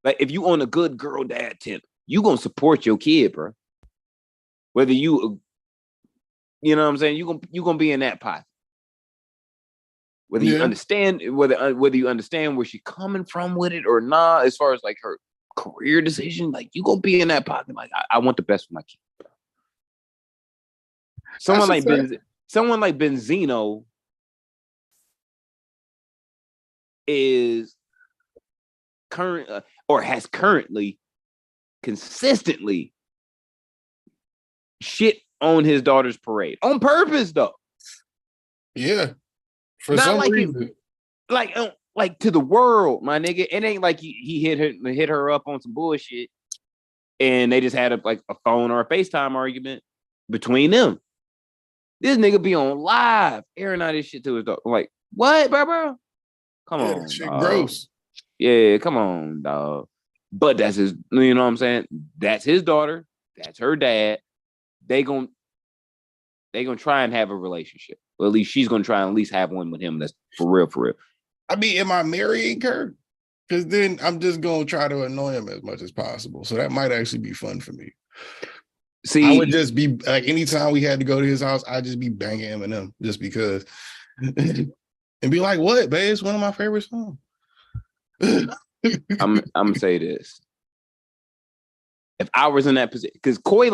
Like if you on a good girl dad tip, you gonna support your kid, bro. Whether you know what I'm saying, you gonna be in that pot. Whether you understand whether you understand where she's coming from with it or not, as far as like her career decision, like you gonna be in that pocket. Like I want the best for my kid. Bro. Someone like Benzino is current or has currently consistently shit on his daughter's parade on purpose, though. Yeah, for not some like reason, like to the world, my nigga. It ain't like he hit her up on some bullshit, and they just had a phone or a FaceTime argument between them. This nigga be on live airing out this shit to his daughter. Like what, bro? Come on, shit dog. Gross. Yeah, come on, dog. But that's his. You know what I'm saying? That's his daughter. That's her dad. They gonna try and have a relationship. Or at least she's gonna try and at least have one with him. That's for real, for real. I mean, am I marrying her? Because then I'm just gonna try to annoy him as much as possible. So that might actually be fun for me. See, I would just be like, anytime we had to go to his house, I'd just be banging Eminem just because, and be like, "What, babe? It's one of my favorite songs." I'm gonna say this. If I was in that position, because Koi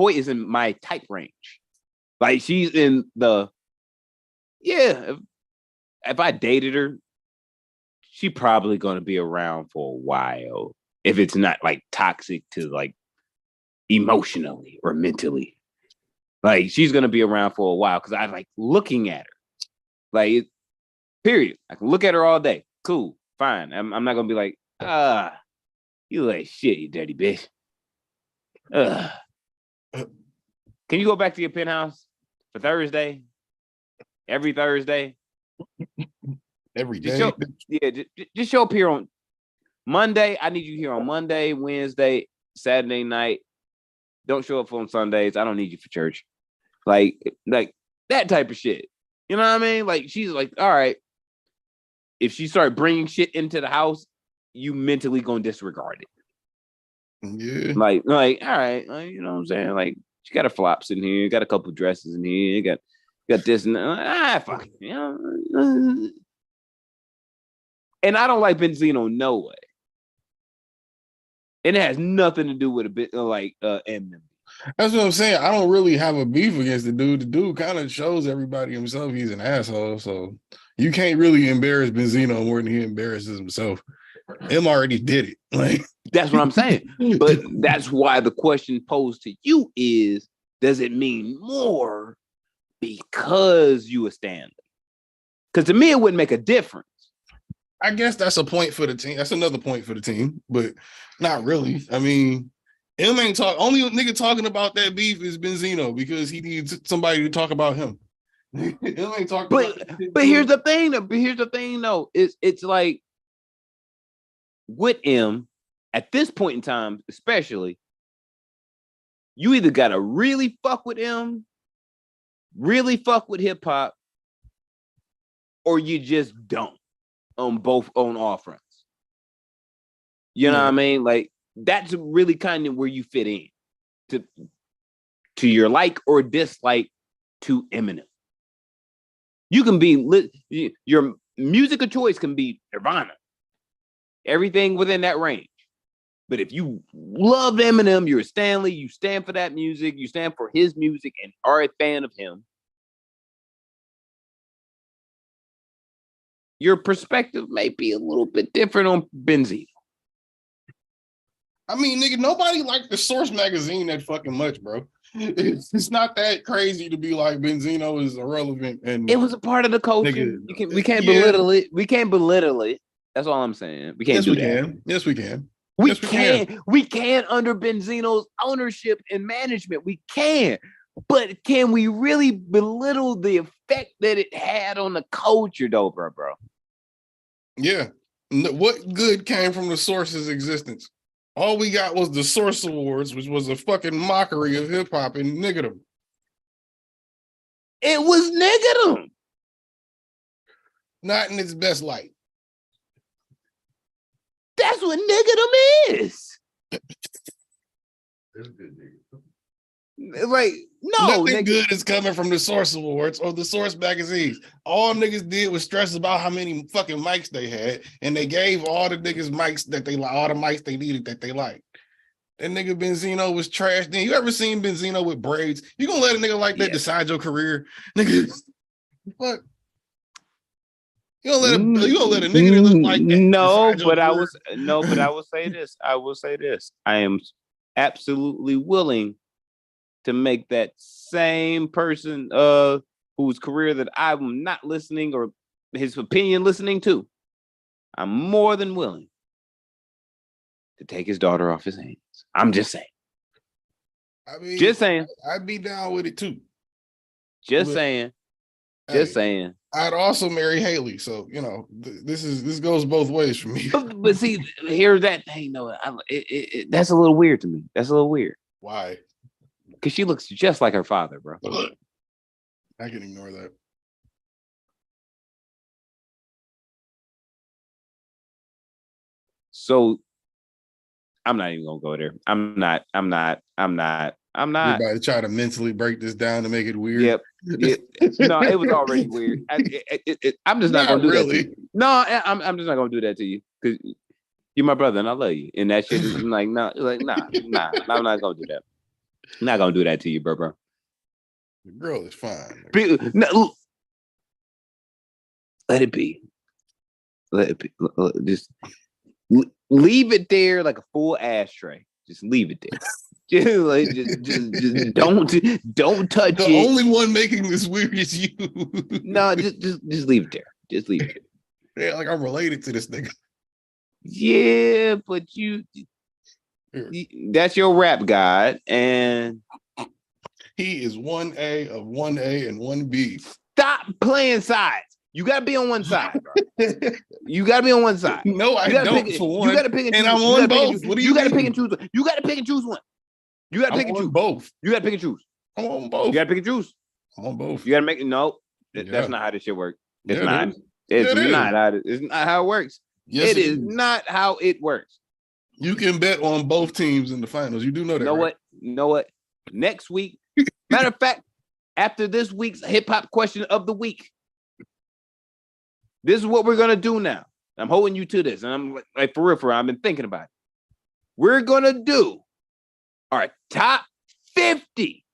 is in my type range. Like she's in the if I dated her, she probably gonna be around for a while. If it's not like toxic to like emotionally or mentally. Like she's gonna be around for a while because I like looking at her. Like period. I can look at her all day. Cool, fine. I'm not gonna be like, you like shit, you dirty bitch. Can you go back to your penthouse for Thursday? Every Thursday? Every day? Just show up here on Monday. I need you here on Monday, Wednesday, Saturday night. Don't show up on Sundays. I don't need you for church. Like that type of shit. You know what I mean? Like she's like, all right. If she started bringing shit into the house, you mentally gonna disregard it. Yeah. Like, all right, you know what I'm saying? Like, she got her flops in here, got a couple dresses in here, got this and that. Fuck it, you know. And I don't like Benzino no way. And it has nothing to do with a bit like Eminem. That's what I'm saying. I don't really have a beef against the dude. The dude kind of shows everybody himself he's an asshole. So you can't really embarrass Benzino more than he embarrasses himself. Him already did it. Like that's what I'm saying. But that's why the question posed to you is, does it mean more because you a Stanley? Because to me, it wouldn't make a difference. I guess that's a point for the team. That's another point for the team, but not really. I mean, him ain't talk. Only nigga talking about that beef is Benzino because he needs somebody to talk about him. Him ain't talking. But here's the thing. Here's the thing, though. It's like with him at this point in time, especially, you either gotta really fuck with him, really fuck with hip hop, or you just don't on all fronts. You know what I mean? Like that's really kind of where you fit in to your like or dislike to Eminem. You can be your music of choice can be Nirvana, everything within that range. But if you love Eminem, you're a Stanley, you stand for that music, you stand for his music and are a fan of him. Your perspective may be a little bit different on Benzino. I mean, nigga, nobody liked the Source magazine that fucking much, bro. It's not that crazy to be like Benzino is irrelevant, and it was a part of the culture. Nigga, we can't belittle it. We can't belittle it. That's all I'm saying. We can't do that. Yes, we can. We can under Benzino's ownership and management. We can. But can we really belittle the effect that it had on the culture, though, bro? Yeah. What good came from the Source's existence? All we got was the Source Awards, which was a fucking mockery of hip hop and niggerdom. It was niggerdom. Not in its best light. That's That's what nigga them is. Like, no, nothing nigga. good is coming from the Source Awards or the Source magazines. All niggas did was stress about how many fucking mics they had, and they gave all the niggas mics that they like, all the mics they needed that they liked. That nigga Benzino was trash. Then you ever seen Benzino with braids? You gonna let a nigga like that decide your career, nigga? Fuck. You gonna let a nigga that look like that? No, but I will say this. I will say this. I am absolutely willing to make that same person whose career that I'm not listening or his opinion listening to. I'm more than willing to take his daughter off his hands. I'm just saying. I mean, just saying. I'd be down with it too. Just saying. Just saying. I'd also marry Haley, so you know this goes both ways for me. But see, here's that thing. No, that's a little weird to me. That's a little weird. Why? Because she looks just like her father, bro. I can ignore that. So I'm not even gonna go there. I'm not. You're about to try to mentally break this down to make it weird. Yep. No, it was already weird. I'm just not gonna do that. To you. No, I'm just not gonna do that to you because you're my brother and I love you. And that shit is like, nah. I'm not gonna do that. I'm not gonna do that to you, bro. The girl is fine. No, let it be. Let it be. Just leave it there like a full ashtray. Just leave it there. just don't touch the it. The only one making this weird is you. No, just leave it there. Just leave it there. Yeah, like I'm related to this nigga. Yeah, but that's your rap god, and he is 1A of 1A and 1B. Stop playing sides. You gotta be on one side, bro. You gotta be on one side. No, I don't. For one, you gotta pick and choose. And I'm on both. What do you gotta pick and choose? You gotta pick and choose one. You gotta pick and choose both. You gotta pick and choose. I'm on both. You gotta pick and choose. I'm on both. You gotta make it. No, that's not how this shit works. It's not. It's not how it works. Yes, it is not how it works. You can bet on both teams in the finals. You do know that. You know what? Next week, matter of fact, after this week's hip hop question of the week, this is what we're gonna do now. I'm holding you to this, and I'm like for real. I've been thinking about it. We're gonna do our top 50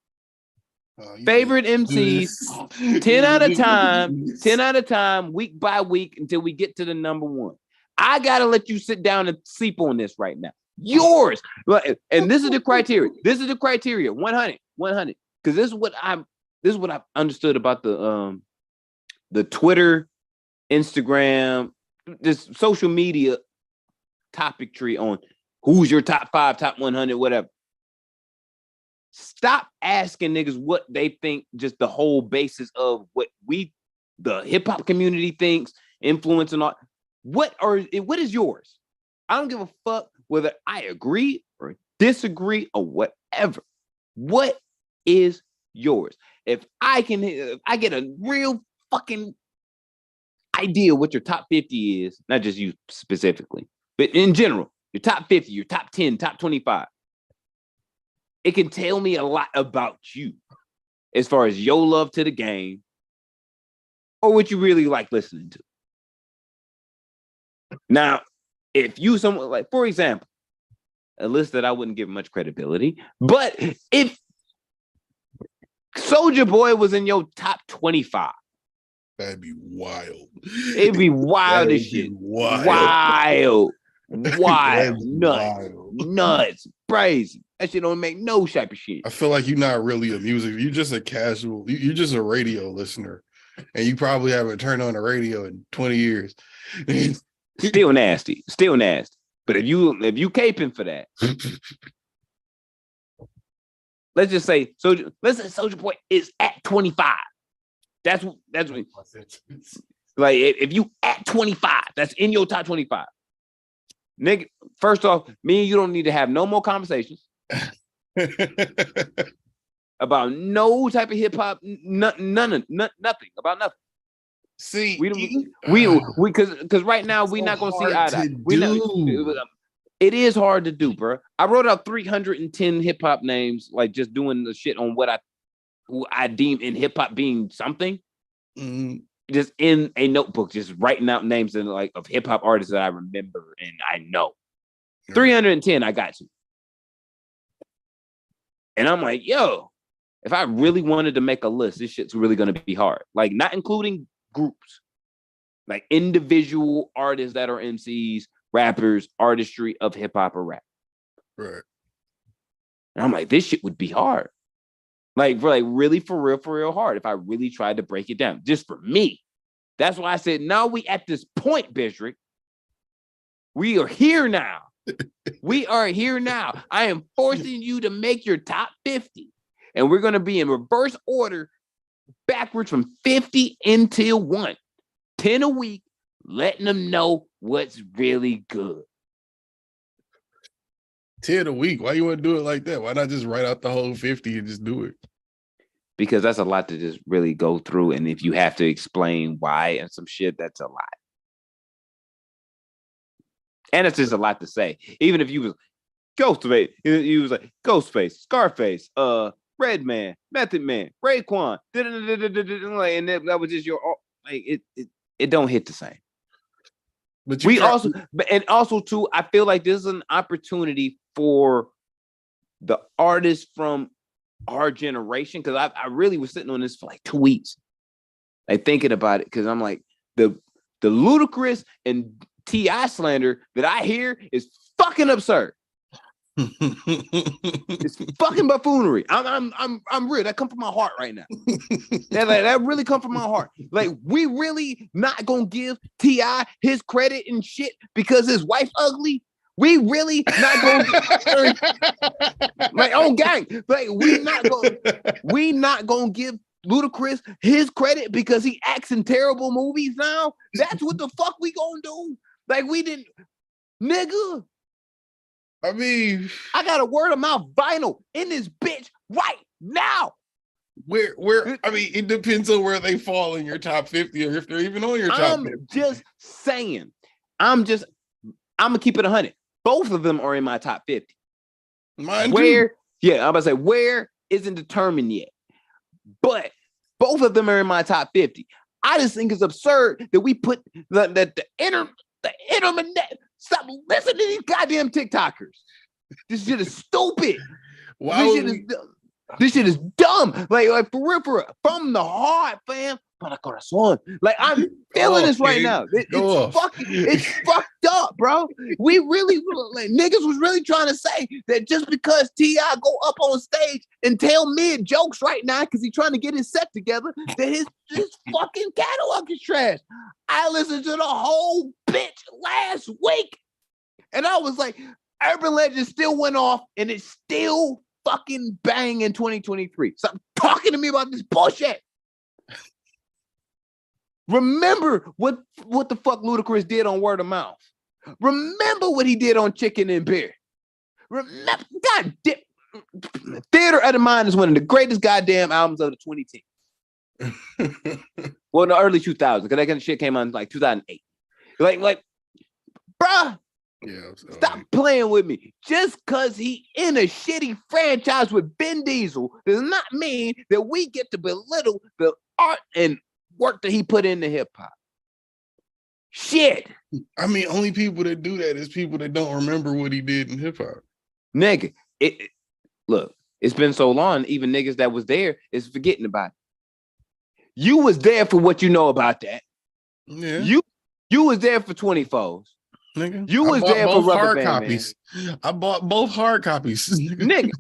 favorite MCs, 10 out of time, week by week until we get to the number one. I gotta let you sit down and sleep on this right now. Yours, and this is the criteria. 100. Because this is what I've understood about the Twitter, Instagram, this social media topic tree on who's your top 5, top 100, whatever. Stop asking niggas what they think, just the whole basis of what the hip hop community thinks, influence and all. What is yours? I don't give a fuck whether I agree or disagree or whatever. What is yours? If I get a real fucking idea what your top 50 is, not just you specifically, but in general, your top 50, your top 10, top 25. It can tell me a lot about you as far as your love to the game or what you really like listening to. Now, if you someone like, for example, a list that I wouldn't give much credibility, but if Soulja Boy was in your top 25, that'd be wild. It'd be wild as shit. Wild. Nuts, crazy. That shit don't make no type of shit. I feel like you're not really a music. You're just a casual. You're just a radio listener, and you probably haven't turned on the radio in 20 years. Still nasty. But if you caping for that, let's say Soulja Boy is at 25. That's what, like if you at 25, that's in your top 25. Nigga, first off, me and you don't need to have no more conversations about no type of hip hop, nothing about nothing. See, we because right now we're not gonna see eye to eye. It is hard to do, bro. I wrote out 310 hip hop names, like just doing the shit on who I deem in hip hop being something. Mm. Just in a notebook, just writing out names and like of hip hop artists that I remember and I know. 310, I got you. And I'm like, yo, if I really wanted to make a list, this shit's really gonna be hard. Like, not including groups, like individual artists that are MCs, rappers, artistry of hip hop or rap. Right. And I'm like, this shit would be hard. Like, really for real hard if I really tried to break it down. Just for me. That's why I said, now we at this point, Bishrick. We are here now. We are here now. I am forcing you to make your top 50. And we're going to be in reverse order, backwards from 50 until 1. 10 a week, letting them know what's really good. 10 a week. Why you want to do it like that? Why not just write out the whole 50 and just do it? Because that's a lot to just really go through. And if you have to explain why and some shit, that's a lot. And it's just a lot to say. Even if you was Ghostface, you was like Ghostface, Scarface, Redman, Method Man, Raekwon, and that was just your like it don't hit the same. But also too, I feel like this is an opportunity for the artists from our generation, because I really was sitting on this for like 2 weeks, like thinking about it, because I'm like the Ludacris and T.I. slander that I hear is fucking absurd. It's fucking buffoonery. I'm real. That come from my heart right now. that really come from my heart. Like, we really not gonna give T.I. his credit and shit because his wife ugly. We really not gonna like on gang. Like, we not gonna give Ludacris his credit because he acts in terrible movies now. That's what the fuck we gonna do. Like, we didn't, nigga. I mean, I got a word of mouth vinyl in this bitch right now. Where I mean, it depends on where they fall in your top 50 or if they're even on your top 50. I'm just saying. I'm gonna keep it 100. Both of them are in my top 50. Mine too. Yeah, I'm about to say where isn't determined yet. But both of them are in my top 50. I just think it's absurd that we put the internet. Stop listening to these goddamn TikTokers. This shit is stupid. This shit is dumb. Like for real, from the heart, fam. Para corazón. Like, I'm feeling this right now. It's fucked up, bro. We really, like, niggas was really trying to say that just because T.I. go up on stage and tell mid jokes right now because he's trying to get his set together, that his fucking catalog is trash. I listened to the whole bitch last week, and I was like, Urban Legend still went off, and it's still fucking bang in 2023. Stop talking to me about this bullshit. Remember what the fuck Ludacris did on Word of Mouth. Remember what he did on Chicken and Beer. Remember, Theater of the Mind is one of the greatest goddamn albums of the 2010s. Well, in the early 2000s, because that kind of shit came out in like 2008. Like, bruh, yeah, stop playing with me. Just because he in a shitty franchise with Vin Diesel does not mean that we get to belittle the art and work that he put into hip hop. Shit. I mean, only people that do that is people that don't remember what he did in hip hop. Nigga, look, it's been so long, even niggas that was there is forgetting about it. You was there for what you know about that. Yeah. You was there for 24s. Nigga. You was there for Rubber hard Band copies. Man. I bought both hard copies. Nigga.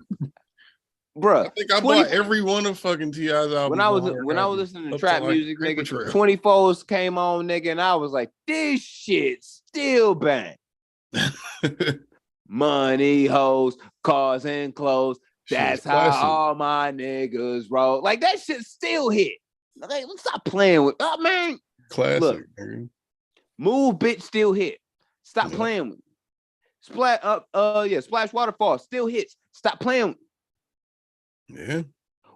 Bruh, I think I bought every one of fucking T.I.'s albums. When I was listening to trap music, nigga, 24s came on, nigga, and I was like, this shit still bang. Money, hoes, cars, and clothes. That's how all my niggas roll. Like, that shit still hit. Like, let's stop playing with. Oh man, classic. Look, Move, bitch, still hit. Stop playing with me. Splash Waterfall still hits. Stop playing with me. Yeah.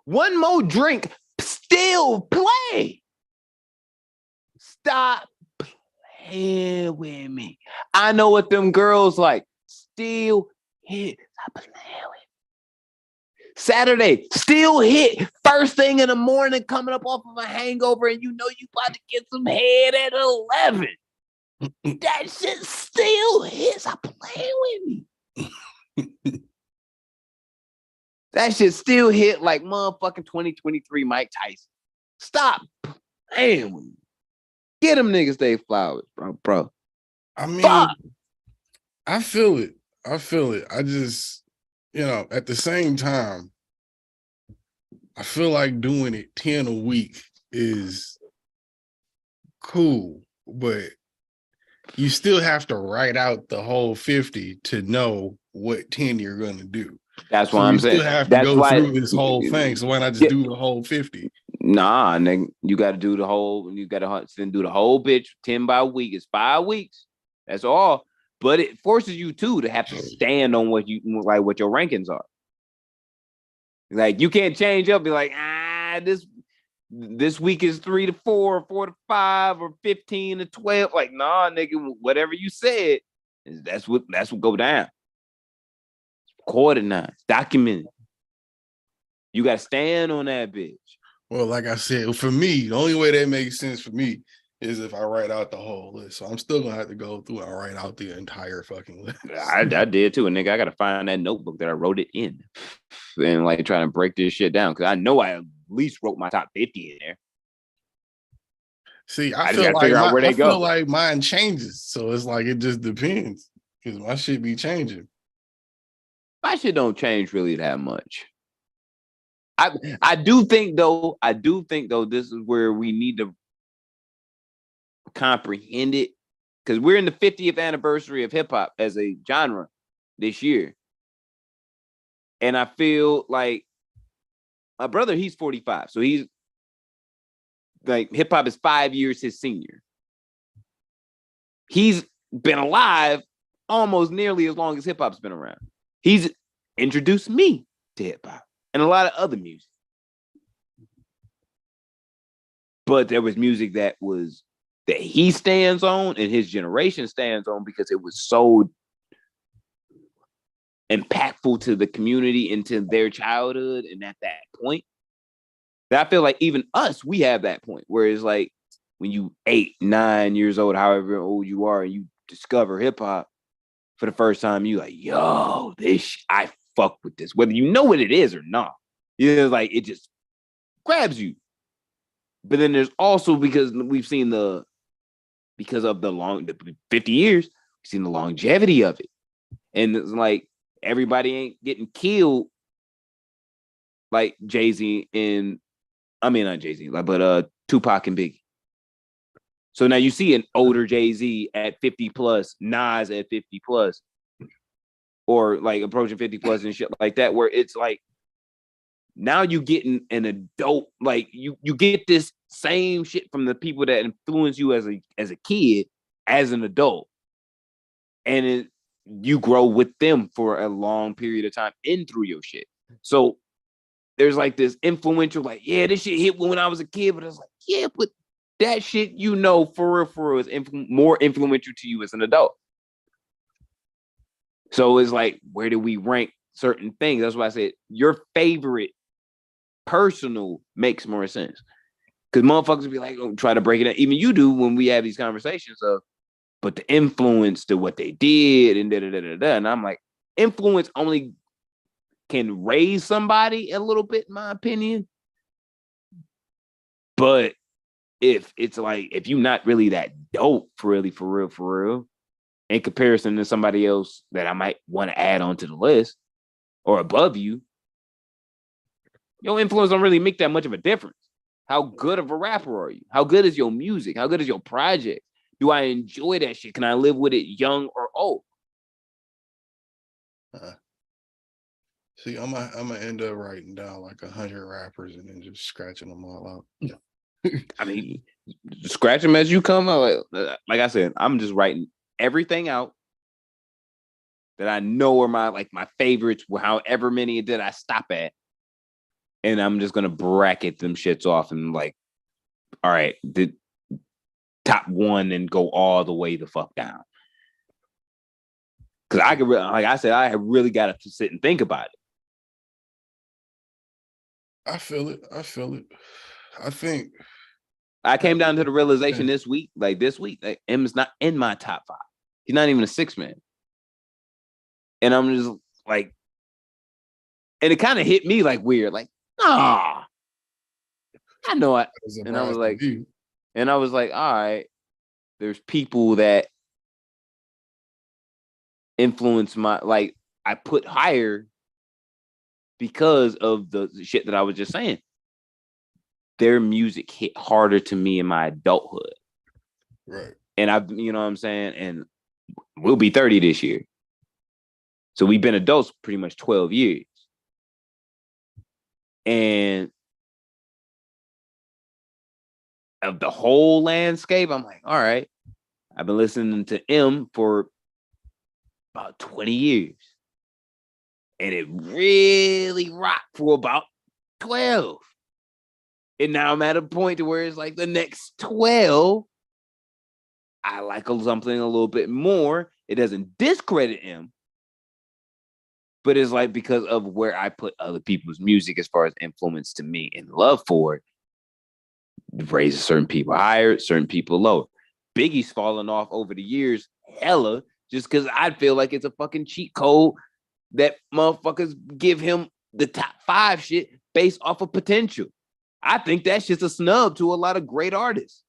One More Drink still play. Stop playing with me. I know what them girls like. still hit. Stop playing with. Saturday still hit. First thing in the morning, coming up off of a hangover, and you know you about to get some head at 11. That shit still hits. Stop playing with me. That shit still hit like motherfucking 2023 Mike Tyson. Stop playing with me. Get them niggas they flowers, bro. I mean, Fuck. I feel it. I just, at the same time, I feel like doing it 10 a week is cool, but you still have to write out the whole 50 to know what 10 you're going to do. That's why I'm saying. You still have to go through this whole thing. So why not just do the whole 50? Nah, nigga, you got to do the whole. You got to do the whole bitch 10 by week. It's 5 weeks. That's all. But it forces you too to have to stand on what your rankings are. Like you can't change up. Be like, this week is 3 to 4, 4 to 5, or 15 to 12. Like, nah, nigga, whatever you said, that's what go down. Recorded now, documented. You got to stand on that bitch. Well, like I said, for me, the only way that makes sense for me is if I write out the whole list. So I'm still gonna have to go through and write out the entire fucking list. I did too, and nigga, I gotta find that notebook that I wrote it in, and like trying to break this shit down because I know I at least wrote my top 50 in there. See, I feel like mine changes, so it's like it just depends because my shit be changing. My shit don't change really that much. I do think though, this is where we need to comprehend it because we're in the 50th anniversary of hip hop as a genre this year. And I feel like my brother, he's 45. So he's like hip hop is 5 years his senior. He's been alive almost nearly as long as hip hop's been around. He's introduced me to hip hop and a lot of other music. But there was music that he stands on and his generation stands on because it was so impactful to the community and to their childhood. And at that point, that I feel like even us, we have that point where it's like when you 8, 9 years old, however old you are, and you discover hip hop for the first time, you like, yo, I fuck with this, whether you know what it is or not. Like it just grabs you. But then there's also because we've seen because of the 50 years, we've seen the longevity of it. And it's like everybody ain't getting killed like Jay-Z not Jay-Z, but Tupac and Biggie. So now you see an older Jay-Z at 50 plus, Nas at 50 plus, or like approaching 50 plus and shit like that, where it's like now you getting an adult, like you get this same shit from the people that influence you as a kid, as an adult. And you grow with them for a long period of time in through your shit. So there's like this influential, like, yeah, this shit hit when I was a kid, but it's like, yeah, but that shit, for real is more influential to you as an adult. So it's like, where do we rank certain things? That's why I said your favorite personal makes more sense. Because motherfuckers be like, oh, try to break it down. Even you do when we have these conversations of, but the influence to what they did and da-da-da-da-da. And I'm like, influence only can raise somebody a little bit, in my opinion. But if it's like, if you're not really that dope, for real, in comparison to somebody else that I might want to add on to the list or above you, your influence don't really make that much of a difference. How good of a rapper are you? How good is your music? How good is your project? Do I enjoy that shit? Can I live with it young or old? See, I'm gonna end up writing down like 100 rappers and then just scratching them all out. I mean, scratch them as you come out. Like I said, I'm just writing everything out that I know are my favorites, however many did I stop at. And I'm just gonna bracket them shits off and like, all right, the top one and go all the way the fuck down. Because I could, like I said, I have really got to sit and think about it. I feel it. I feel it. I think I came down to the realization this week, like M is not in my top 5. He's not even a 6-man. And I'm just like, and it kind of hit me like weird, like, nah, I know it. And I was like, all right, there's people that influence my, like, I put higher because of the shit that I was just saying. Their music hit harder to me in my adulthood. Right. And you know what I'm saying? And we'll be 30 this year. So we've been adults pretty much 12 years. And of the whole landscape, I'm like, all right, I've been listening to M for about 20 years. And it really rocked for about 12. And now I'm at a point to where it's like the next 12, I like something a little bit more. It doesn't discredit him, but it's like because of where I put other people's music as far as influence to me and love for it, raises certain people higher, certain people lower. Biggie's fallen off over the years, hella, just because I feel like it's a fucking cheat code that motherfuckers give him the top 5 shit based off of potential. I think that's just a snub to a lot of great artists.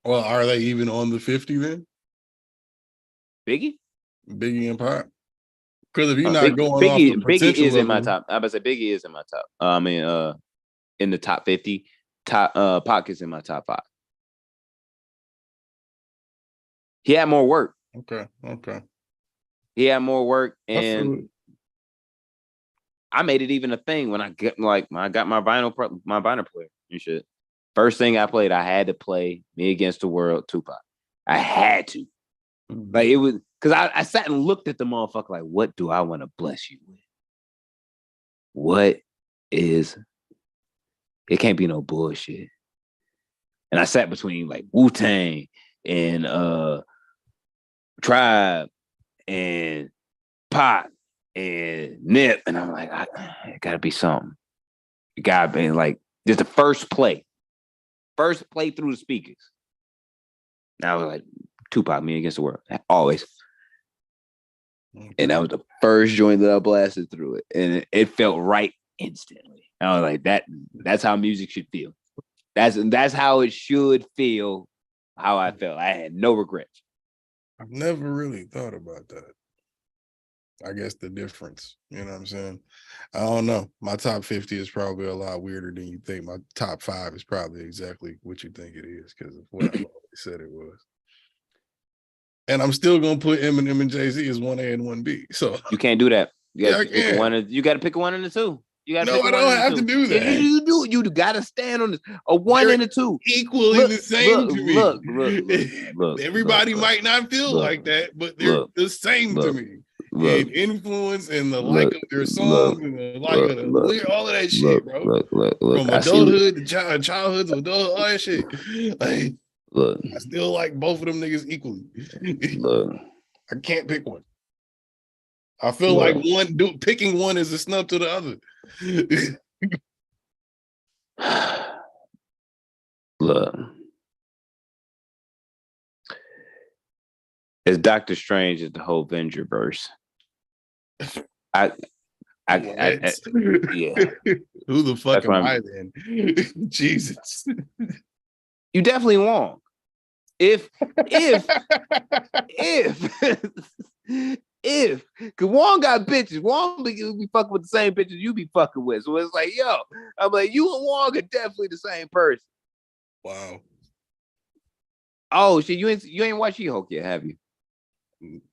Well, are they even on the 50 then? Biggie and Pac? Because if you're not going Biggie, off the Biggie is in my top. I about to say Biggie is in my top. I mean, in the top 50, Pac is in my top 5. He had more work. Okay. He had more work, and I made it even a thing when I got my vinyl player and shit. First thing I played, I had to play Me Against the World, Tupac. I had to. Like, it was because I sat and looked at the motherfucker like, what do I want to bless you with? What is it? Can't be no bullshit. And I sat between like Wu-Tang and Tribe and Pac and Nip, and I'm like, it gotta be something. It gotta be like just the first play through the speakers. Now I was like, Tupac, Me Against the World, always. And that was the first joint that I blasted through it, and it felt right instantly. I was like, that's how music should feel. That's how it should feel. How I felt. I had no regrets. I've never really thought about that. I guess the difference, you know what I'm saying? I don't know. My top 50 is probably a lot weirder than you think. My top 5 is probably exactly what you think it is because of what I've always said it was. And I'm still gonna put Eminem and Jay-Z as 1A and 1B. So you can't do that. You gotta pick one. You gotta pick one and the 2. You gotta no, I don't have to do that. You do. You gotta stand on this. A 1 and a 2. Equally the same to me. Look. Everybody might not feel like that, but they're the same to me. And influence and the like of their songs and the like of all of that shit, bro. From adulthood to childhood to adulthood, all that shit. Like, I still like both of them niggas equally. I can't pick one. I feel like picking one is a snub to the other. Look, as Doctor Strange is the whole Vengerverse. Yeah. Who the fuck am I then? Jesus. You definitely won't. If because Wong got bitches. Wong be fucking with the same bitches you be fucking with. So it's like, yo, I'm like, you and Wong are definitely the same person. Wow. Oh shit, you ain't watched She-Hulk yet, have you?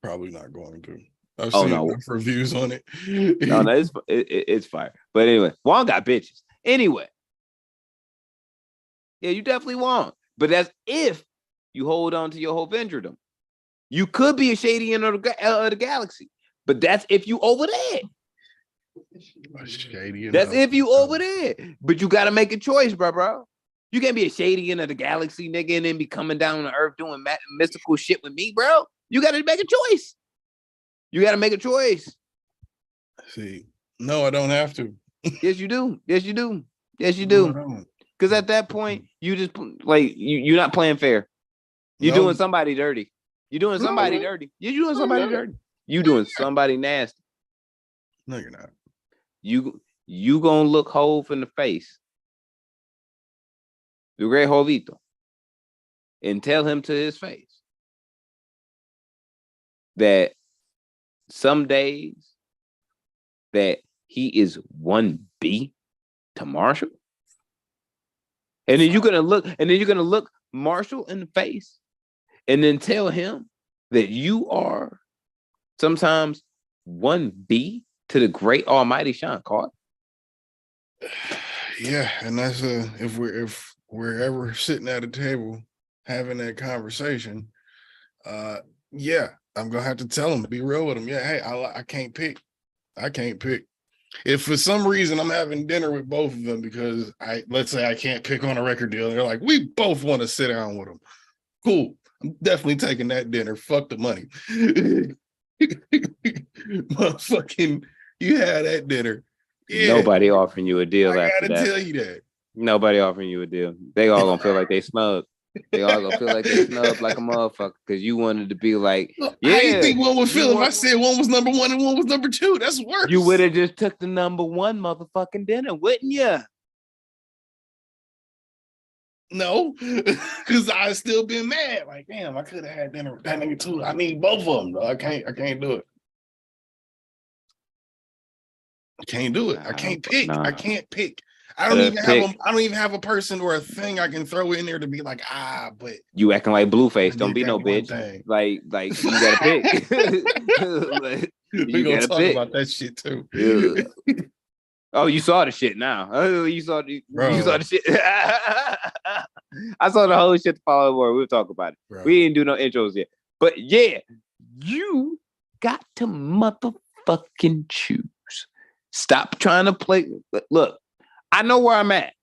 Probably not going to. I've seen enough reviews on it. No, it's fire. But anyway, Wong got bitches. Anyway. Yeah, you definitely won't. But that's if you hold on to your whole Vendredom. You could be a shady end of the galaxy, but that's if you over there. That's if you over there. But you got to make a choice, bro. You can't be a shady end of the galaxy, nigga, and then be coming down to Earth doing mystical shit with me, bro. You got to make a choice. You got to make a choice. See, no, I don't have to. Yes, you do. Yes, you do. Yes, you do. Because at that point, you just like you're not playing fair. You're doing somebody dirty. You're doing somebody dirty. You're doing somebody dirty. You doing somebody nasty. No, you're not. You gonna look Hove in the face, the great Jovito, and tell him to his face that some days that he is 1B to Marshall. And then you're gonna look Marshall in the face and then tell him that you are sometimes 1B to the great almighty Sean Carter. Yeah, and that's if we're ever sitting at a table having that conversation, yeah, I'm gonna have to tell him, be real with him. Yeah, hey, I can't pick. I can't pick. If for some reason I'm having dinner with both of them because let's say I can't pick on a record deal, they're like, we both want to sit down with them. Cool. I'm definitely taking that dinner. Fuck the money. Motherfucking, you had that dinner. Yeah. Nobody offering you a deal after that. I gotta tell you that. Nobody offering you a deal. They all gonna feel like they snub. They all gonna feel like they snubbed like a motherfucker because you wanted to be like, yeah. How you think one would feel if I said one was number one and one was number two? That's worse. You would have just took the number one motherfucking dinner, wouldn't you? No, because I still been mad. Like, damn, I could have had dinner with that nigga too. I need both of them, though. I can't do it. I can't do it. I can't pick. I can't pick. I don't even have a person or a thing I can throw in there to be like, but you acting like Blueface. Don't be no bitch. Like you gotta pick. We gonna talk about that shit too. Yeah. Oh, you saw the shit now. Oh, you saw the shit. I saw the whole shit to follow more. We'll talk about it. Bro. We didn't do no intros yet. But yeah, you got to motherfucking choose. Stop trying to play. Look, I know where I'm at.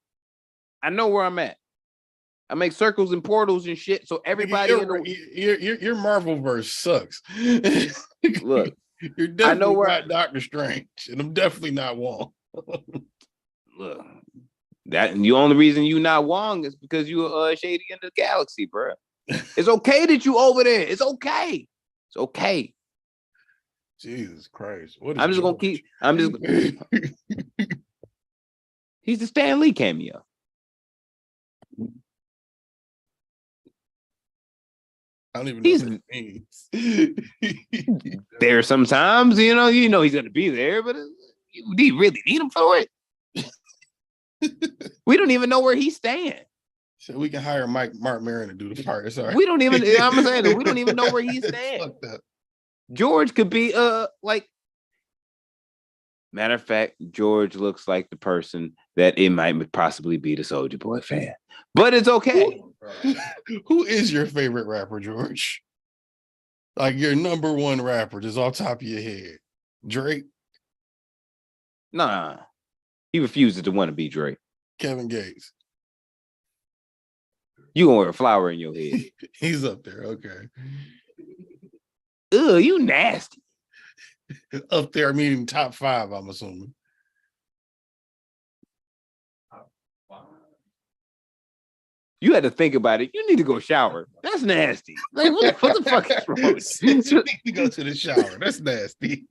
I make circles and portals and shit. So everybody your Marvel verse sucks. Look, you're definitely not Doctor Strange, and I'm definitely not Wong. Look, that the only reason you not Wong is because you shady in the galaxy, bro. It's okay that you over there. It's okay. It's okay. Jesus Christ! I'm just gonna keep. He's the Stan Lee cameo. I don't even know what that means. There sometimes, you know he's gonna be there, but do you really need him for it? We don't even know where he's staying. So we can hire Mark Maron to do the part. Sorry. We don't even. I'm saying that we don't even know where he's staying. George could be like. Matter of fact, George looks like the person that it might possibly be the Soulja Boy fan, but it's okay. Who is your favorite rapper, George? Like your number one rapper, just off top of your head. Drake? Nah, he refuses to want to be Drake. Kevin Gates. You gonna wear a flower in your head? He's up there. Okay. Ugh, you nasty. Up there, meaning top 5, I'm assuming. You had to think about it. You need to go shower. That's nasty. Like, what the fuck is wrong with you? You need to go to the shower. That's nasty.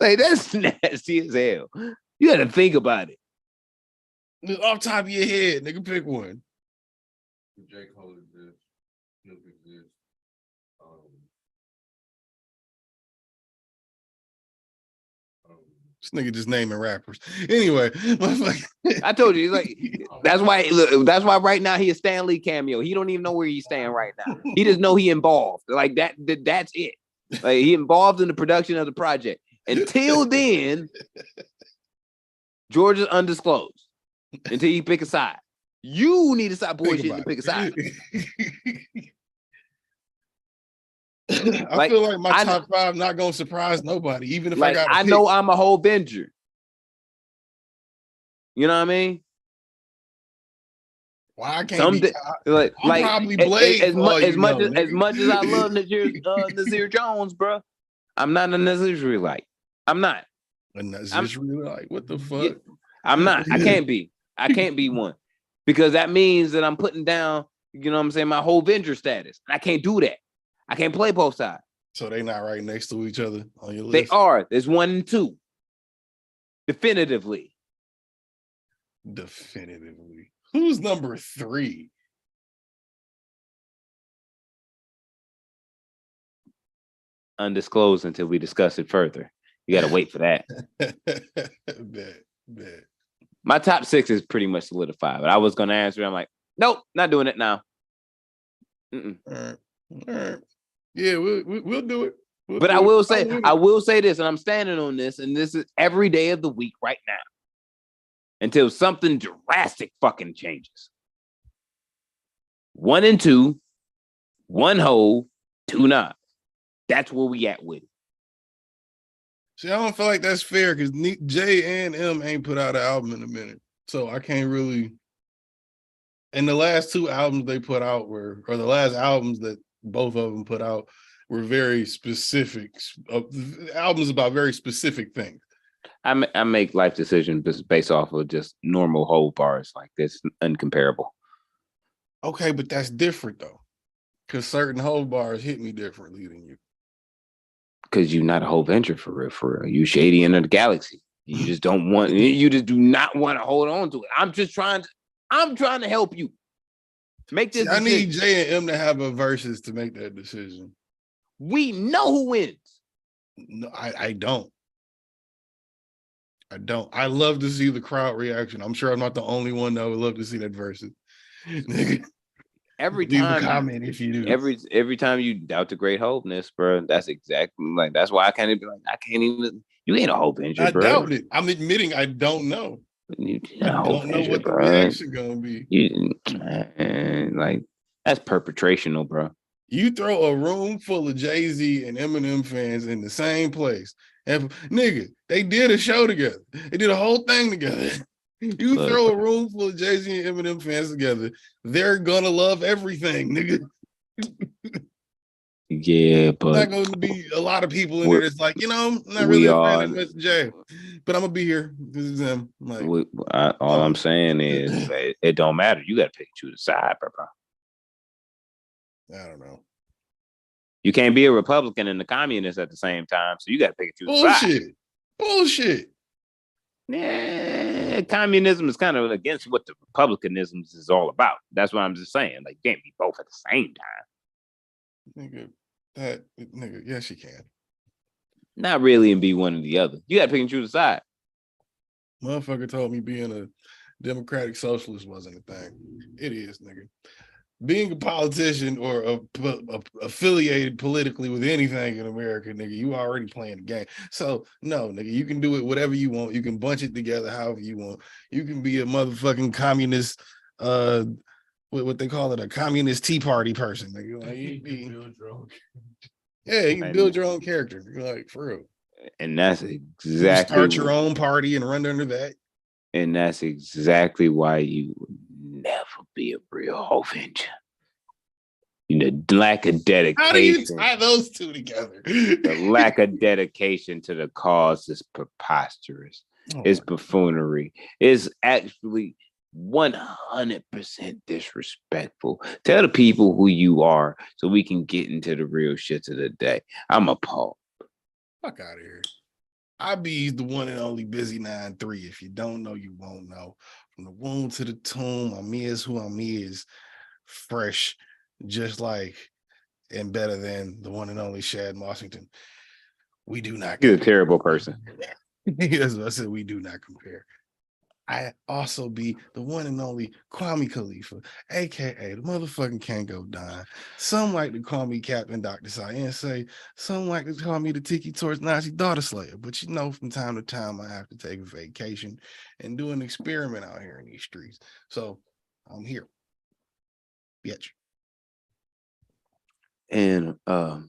Like, that's nasty as hell. You had to think about it. Just off top of your head, nigga, pick one. J. Cole exists. Snoop exists. This nigga just naming rappers. Anyway, I told you, like that's why right now he a Stan Lee cameo. He don't even know where he's staying right now. He just know he involved. Like that's it. Like he involved in the production of the project. Until then, George is undisclosed. Until you pick a side. You need to stop bullshitting and pick a side. I feel like my top 5 not gonna surprise nobody, even if like, I know I'm a whole Avenger. You know what I mean? Why I can't Some be? I'm probably Blade as for all much you know, as nigga. much as I love Nazir Jones, bro. I'm not a Nazir Israelite. I'm not. And that's I'm- just really like, what the Yeah, fuck? I'm not. I can't be. I can't be one because that means that I'm putting down, you know what I'm saying, my whole Avenger status. I can't do that. I can't play both sides. So they not right next to each other on your They list? are. There's 1 and 2. Definitively. Definitively. Who's number 3? Undisclosed until we discuss it further. You got to wait for that. bet. My top 6 is pretty much solidified, but I was going to answer. I'm like, nope, not doing it now. All right. Yeah, we'll do it. But I will say this, and I'm standing on this, and this is every day of the week right now until something drastic fucking changes. 1 and 2, 1 hole, 2 knobs. That's where we at with it. See, I don't feel like that's fair because J and M ain't put out an album in a minute. So I can't really. And the last 2 albums they put out or the last albums that both of them put out were very specific. Albums about very specific things. I make life decisions based off of just normal whole bars like this, uncomparable. Okay, but that's different though. Because certain whole bars hit me differently than you. Because you're not a whole venture for real. You shady in the galaxy. You just don't want. You just do not want to hold on to it. I'm trying to help you make this. See, I need J and M to have a versus to make that decision. We know who wins. No, I don't. I love to see the crowd reaction. I'm sure I'm not the only one that would love to see that versus. Every Leave time a comment if you do. Every time you doubt the great hopeness, bro, that's exactly like that's why I can't even you ain't a hope injured, I bro. doubt it. I'm admitting I don't know. I don't know what the reaction gonna be. Like that's perpetrational, bro. You throw a room full of Jay-Z and Eminem fans in the same place, and nigga, they did a show together. They did a whole thing together. You throw a room full of Jay-Z and Eminem fans together, they're gonna love everything, nigga. Yeah, but not going to be a lot of people in there that's like, I'm not really a fan of Mr. J, but I'm gonna be here. This is him. Like, all I'm saying is it don't matter. You got to pick and choose a side, bro. I don't know. You can't be a Republican and a communist at the same time, so you got to pick and choose a side. Bullshit. Yeah, communism is kind of against what the republicanism is all about. That's what I'm just saying. Like, you can't be both at the same time. Nigga, yes, you can. Not really, and be one or the other. You got to pick and choose a side. Motherfucker told me being a democratic socialist wasn't a thing. It is, nigga. Being a politician or affiliated politically with anything in America, nigga, you already playing the game. So no, nigga, you can do it whatever you want. You can bunch it together however you want. You can be a motherfucking communist, what they call it, a communist Tea Party person. Nigga. Like, you can build your own character. You're like, for real. And that's exactly start your own party and run under that. And that's exactly why you would never be a real Hovinger. The lack of dedication. How do you tie those two together? The lack of dedication to the cause is preposterous. It's buffoonery. It's actually 100% disrespectful. Tell the people who you are so we can get into the real shit of the day. I'm appalled. Fuck out of here. I be the one and only Busy 9-3. If you don't know, you won't know. From the womb to the tomb, I'm is who I'm is. Fresh, just like and better than the one and only Shad Mossington. We do not compare. You're a terrible person. That's what I said. We do not compare. I also be the one and only Kwame Khalifa, aka the motherfucking Kango Don. Some like to call me Captain Dr. Science. Some like to call me the Tiki Torch Nazi Daughter Slayer. But from time to time, I have to take a vacation and do an experiment out here in these streets. So I'm here. Bitch. And I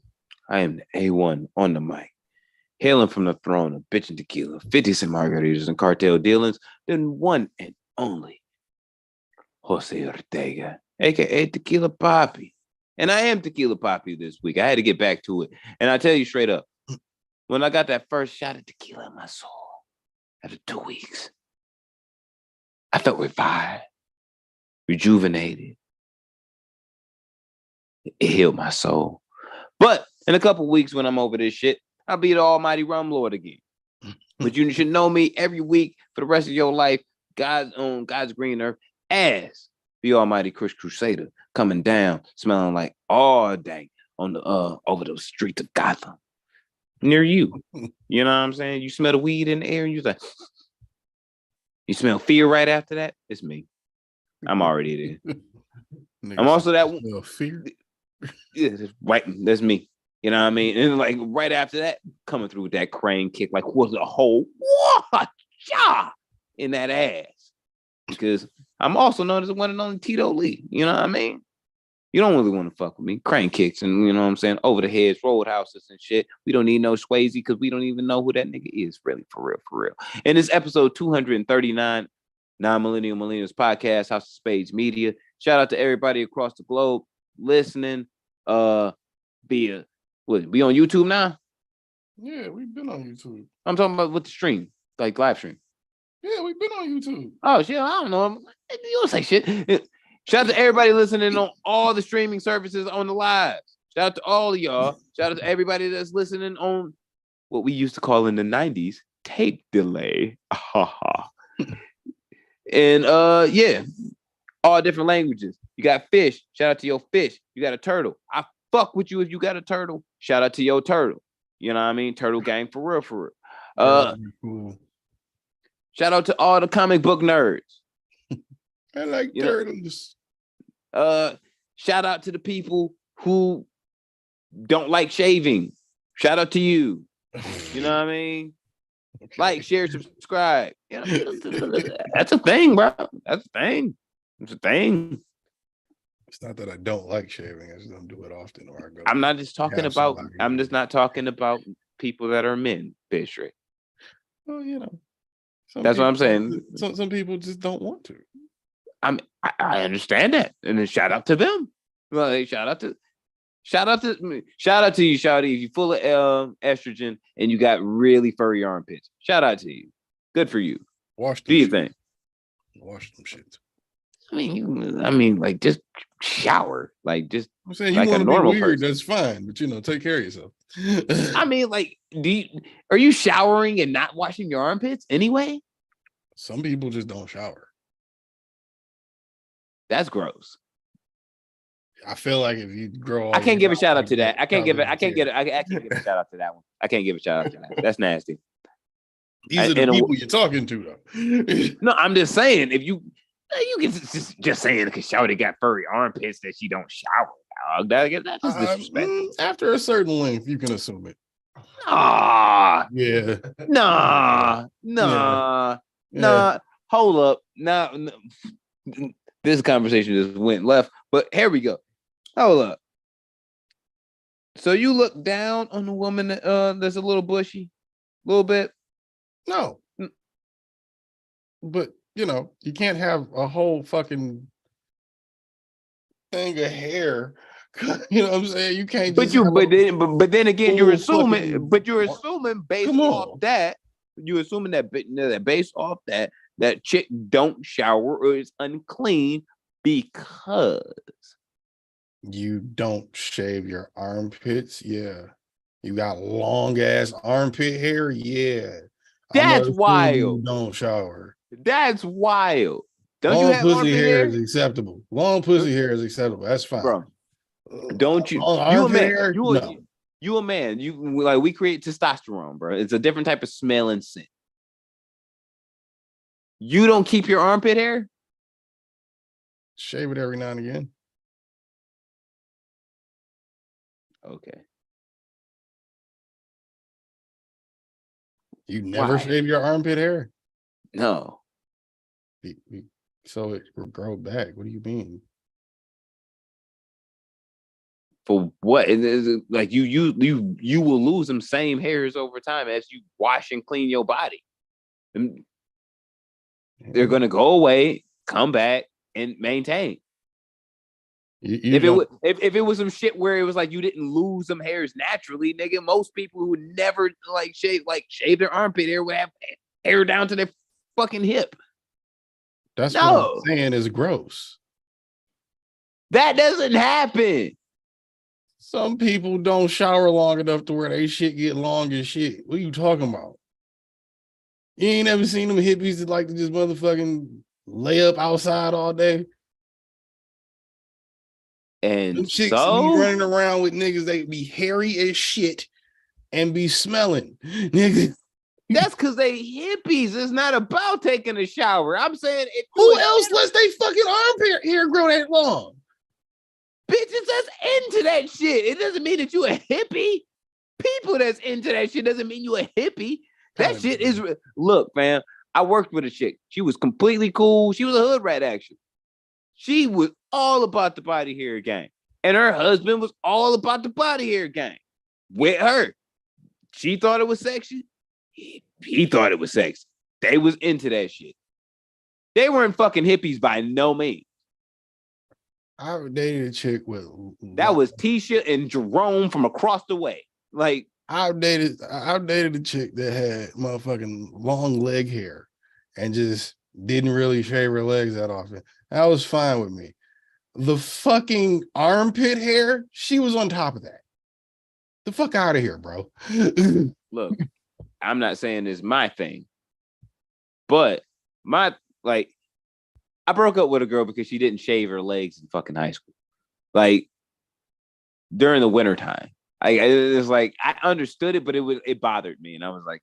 am the A1 on the mic. Hailing from the throne of bitch and tequila, 50 cent margaritas and cartel dealings, then one and only Jose Ortega, aka Tequila Poppy. And I am Tequila Poppy this week. I had to get back to it. And I tell you straight up, when I got that first shot of tequila in my soul after 2 weeks, I felt revived, rejuvenated. It healed my soul. But in a couple weeks when I'm over this shit, I'll be the almighty rum lord again. But you should know me every week for the rest of your life, God's own, God's green earth, as the almighty Chris Crusader coming down, smelling like all day on the over those streets of Gotham. Near you. You know what I'm saying? You smell the weed in the air and you're like, you smell fear right after that? It's me. I'm already there. I'm also that one. Fear. Yeah, right. That's me. You know what I mean? And like right after that, coming through with that crane kick, like was a whole in that ass. Because I'm also known as the one and only Tito Lee. You know what I mean? You don't really want to fuck with me. Crane kicks and you know what I'm saying? Over the heads, roadhouses and shit. We don't need no Swayze because we don't even know who that nigga is, really, for real, for real. And this episode 239, Non-Millennial Millennials Podcast, House of Spades Media. Shout out to everybody across the globe listening. Via what? We on YouTube now? Yeah, we've been on YouTube. I'm talking about with the stream, like live stream. Yeah, we've been on YouTube. Oh shit, I don't know. You don't say shit. Shout out to everybody listening on all the streaming services on the lives. Shout out to all of y'all. Shout out to everybody that's listening on what we used to call in the 90s tape delay. And yeah, all different languages. You got fish. Shout out to your fish. You got a turtle. I fuck with you if you got a turtle. Shout out to your turtle. You know what I mean? Turtle gang for real, for real. Cool. Shout out to all the comic book nerds. I like turtles. Shout out to the people who don't like shaving. Shout out to you. You know what I mean? Okay. Like, share, subscribe. You know, that's a thing, bro. That's a thing. It's a thing. It's not that I don't like shaving. I just don't do it often. Or I go. I'm not just talking about. I'm just not talking about people that are men, Bishop. Well, you know. That's what I'm saying. Some people just don't want to. I understand that, and then shout out to them. Well, shout out to you, Shawty. If you're full of estrogen and you got really furry armpits, shout out to you. Good for you. Do you think? Wash them shit. I mean, like just shower, like just. I'm saying like you want a to normal be weird. person. That's fine, but you know, take care of yourself. I mean, like, are you showering and not washing your armpits anyway? Some people just don't shower. That's gross. I feel like if you grow I can't give a shout out to that. I can't give a shout out to that one. I can't give a shout out to that. That's nasty. These are the people you're talking to, though. No, I'm just saying, if you can just saying because Shawty got furry armpits that she don't shower, dog. That's just disrespectful. After a certain length, you can assume it. Yeah. Nah. Hold up. Now, this conversation just went left, but here we go. Hold up. So you look down on the woman that's a little bushy, a little bit? No. But, you know, you can't have a whole fucking thing of hair. You know what I'm saying? You can't just but then again, you're assuming based off that, you're assuming that based off that chick don't shower or is unclean because you don't shave your armpits. Yeah. You got long ass armpit hair. Yeah. That's wild. You don't shower. That's wild. Don't long you have pussy hair is acceptable. Long pussy hair is acceptable. That's fine. Bro. Don't you? You a man. You a man. You like we create testosterone, bro. It's a different type of smell and scent. You don't keep your armpit hair? Shave it every now and again. Okay. You never shave your armpit hair? No. So it will grow back. What do you mean? For what? Like you will lose them same hairs over time as you wash and clean your body. And they're gonna go away, come back, and maintain. You If it don't- was if it was some shit if it was some shit where it was like you didn't lose some hairs naturally, nigga, most people who never shave their armpit hair would have hair down to their fucking hip. that's what No. I'm saying is gross. That doesn't happen. Some people don't shower long enough to where they shit get long as shit. What are you talking about? You ain't never seen them hippies that like to just motherfucking lay up outside all day. Them And chicks be so running around with niggas, they be hairy as shit and be smelling. Niggas, that's because they hippies. It's not about taking a shower. I'm saying if who else lets they fucking armpit hair grow that long? bitches that's into that shit. It doesn't mean that you a hippie. People that's into that shit doesn't mean you a hippie. That shit is look, fam. I worked with a chick. She was completely cool. She was a hood rat, actually. She was all about the body hair game. And her husband was all about the body hair game with her. She thought it was sexy. He thought it was sexy. They was into that shit. They weren't fucking hippies by no means. I dated a chick with That was Tisha and Jerome from across the way. Like, I dated a chick that had motherfucking long leg hair and just didn't really shave her legs that often. That was fine with me. The fucking armpit hair, she was on top of that. The fuck out of here, bro. look, I'm not saying it's my thing, but I broke up with a girl because she didn't shave her legs in fucking high school. Like during the wintertime. It was like I understood it, but it bothered me. And I was like,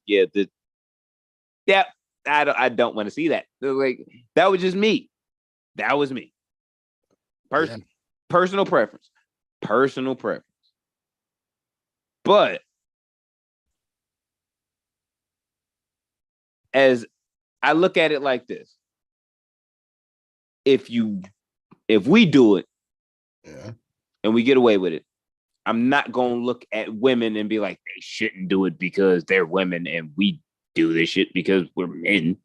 I don't want to see that. Like that was just me. That was me. Personal preference. Personal preference. But as I look at it like this, if we do it and we get away with it, I'm not going to look at women and be like, they shouldn't do it because they're women and we do this shit because we're men.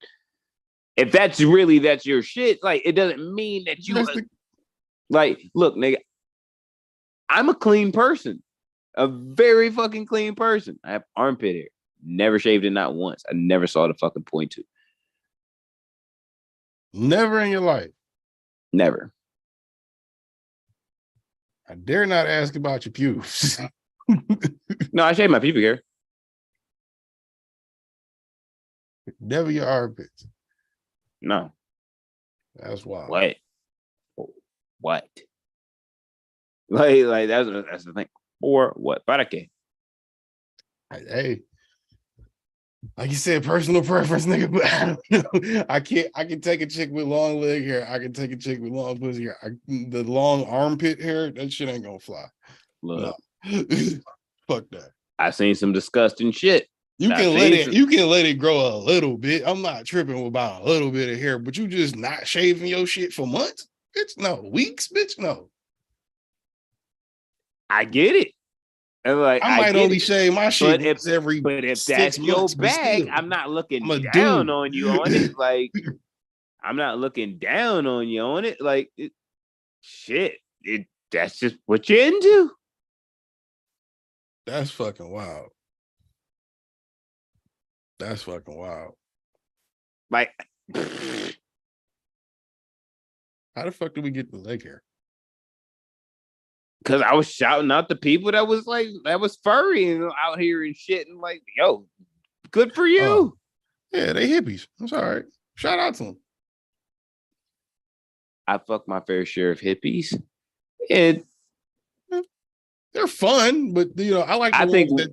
If that's your shit, like, it doesn't mean that you, like, look, nigga, I'm a clean person, a very fucking clean person. I have armpit hair, never shaved it, not once. I never saw the fucking point to. Never in your life. Never. I dare not ask about your pubes. No, I shave my pubic hair. Never your armpits. No. That's wild. What? Like that's the thing. Or what? ¿Para qué? Hey, like you said, personal preference, nigga. But I don't know. I can take a chick with long leg hair. I can take a chick with long pussy hair. The long armpit hair, that shit ain't gonna fly. Look, no. Fuck that. I seen some disgusting shit. You can let it grow a little bit. I'm not tripping about a little bit of hair, but you just not shaving your shit for months, bitch. No, weeks, bitch. No. I get it. And like I might only shave my shit every. But if that's your bag, I'm not looking down on you on it. Like, I'm not looking down on you on it. Like, that's just what you're into. That's fucking wild. That's fucking wild. Like, how the fuck did we get the leg hair? Because I was shouting out the people that was furry and out here and shit, and like, yo, good for you. Yeah, they hippies. That's all right. Shout out to them. I fuck my fair share of hippies, and they're fun, but I like. I think that,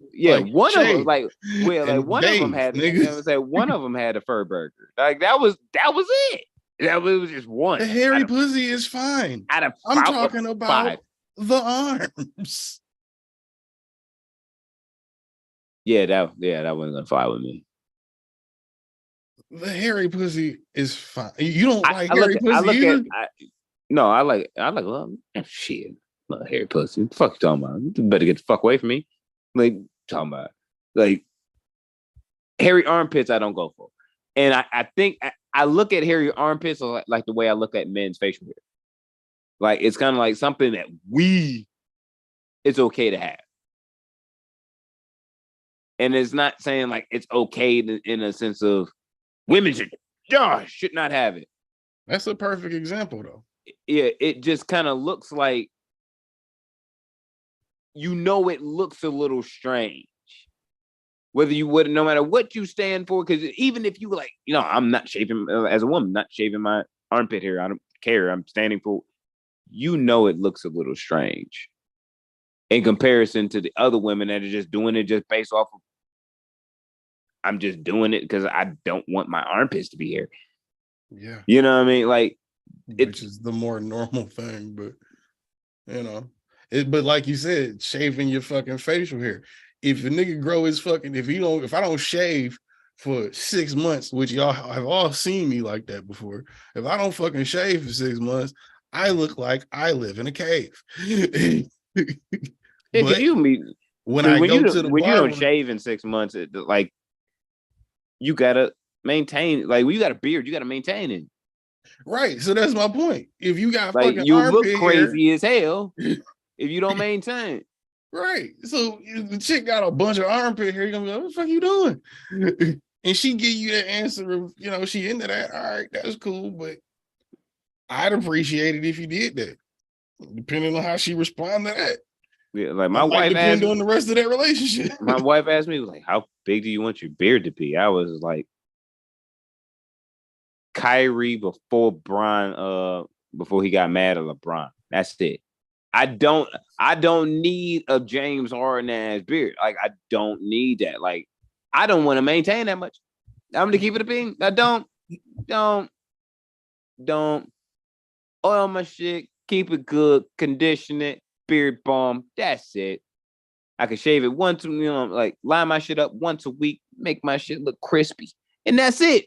one shave. of them, one of them had. One of them had a fur burger. Like that was it. That was just one. The hairy pussy is fine. I'm talking about 5. The arms. Yeah, that wasn't gonna fly with me. The hairy pussy is fine. You don't like hairy pussy either? I like shit. Love hairy pussy. What the fuck you talking about? You better get the fuck away from me. Like talking about like hairy armpits. I don't go for, and I think I look at hairy armpits like the way I look at men's facial hair. Like it's kind of like something that it's okay to have. And it's not saying like it's okay in a sense of women should not have it. That's a perfect example, though. Yeah, it just kind of looks like, it looks a little strange. Whether you would, no matter what you stand for, because even if you like, I'm not shaving as a woman, not shaving my armpit hair. I don't care. I'm standing for, it looks a little strange in comparison to the other women that are just doing it just based off of, I'm just doing it because I don't want my armpits to be here. Yeah. You know what I mean? Like, which is the more normal thing, but but like you said, shaving your fucking facial hair. If a nigga grow his fucking, if I don't shave for 6 months, which y'all have all seen me like that before, if I don't fucking shave for 6 months, I look like I live in a cave. But when I go to the when barber, you don't shave in 6 months, like you gotta maintain. Like when you got a beard, you gotta maintain it. Right. So that's my point. If you got like fucking you look armpit crazy hair, as hell if you don't maintain. Right. So if the chick got a bunch of armpit hair, you're gonna be like, what the fuck you doing? And she give you that answer of, she into that. All right, that's cool. But I'd appreciate it if you did that. Depending on how she respond to that. Yeah, like my wife asked on the rest of that relationship. My wife asked me, like, how big do you want your beard to be? I was like, Kyrie before he got mad at LeBron. That's it. I don't need a James Harden ass beard. Like, I don't need that. Like, I don't want to maintain that much. I'm gonna keep it a bean. I don't oil my shit, keep it good, condition it, beard balm. That's it. I can shave it once, like line my shit up once a week, make my shit look crispy, and that's it.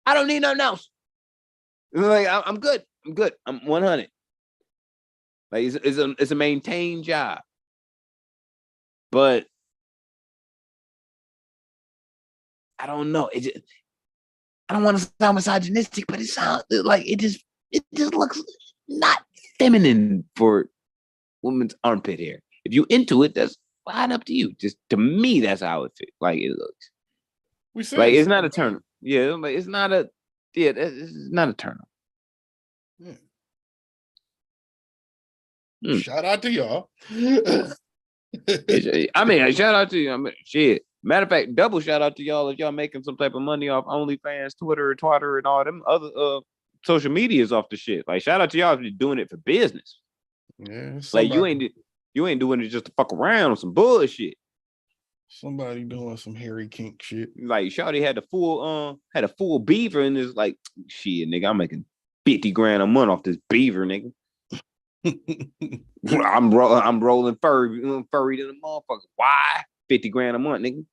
I don't need nothing else. Like I'm good. I'm 100. Like it's a maintained job, but I don't know. I don't want to sound misogynistic, but it sounds like it just looks not feminine for women's armpit hair. If you into it, that's fine, up to you. Just to me, that's how it feels. Like it looks. We said like it's not a turn. Yeah, like it's not a. Yeah, it's not a turn. Shout out to y'all. I mean, shout out to you. I mean, shit. Matter of fact, double shout out to y'all if y'all making some type of money off OnlyFans, Twitter, Twitter, and all them other social medias off the shit. Like, shout out to y'all if you're doing it for business. Yeah, like you ain't doing it just to fuck around on some bullshit. Somebody doing some hairy kink shit. Like Shawty had a full beaver and is like, shit, nigga, I'm making 50 grand a month off this beaver, nigga. I'm rolling furry in the motherfucker. Why? 50 grand a month, nigga.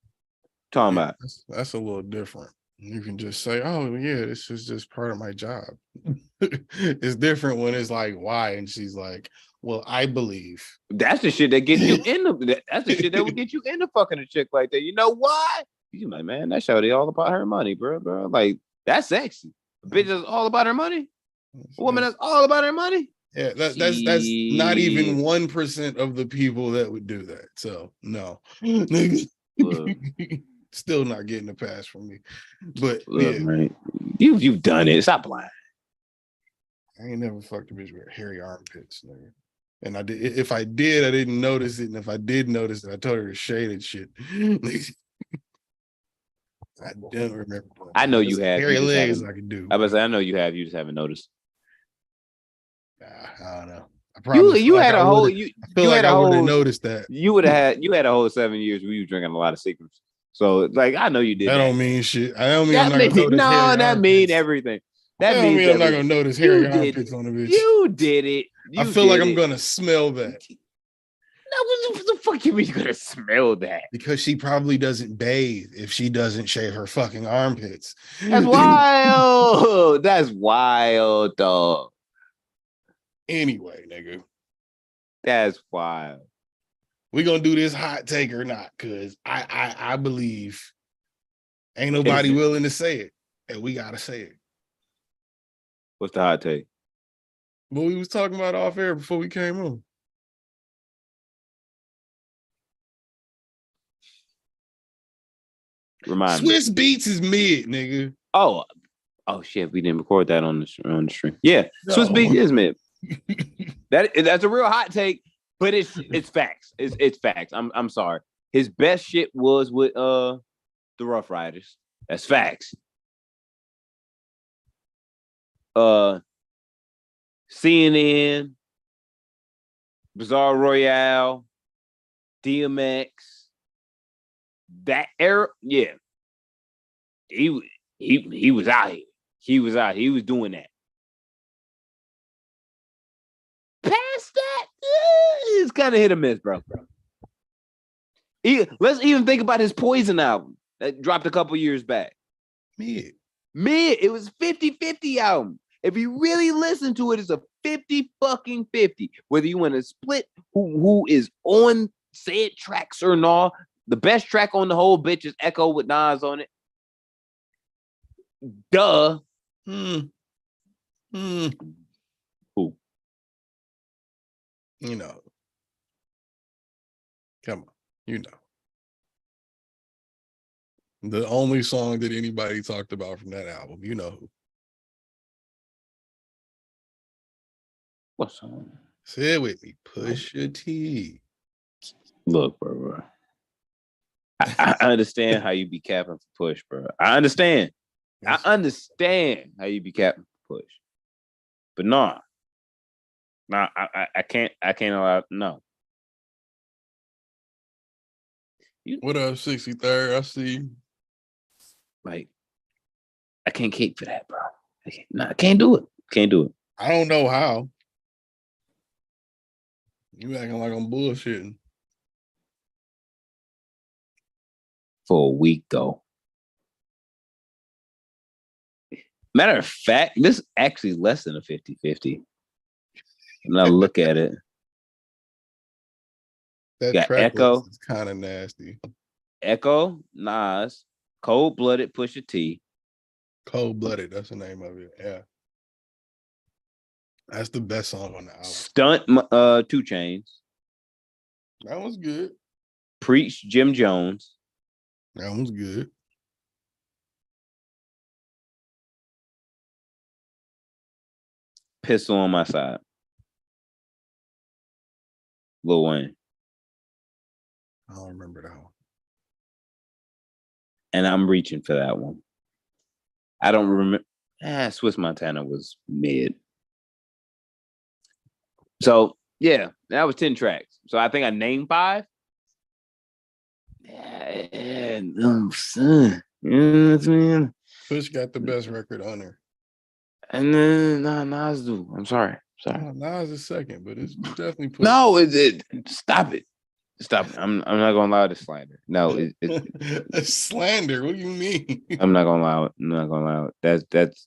Talking about. That's a little different. You can just say, oh yeah, this is just part of my job. It's different when it's like, why? And she's like, well, I believe. That's the shit that gets you that's the shit that would get you into fucking a chick like that. You know why? You like, man, that shawty all about her money, bro. Like, that's sexy. A bitch is all about her money. A woman that's all about her money. Yeah, that's not even 1% of the people that would do that. So no. Still not getting a pass from me. But look, man, you've done it. Stop lying. I ain't never fucked a bitch with hairy armpits, nigga. And I did. If I did, I didn't notice it. And if I did notice it, I told her to shade and shit. I don't remember. I know you have hairy legs. I can do. I was say I know you have. You just haven't noticed. I don't know. You had a whole. You had a whole. I would have noticed that. You had a whole 7 years where you were drinking a lot of secrets. So like I know you did. That don't mean shit. I don't mean I'm not gonna notice. No, that mean everything. That mean I'm not gonna notice hairy armpits on the bitch. You did it. I feel like I'm gonna smell that. No, what the fuck you mean you're gonna smell that? Because she probably doesn't bathe if she doesn't shave her fucking armpits. That's wild. That's wild, dog. Anyway, nigga. That's wild. We're gonna do this hot take or not, because I believe ain't nobody willing to say it, and we gotta say it. What's the hot take? What we was talking about off air before we came on. Remind me. Swiss Beats is mid, nigga. Oh shit, we didn't record that on the stream. Yeah, No. Swiss Beats is mid. That's a real hot take, but it's facts. It's facts. I'm sorry. His best shit was with the Rough Riders. That's facts. CNN, Bizarre Royale, DMX, that era, yeah. He was out here. He was out. He was doing that. Past that, it's kind of hit or miss, bro. Let's even think about his Poison album that dropped a couple years back. Mid. It was 50-50 album. If you really listen to it, it's a 50-50. Whether you want to split who is on said tracks or not, the best track on the whole bitch is Echo with Nas on it. Duh. Who? You know. Come on. You know. The only song that anybody talked about from that album, you know who. What song? Say it with me. Pusha T. Look, bro. I understand how you be capping for Push, bro. I understand. I understand how you be capping for Push. But nah. Nah, I can't allow, no. What up, 63rd? I see you. Like, I can't cape for that, bro. I can't do it. Can't do it. I don't know how. You acting like I'm bullshitting. For a week, though. Matter of fact, this is actually less than a 50-50. When I look at it. That got track Echo. is kind of nasty. Echo, Nas, Cold Blooded, Pusha T. Cold Blooded, that's the name of it. Yeah. That's the best song on the album. Stunt, 2 Chainz. That was good. Preach, Jim Jones. That was good. Pistol on My Side. Lil Wayne. I don't remember that one. And I'm reaching for that one. I don't remember. Swiss Montana was mid. So, yeah, that was 10 tracks. So I think I named 5. Son. You know what I mean? Push got the best record on there. And then Nas do. I'm sorry. Nas is second, but it's definitely Push. No, stop it. Stop it. I'm not gonna allow the slander. No, it's slander. What do you mean? I'm not gonna allow it. I'm not gonna allow it. That's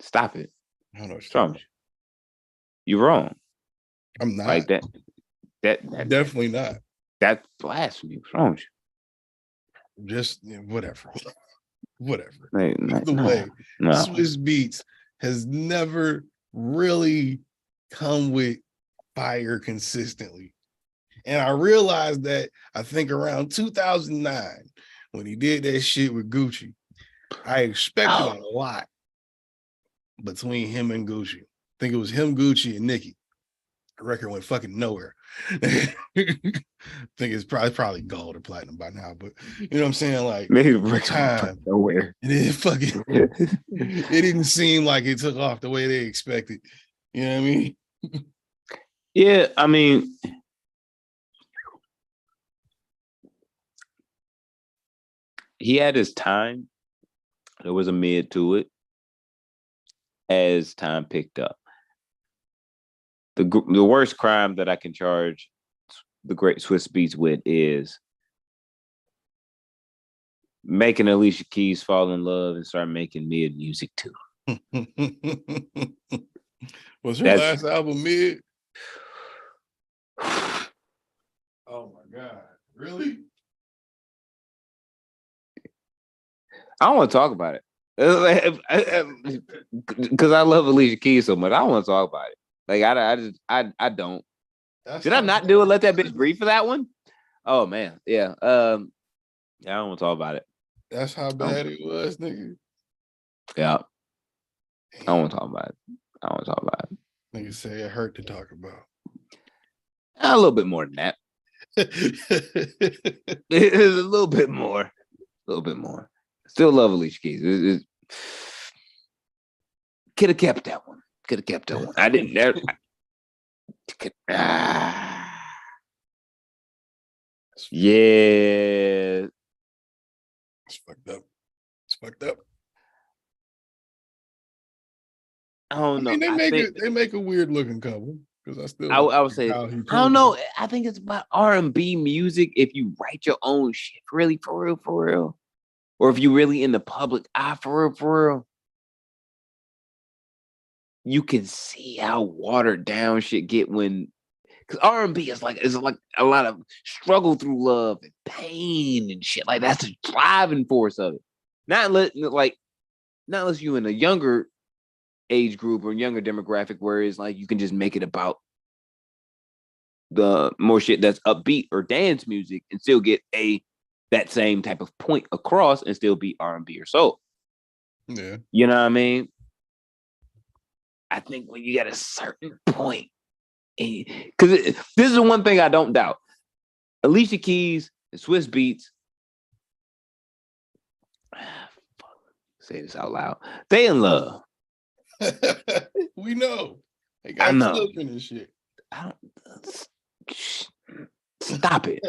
stop it. I don't know. What's wrong with you? You're wrong. I'm not. Like that Definitely not. That's blasphemy. What's wrong with you? Just whatever. Whatever. Either way, Swiss Beats has never really come with fire consistently. And I realized that, I think around 2009, when he did that shit with Gucci, I expected a lot between him and Gucci. I think it was him, Gucci, and Nicki. The record went fucking nowhere. I think it's probably gold or platinum by now, but you know what I'm saying? Like, maybe time nowhere. It didn't seem like it took off the way they expected. You know what I mean? Yeah, I mean, he had his time. There was a mid to it as time picked up. The worst crime that I can charge the great Swiss Beats with is making Alicia Keys fall in love and start making mid music too. Was her last album mid? Oh my God. Really? I don't want to talk about it. Because I love Alicia Keys so much. I don't want to talk about it. Like I don't. Did I not do it? Let that bitch breathe for that one? Oh man, yeah. Yeah, I don't want to talk about it. That's how bad it was, nigga. Yeah, I don't want to talk about it. I don't want to talk about it. Nigga say it hurt to talk about. A little bit more than that. It is a little bit more. A little bit more. Still love Alicia Keys. Could have kept that one. Could have kept that one. I didn't. Yeah. It's fucked up. It's fucked up. I don't know. They make a weird looking couple because I still. I would say. I don't know. I think it's about R&B music. If you write your own shit, really, for real, or if you really in the public eye, for real, you can see how watered down shit get when. Because R&B is like a lot of struggle through love and pain and shit. Like that's the driving force of it. Not unless you in a younger age group or younger demographic, where it's like you can just make it about the more shit that's upbeat or dance music and still get that same type of point across and still be R&B or soul. Yeah, you know what I mean. I think when you get a certain point. Because this is the one thing I don't doubt. Alicia Keys and Swiss Beats, say this out loud, they in love. We know. They got children and shit. I don't stop it.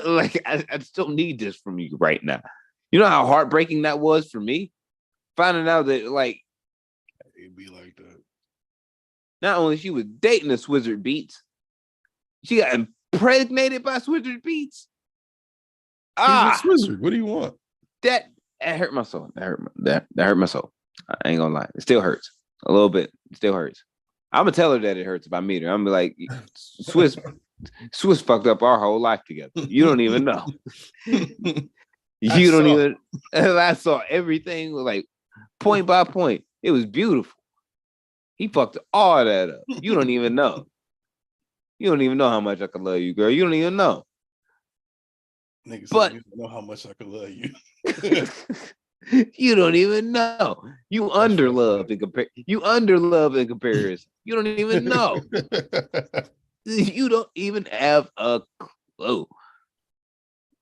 Like I still need this from you right now. You know how heartbreaking that was for me? Finding out that like it'd be like that. Not only she was dating a Swizard Beats, she got impregnated by Swizard Beats. He's a Swizard. What do you want? That hurt my soul. That hurt my soul. I ain't gonna lie. It still hurts a little bit. It still hurts. I'm gonna tell her that it hurts if I meet her. I'm gonna be like, Swiss fucked up our whole life together. You don't even know. You don't even. I saw everything like point by point. It was beautiful. He fucked all that up. You don't even know. You don't even know how much I can love you, girl. You don't even know. Niggas but you don't know how much I can love you. You don't even know. You underlove in comparison. You don't even know. You don't even have a clue.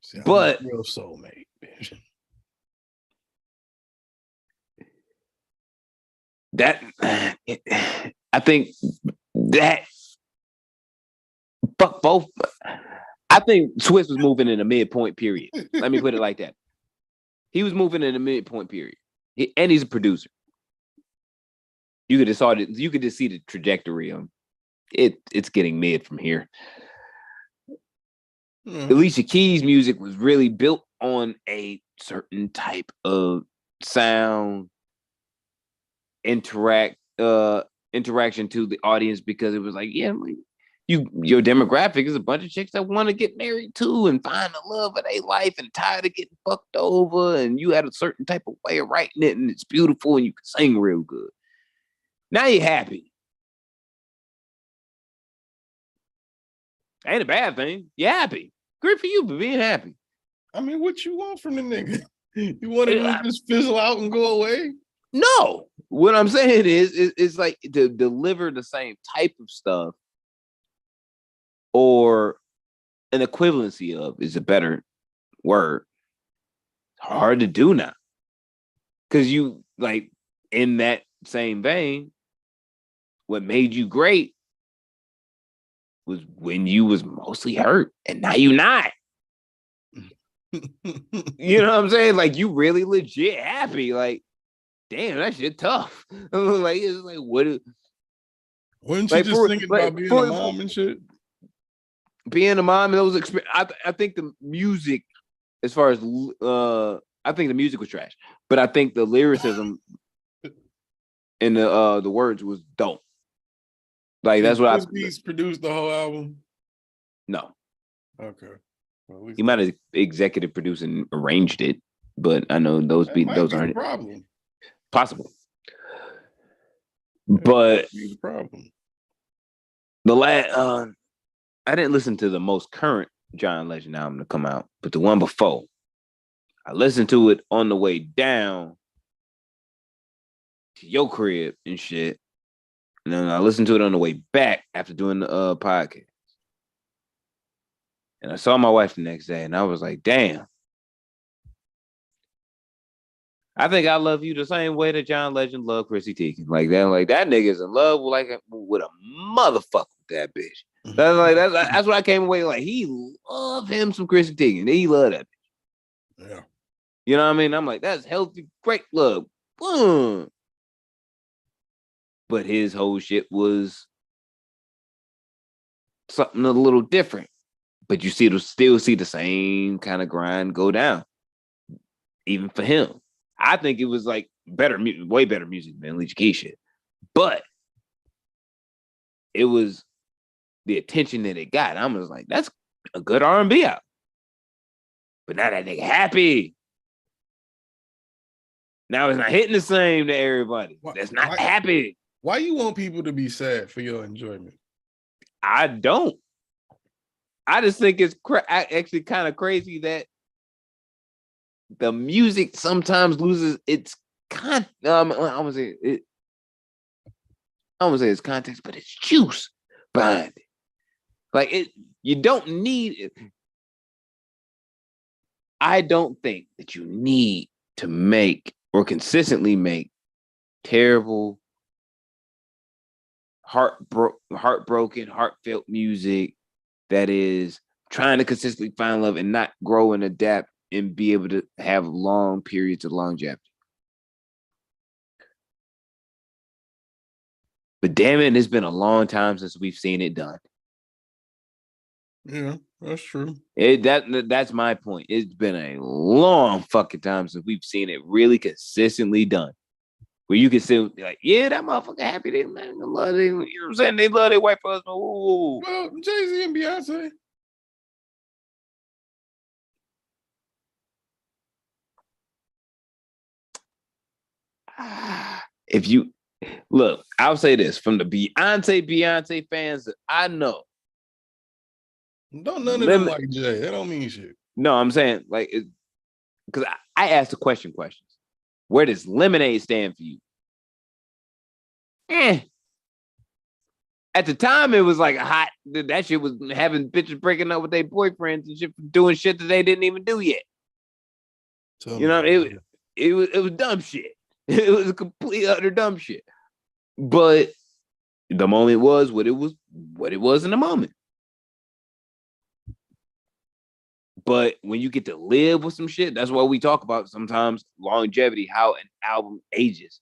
See, but I'm a real soulmate, bitch. That I think that fuck both. I think Swiss was moving in a midpoint period. Let me put it like that. He was moving in a midpoint period, and he's a producer. You could just see the trajectory of it's getting mid from here. Alicia Keys' music was really built on a certain type of sound, interaction to the audience, because it was like, yeah, like, your demographic is a bunch of chicks that want to get married too and find the love of their life and tired of getting fucked over, and you had a certain type of way of writing it and it's beautiful and you can sing real good. Now you're happy. Ain't a bad thing. You're happy. Great for you for being happy. I mean, what you want from the nigga? You want him to just fizzle out and go away? No. What I'm saying is it's like to deliver the same type of stuff, or an equivalency of is a better word. It's hard to do now. Because you, like, in that same vein, what made you great was when you was mostly hurt, and now you not. You know what I'm saying? Like, you really legit happy. Like, damn, that shit tough. Like, it's like, what? Wasn't you just thinking about being a mom and shit? Being a mom and those experiences. I think the music, as far as I think the music was trash, but I think the lyricism and the words was dope. Like, that's what Beats produced the whole album. No. Okay. Well, he might have executive produced and arranged it, but I know those That might those be the aren't problem. possible. That But might be the problem. the last, I didn't listen to the most current John Legend album to come out, but the one before, I listened to it on the way down to your crib and shit, and then I listened to it on the way back after doing the podcast. And I saw my wife the next day, and I was like, "Damn, I think I love you the same way that John Legend loved Chrissy Teigen. Like that nigga's in love with a motherfucker with that bitch. That's what I came away like. He loved him some Chrissy Teigen. He loved that bitch. Yeah. You know what I mean? I'm like, that's healthy, great love. Boom. But his whole shit was something a little different. But you still see the same kind of grind go down, even for him. I think it was like way better music than Alicia Keys shit. But it was the attention that it got. I was like, that's a good R&B out. But now that nigga happy. Now it's not hitting the same to everybody. That's not happy. Why you want people to be sad for your enjoyment? I don't. I just think it's actually kind of crazy that the music sometimes loses its I don't say its context, but its juice behind it. Like it, you don't need it. I don't think that you need to make or consistently make terrible, heartbroken, heartfelt music that is trying to consistently find love and not grow and adapt and be able to have long periods of longevity. But damn it, it's been a long time since we've seen it done. Yeah, that's true. That's my point. It's been a long fucking time since we've seen it really consistently done. Where you can say like, yeah, that motherfucker happy. They love it. You know what I'm saying? They love their white husband. Ooh. Well, Jay-Z and Beyonce. If you look, I'll say this from the Beyonce fans that I know. Don't none of them like Jay. That don't mean shit. No, I'm saying like because I asked the questions. Where does Lemonade stand for you? At the time, it was like hot. That shit was having bitches breaking up with their boyfriends and shit, doing shit that they didn't even do yet. You know, it was dumb shit. It was a complete utter dumb shit. But the moment was what it was in the moment. But when you get to live with some shit, that's what we talk about sometimes longevity, how an album ages.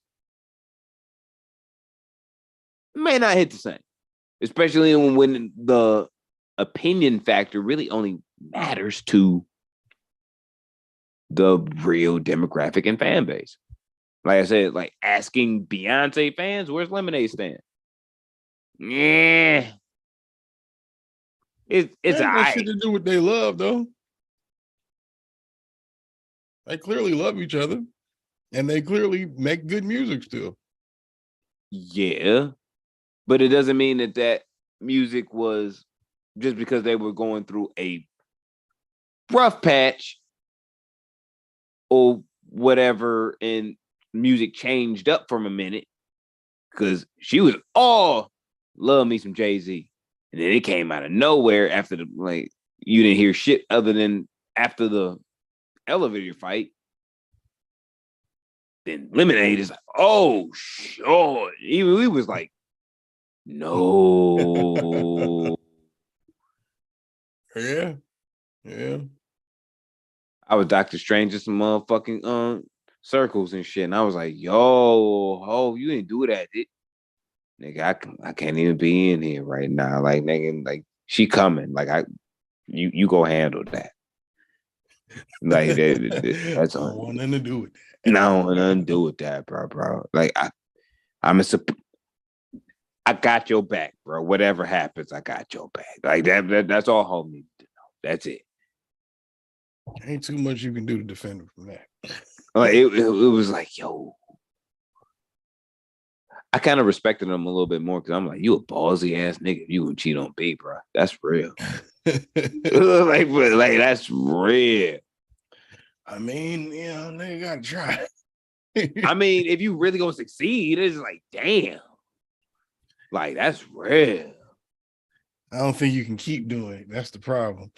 It may not hit the same, especially when the opinion factor really only matters to the real demographic and fan base. Like I said, like asking Beyonce fans, where's Lemonade stand? Yeah. It's got shit to do with they love, though. They clearly love each other, and they clearly make good music still. Yeah, but it doesn't mean that music was just because they were going through a rough patch or whatever, and music changed up from a minute because she was all love me some Jay-Z, and then it came out of nowhere after you didn't hear shit other than after the elevator fight. Then Lemonade is like, oh sure. Even we was like, no. Yeah. I was Doctor Strange in some motherfucking circles and shit. And I was like, yo, you didn't do that, nigga. I can't even be in here right now. Like, nigga, like she coming. Like you go handle that. Like that's all. I want nothing to do with that. No, nothing to do with that, bro. Like I got your back, bro. Whatever happens, I got your back. Like that's all homie need to know. That's it. Ain't too much you can do to defend him from that. Like it was like, yo, I kind of respected him a little bit more because I'm like, you a ballsy ass nigga. You gonna cheat on B, bro. That's real. like that's real. I mean, they gotta try. I mean, if you really gonna succeed, it's like, damn. Like, that's real. I don't think you can keep doing it. That's the problem.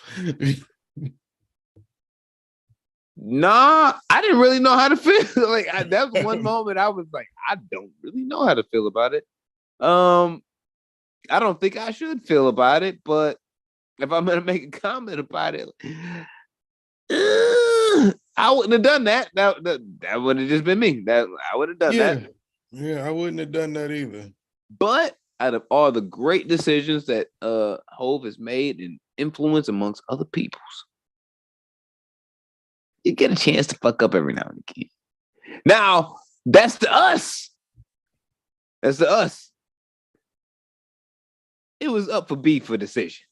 Nah, I didn't really know how to feel. Like, that was one moment I was like, I don't really know how to feel about it. I don't think I should feel about it, but if I'm gonna make a comment about it, I wouldn't have done that. That would have just been me. That I would have done that. Yeah, I wouldn't have done that either. But out of all the great decisions that Hove has made and influence amongst other peoples, you get a chance to fuck up every now and again. Now, that's to us. That's to us. It was up for B for decision.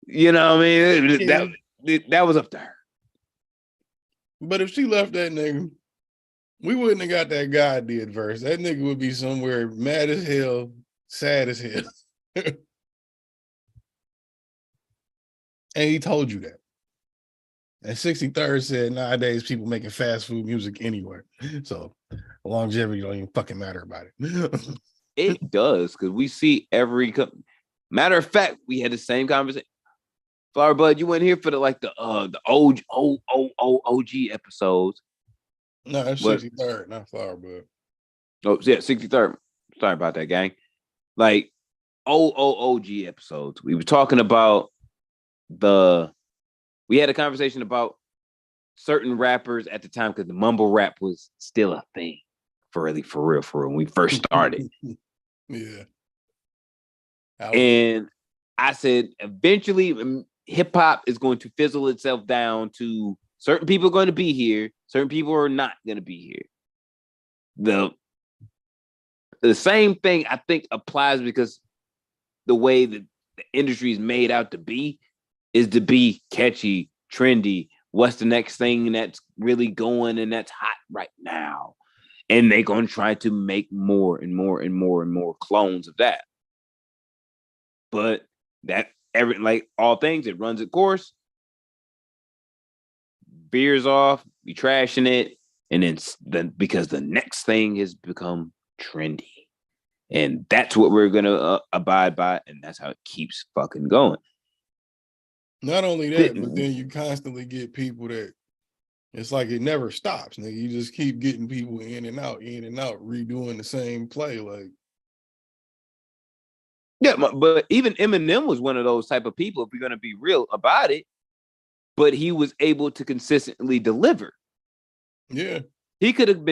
You know what I mean? That was up to her. But if she left that nigga, we wouldn't have got that God did verse. That nigga would be somewhere mad as hell, sad as hell. And he told you that. And 63rd said nowadays people making fast food music anywhere. So longevity don't even fucking matter about it. It does, because we see every matter of fact, we had the same conversation. Flower Bud, you went here for the OG episodes. No, that's 63rd, not Flower Bud. Oh, yeah, 63rd. Sorry about that, gang. Like OG episodes. We were talking about we had a conversation about certain rappers at the time because the mumble rap was still a thing for real when we first started. Yeah. And I said eventually hip hop is going to fizzle itself down to certain people are going to be here, certain people are not going to be here. The same thing I think applies because the way that the industry is made out to be is to be catchy, trendy. What's the next thing that's really going and that's hot right now? And they're going to try to make more and more and more and more clones of that. But that like all things, it runs its course. Beers off, we trashing it, and then because the next thing has become trendy, and that's what we're gonna abide by, and that's how it keeps fucking going. Not only that, but then you constantly get people that it's like it never stops. Nigga, you just keep getting people in and out, redoing the same play. Like, yeah, but even Eminem was one of those type of people, if we're gonna be real about it. But he was able to consistently deliver. Yeah. He could have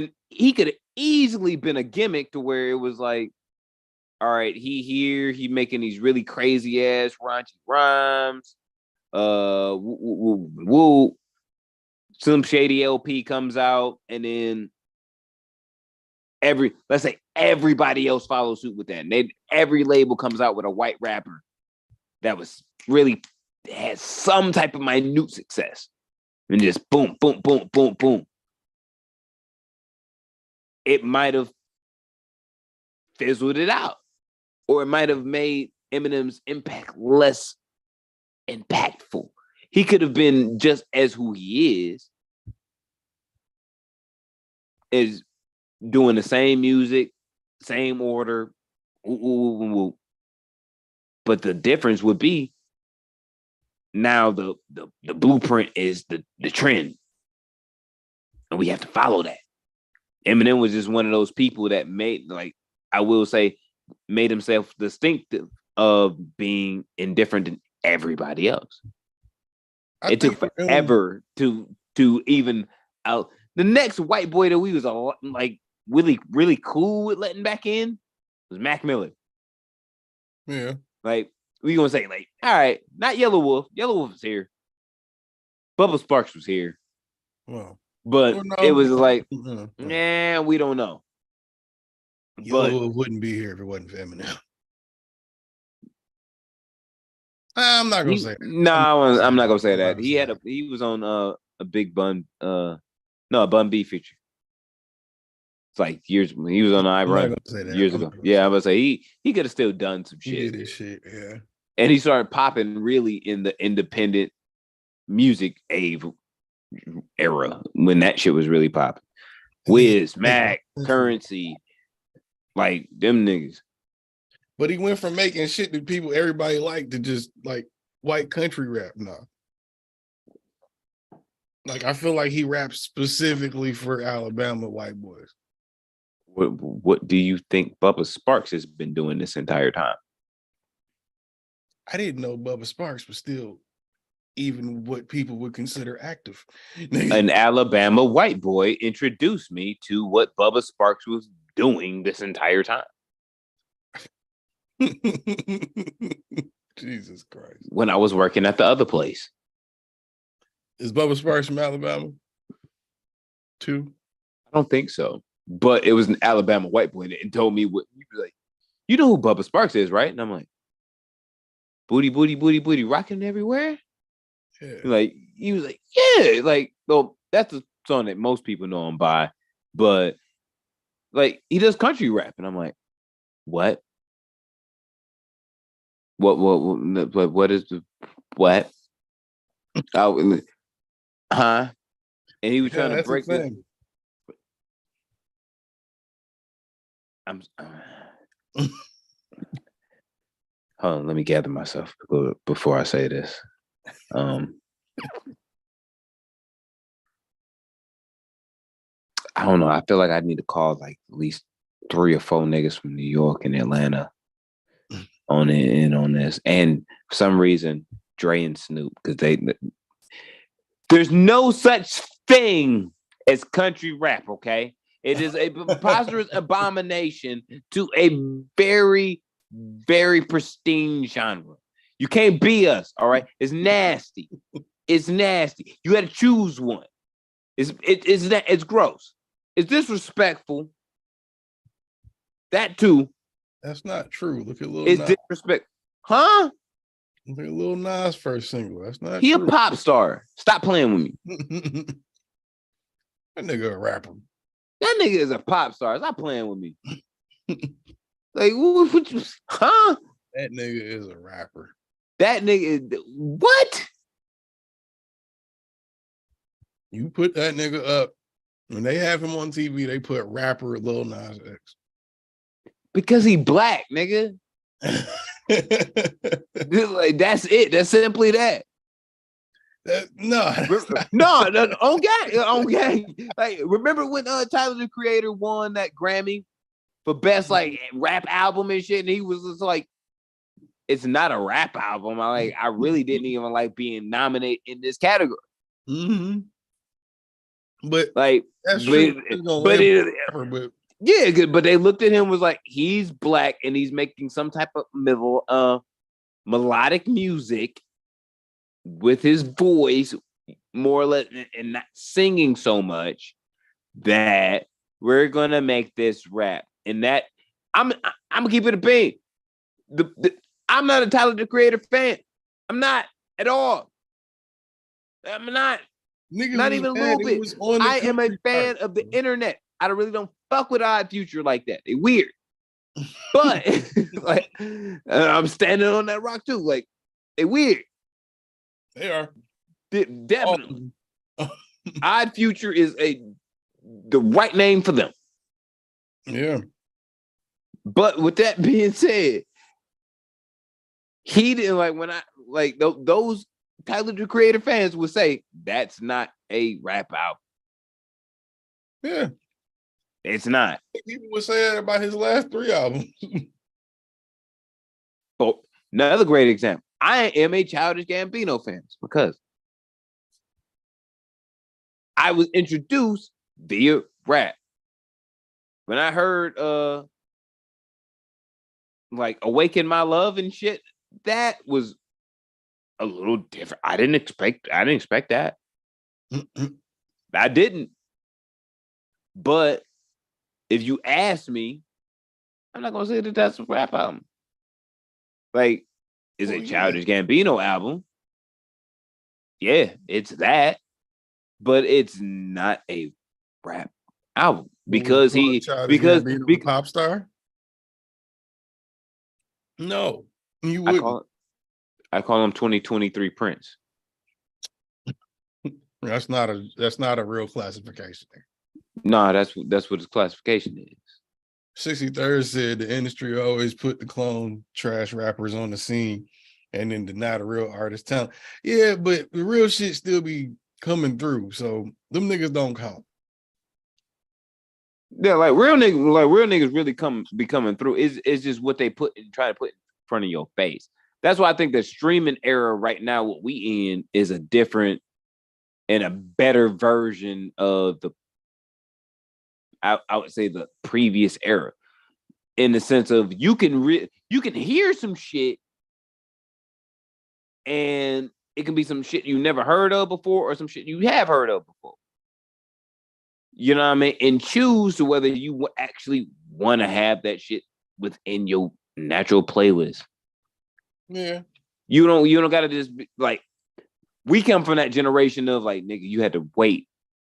easily been a gimmick to where it was like, all right, he making these really crazy ass raunchy rhymes. Some shady LP comes out, and then let's say everybody else follows suit with that. And every label comes out with a white rapper that was really had some type of minute success, and just boom, boom, boom, boom, boom. It might have fizzled it out, or it might have made Eminem's impact less impactful. He could have been just as who he is doing the same music, same order, but the difference would be now the blueprint is the trend, and we have to follow that. Eminem was just one of those people that made himself distinctive of being indifferent than everybody else. It took forever to even out. The next white boy that we was like really, really cool with letting back in was Mac Miller. Yeah. Like, we gonna say, like, all right, not Yellow Wolf. Yellow Wolf was here. Bubba Sparks was here. Well, but it was like, nah, we don't know. Yellow Wolf wouldn't be here if it wasn't for Eminem. I'm not gonna say that. No, I'm not gonna say that. He was on a big Bun no, a Bun B feature. It's like years when he was on I I'm not Run gonna say that. years I'm ago. not gonna Yeah, say I was say he could have still done some he shit. did his shit. Yeah. And he started popping really in the independent music era when that shit was really popping. Wiz, Mac, Currency, like them niggas. But he went from making shit that people everybody liked to just like white country rap now. Like I feel like he raps specifically for Alabama white boys. What do you think Bubba Sparks has been doing this entire time? I didn't know Bubba Sparks was still even what people would consider active. An Alabama white boy introduced me to what Bubba Sparks was doing this entire time. Jesus Christ. When I was working at the other place. Is Bubba Sparks from Alabama? Too? I don't think so. But it was an Alabama white boy and told me what he was like, you know who Bubba Sparks is, right? And I'm like, booty, booty, booty, booty, rocking everywhere. Yeah. Like he was like, yeah, like well, that's a song that most people know him by, but like he does country rap, and I'm like, what? What is the what? Huh? And he was trying to break this. I'm hold on, let me gather myself before I say this. I don't know. I feel like I need to call like at least 3 or 4 niggas from New York and Atlanta on this. And for some reason, Dre and Snoop, because there's no such thing as country rap, okay? It is a preposterous abomination to a very, very pristine genre. You can't be us, all right? It's nasty. It's nasty. You got to choose one. It's gross. It's disrespectful. That too. That's not true. Look at Lil It's Nas. disrespect. Huh? Look at Lil Nas' first single. That's not He true. a pop star. Stop playing with me. That nigga a rapper. That nigga is a pop star. Stop playing with me. Like, what you, huh? That nigga is a rapper. That nigga, what? You put that nigga up. When they have him on TV, they put rapper Lil Nas X. Because he black, nigga. Like, that's it. That's simply that. No, on gang. Like, remember when Tyler the Creator won that Grammy for best like rap album and shit, and he was just like, "It's not a rap album." I really didn't even like being nominated in this category. Mm-hmm. But like, that's true. But yeah, good. But they looked at him was like, he's black and he's making some type of melodic music with his voice, more or less, and not singing so much that we're gonna make this rap. And that I'm gonna keep it a bean. I'm not a Tyler the Creator fan. I'm not at all. I'm not. Niggas not even a little bit. I am a fan of the internet. I really don't fuck with Odd Future like that. They weird. But like I'm standing on that rock too. Like they weird. They are. Definitely. Odd Future is the right name for them. Yeah. But with that being said, he didn't like when I like those Tyler the Creator fans would say that's not a rap album. Yeah. It's not. People would say that about his last 3 albums. Oh, another great example. I am a Childish Gambino fan because I was introduced via rap. When I heard like Awaken My Love and shit, that was a little different. I didn't expect that. I didn't. But if you ask me, I'm not gonna say that that's a rap album. Like, is it Childish Gambino album? Yeah, it's that. but it's not a rap album Would because you call he Childish because Gambino a pop star? No, you I wouldn't. call him 2023 Prince. That's not a real classification. No, that's what his classification is. 63rd said the industry always put the clone trash rappers on the scene and then deny the real artist talent. Yeah, but the real shit still be coming through. So them niggas don't count. Yeah, like real niggas really be coming through. It's just what they try to put in front of your face. That's why I think the streaming era right now, what we in, is a different and a better version of I would say the previous era, in the sense of you can hear some shit and it can be some shit you never heard of before or some shit you have heard of before. You know what I mean? And choose to whether you actually want to have that shit within your natural playlist. Yeah. You don't gotta just be like, we come from that generation of like, nigga, you had to wait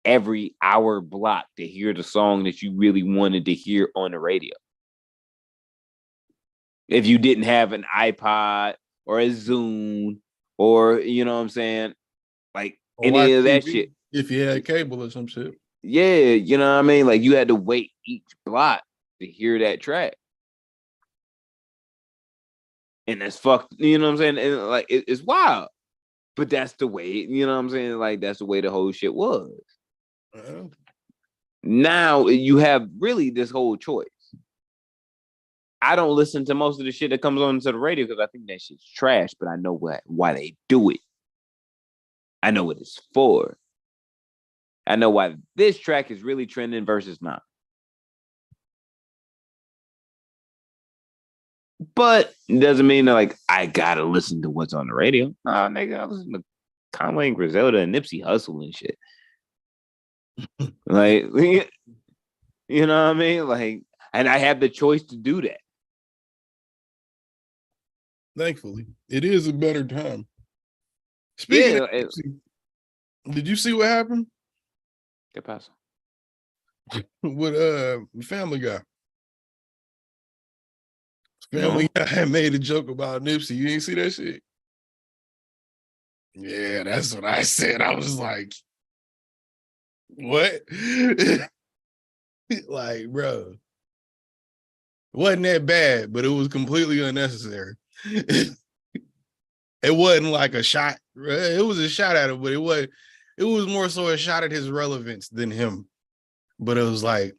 every hour block to hear the song that you really wanted to hear on the radio. If you didn't have an iPod or a Zune or, you know what I'm saying, like Or any of that TV, shit. if you had cable or some shit. Yeah, you know what I mean? Like you had to wait each block to hear that track. And that's fucked, you know what I'm saying? And like it's wild. But that's the way, you know what I'm saying? Like that's the way the whole shit was. Now you have really this whole choice. I don't listen to most of the shit that comes on to the radio because I think that shit's trash, but I know why they do it. I know what it's for. I know why this track is really trending versus not. But it doesn't mean that like I gotta listen to what's on the radio. Oh, nigga, I listen to Conway and Griselda and Nipsey Hussle and shit. Like, you know what I mean? Like, and I have the choice to do that. Thankfully, it is a better time. Speaking of Nipsey, did you see what happened? ¿Qué pasa? With Family Guy. Family Guy had made a joke about Nipsey. You didn't see that shit? Yeah, that's what I said. I was like, what? Like, bro, it wasn't that bad, but it was completely unnecessary. It wasn't like a shot. It was a shot at him, but it was more so a shot at his relevance than him. But it was like,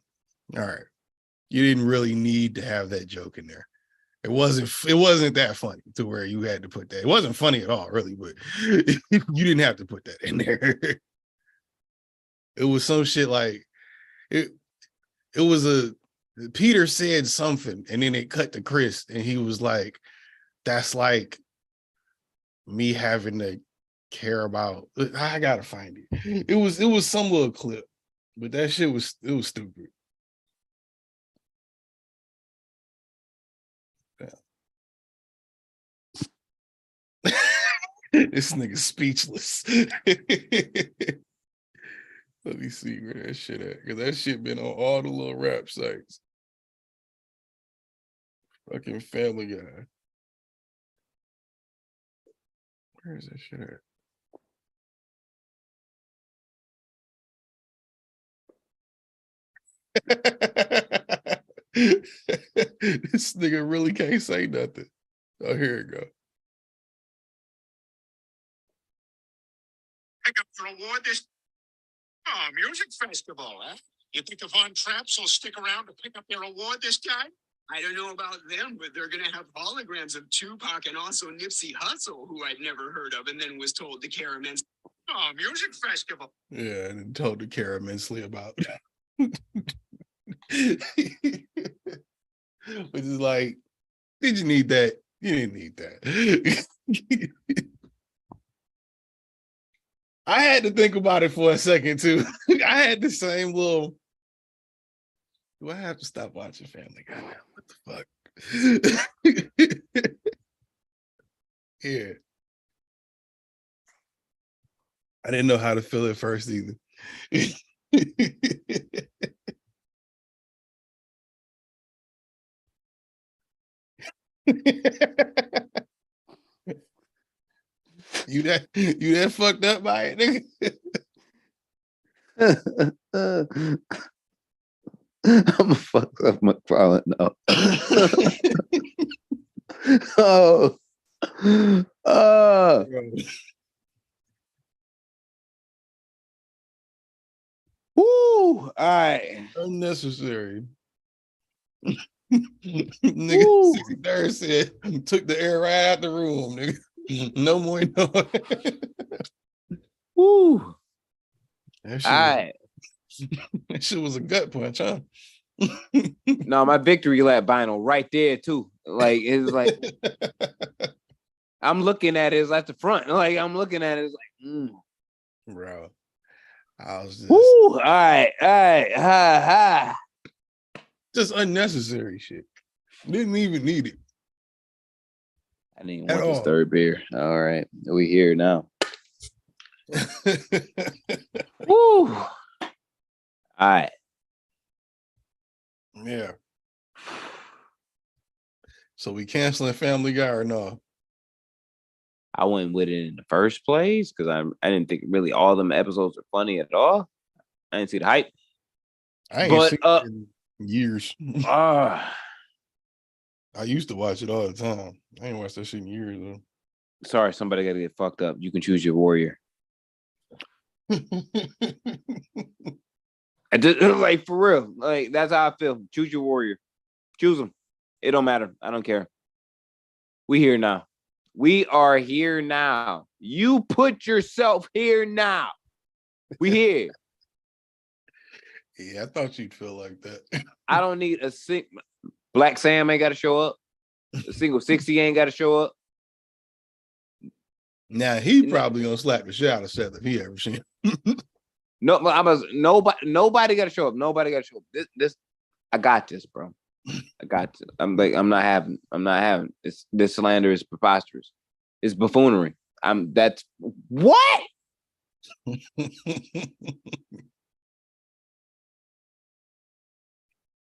all right, you didn't really need to have that joke in there. It wasn't that funny to where you had to put that. It wasn't funny at all, really, but you didn't have to put that in there. It was some shit like it was Peter said something and then it cut to Chris and he was like, that's like me having to care about. I gotta find it. It was some little clip, but that shit was stupid. This nigga speechless. Let me see where that shit at, because that shit been on all the little rap sites. Fucking Family Guy. Where is that shit at? This nigga really can't say nothing. Oh, here it go. Pick up your award this music festival, huh? You think the Von Trapps will stick around to pick up their award this time? I don't know about them, but they're going to have holograms of Tupac and also Nipsey Hussle, who I'd never heard of, and then was told to care immensely. Oh, music festival. Yeah, and told to care immensely about. Which is like, did you need that? You didn't need that. I had to think about it for a second too. I had the same little. Do I have to stop watching Family Guy now? What the fuck? Yeah. I didn't know how to feel at first either. You that fucked up by it, nigga? I'm a fuck up McFarlane. No. Oh. Woo. All right. Unnecessary. Nigga, 63rd said, took the air right out the room, nigga. No more. No. Woo. That shit, All right. that shit was a gut punch, huh? No, my victory lap vinyl right there too. Like it's like I'm looking at it, it's at the front. Like I'm looking at it, it's like, bro. I was just, woo. All right, ha. Just unnecessary shit. Didn't even need it. I didn't even At want this all. third beer. All right, we here now. Woo. All right. Yeah. So we canceling Family Guy or no? I went with it in the first place because I didn't think really all them episodes are funny at all. I didn't see the hype. I ain't But seen it in years. I used to watch it all the time. I ain't watched that shit in years though. sorry, somebody got to get fucked up. You can choose your warrior. I just, like for real, like that's how I feel. Choose your warrior. Choose them. It don't matter. I don't care. We here now. We are here now. You put yourself here now. We here. Yeah, I thought you'd feel like that. I don't need a Black Sam ain't got to show up. A single 60 ain't got to show up. Now he probably gonna slap the shit out of Seth if he ever seen him. No, nobody got to show up. Nobody got to show up. This, I got this, bro. I got this. I'm not having. This slander is preposterous. It's buffoonery. That's what?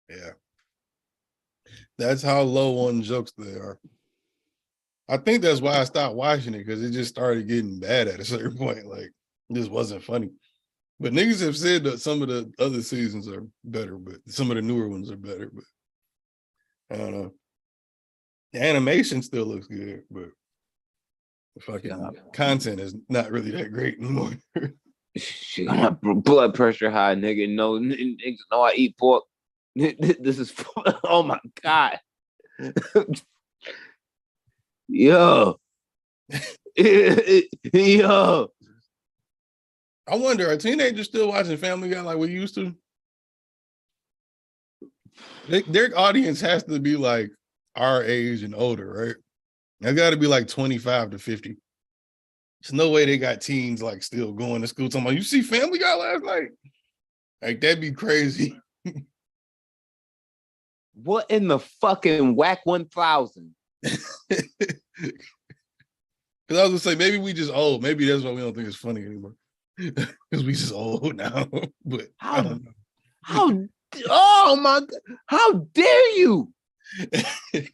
Yeah. That's how low on jokes they are. I think that's why I stopped watching it, because it just started getting bad at a certain point. Like, it just wasn't funny. But niggas have said that some of the other seasons are better, but some of the newer ones are better. But I don't know. The animation still looks good, but the fucking content is not really that great anymore. Shit, my blood pressure high, nigga. No, niggas know I eat pork. This is oh my god. Yo. Yo. I wonder, are teenagers still watching Family Guy like we used to? Their audience has to be like our age and older, right? They got to be like 25 to 50. There's no way they got teens like still going to school talking about, you see Family Guy last night? Like, that'd be crazy. What in the fucking whack 1000? Because I was gonna say, maybe we just old. Maybe that's why we don't think it's funny anymore. Because we just old now. But I don't know. Oh my god, how dare you? Like,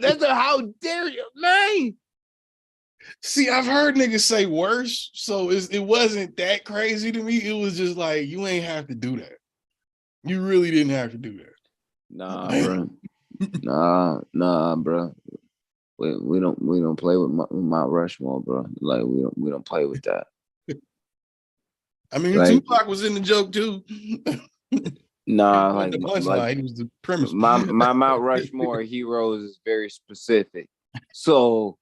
that's a how dare you, man. See, I've heard niggas say worse, so it wasn't that crazy to me. It was just like, you ain't have to do that. You really didn't have to do that. Nah, bro. Nah, bro. We don't play with Mount Rushmore, bro. Like we don't play with that. I mean, like, Tupac was in the joke too. Nah, like the punchline, he was the premise. My Mount Rushmore heroes is very specific. So,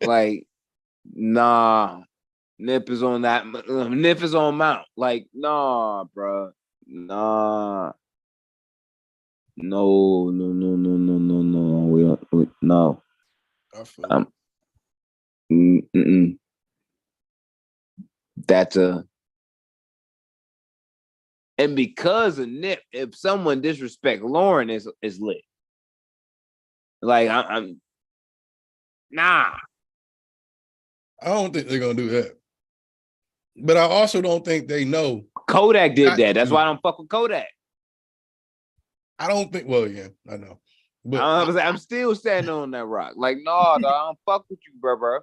like, nah, Nip is on that. Nip is on Mount. Like, nah, bro. Nah. No. We don't. No. That's and because of Nip, if someone disrespect Lauren, is lit. Like I'm nah. I don't think they're gonna do that. But I also don't think they know. Kodak did that. That's why I don't fuck with Kodak. I don't think. Well, yeah, I know. But I'm still standing on that rock. Like, no, dog, I don't fuck with you, bro.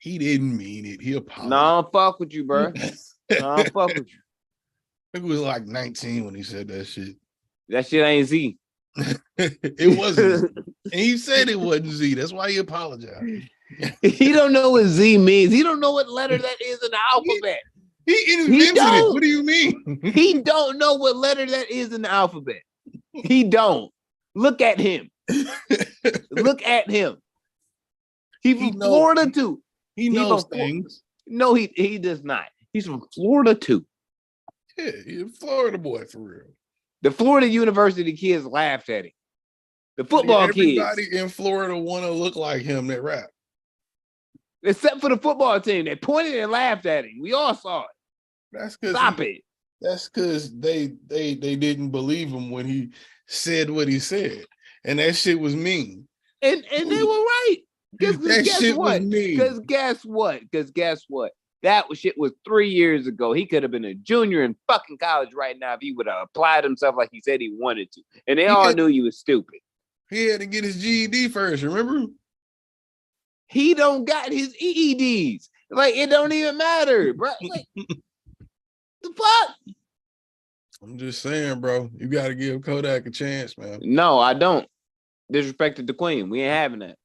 he didn't mean it. He No, apologized. I don't fuck with you, bro. No, I don't fuck with you. He was like 19 when he said that shit. That shit ain't Z. It wasn't. And he said it wasn't Z. That's why he apologized. He don't know what Z means. He don't know what letter that is in the alphabet. He invented it. don't. What do you mean? He don't know what letter that is in the alphabet. He don't. Look at him. Look at him. He from Florida too. He knows things. No, he does not. He's from Florida too. Yeah, he's a Florida boy for real. The Florida University kids laughed at him. The football Everybody kids. in Florida want to look like him that rap. Except for the football team. They pointed and laughed at him. We all saw it. That's because Stop it. That's because they didn't believe him when he said what he said. And that shit was mean. And they were right. That shit was mean. Because guess what? That shit was 3 years ago. He could have been a junior in fucking college right now if he would have applied himself like he said he wanted to. And they all knew he was stupid. He had to get his GED first, remember? He don't got his EEDs. Like, it don't even matter, bro. Like, the fuck? I'm just saying, bro. You got to give Kodak a chance, man. No, I don't. Disrespected the queen. We ain't having that.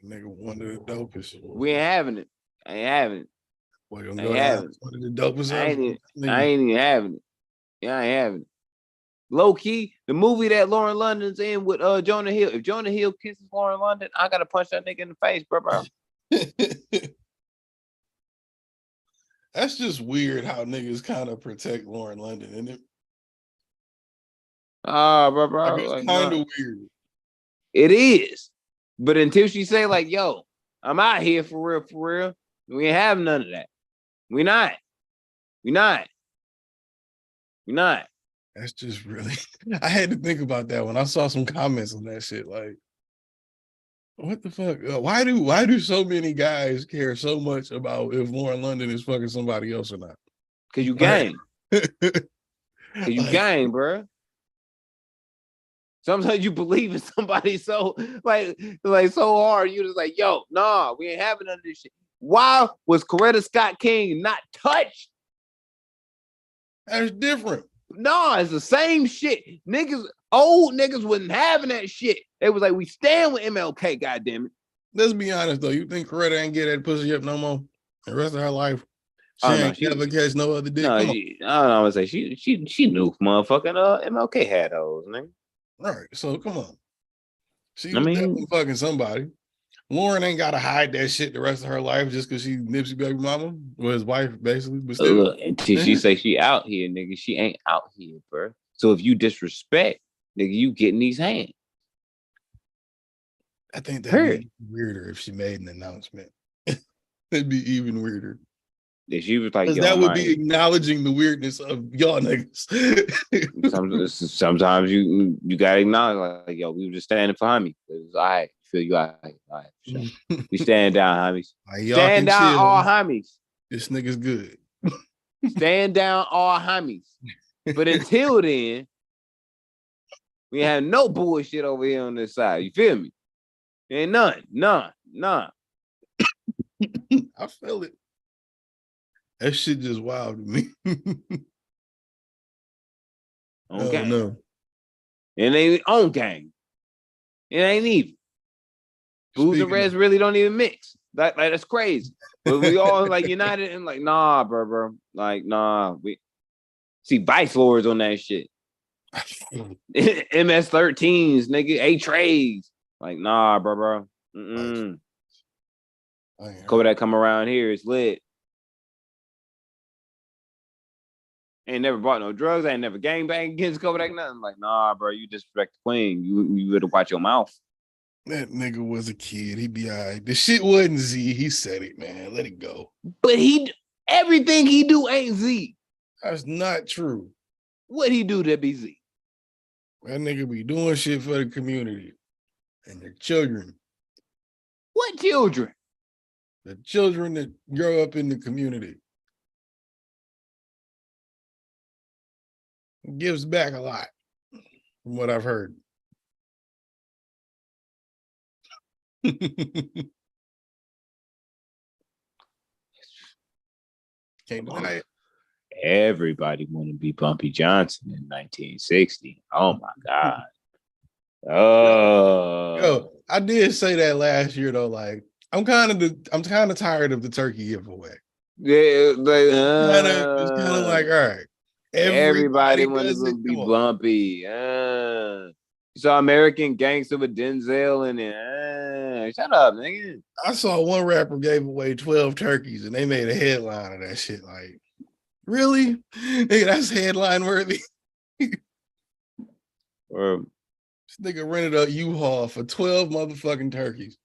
Nigga, one of the dopest. We ain't having it. I ain't having it. Boy, I ain't having it. One of the dopest. I ain't even having it. Yeah, I ain't having it. Low key, the movie that Lauren London's in with Jonah Hill. If Jonah Hill kisses Lauren London, I gotta punch that nigga in the face, bro. That's just weird how niggas kind of protect Lauren London, isn't it? Bro. Like, it's kind of weird. It is. But until she say, like, yo, I'm out here for real, we ain't have none of that. We not. That's just really. I had to think about that when I saw some comments on that shit. Like, what the fuck? Why do so many guys care so much about if Lauren London is fucking somebody else or not? Cause you gang. Cause you gang, bro. Sometimes you believe in somebody so so hard, you just like, yo, nah, we ain't having none of this shit. Why was Coretta Scott King not touched? That's different. No, it's the same shit. Old niggas wasn't having that shit. They was like, we stand with MLK, goddammit. Let's be honest though. You think Coretta ain't get that pussy up no more? The rest of her life, she never catch no other dick. No, I don't know. I would say she knew motherfucking MLK had those, nigga. Right. So come on. She was definitely fucking somebody. Lauren ain't gotta hide that shit the rest of her life just because she's Nipsey baby mama or his wife, basically. But still. Look, until she say she out here, nigga, she ain't out here, bro. So if you disrespect, nigga, you getting these hands. I think that'd be weirder if she made an announcement. It'd be even weirder. Yeah, she was like, that would be acknowledging the weirdness of y'all niggas. Sometimes you gotta acknowledge, like, yo, we were just standing for homie. It was all right. Feel you all right. Sure. We stand down, homies. Like, stand down, chill. All homies. This nigga's good. Stand down, all homies. But until then, we have no bullshit over here on this side. You feel me? Ain't none. I feel it. That shit just wild to me. Okay. No. It ain't on gang. It ain't even. Booze and reds really don't even mix. Like that's crazy. But we all like united and like, nah, bro. Like, nah. We see Vice Lords on that shit. MS-13s, nigga, A-Trays. Like, nah, bro. Kodak come around here, it's lit. Ain't never bought no drugs. I ain't never gangbanged against Kodak, nothing. Like, nah, bro, you disrespect the queen. You better watch your mouth. That nigga was a kid. He be all right. The shit wasn't Z. He said it, man. Let it go. But everything he do ain't Z. That's not true. What he do that be Z? That nigga be doing shit for the community and their children. What children? the children that grow up in the community. Gives back a lot from what I've heard. Can't deny it. Everybody want to be Bumpy Johnson in 1960. Oh my God. Oh, Yo, I did say that last year though. Like, I'm kind of tired of the turkey giveaway. yeah, like, It's kind of like, all right, everybody want does to it. be Come on. Bumpy. You saw American Gangster with Denzel in it. Shut up, nigga. I saw one rapper gave away 12 turkeys and they made a headline of that shit. Like, really? Nigga, that's headline worthy. Or This nigga rented a U-Haul for 12 motherfucking turkeys.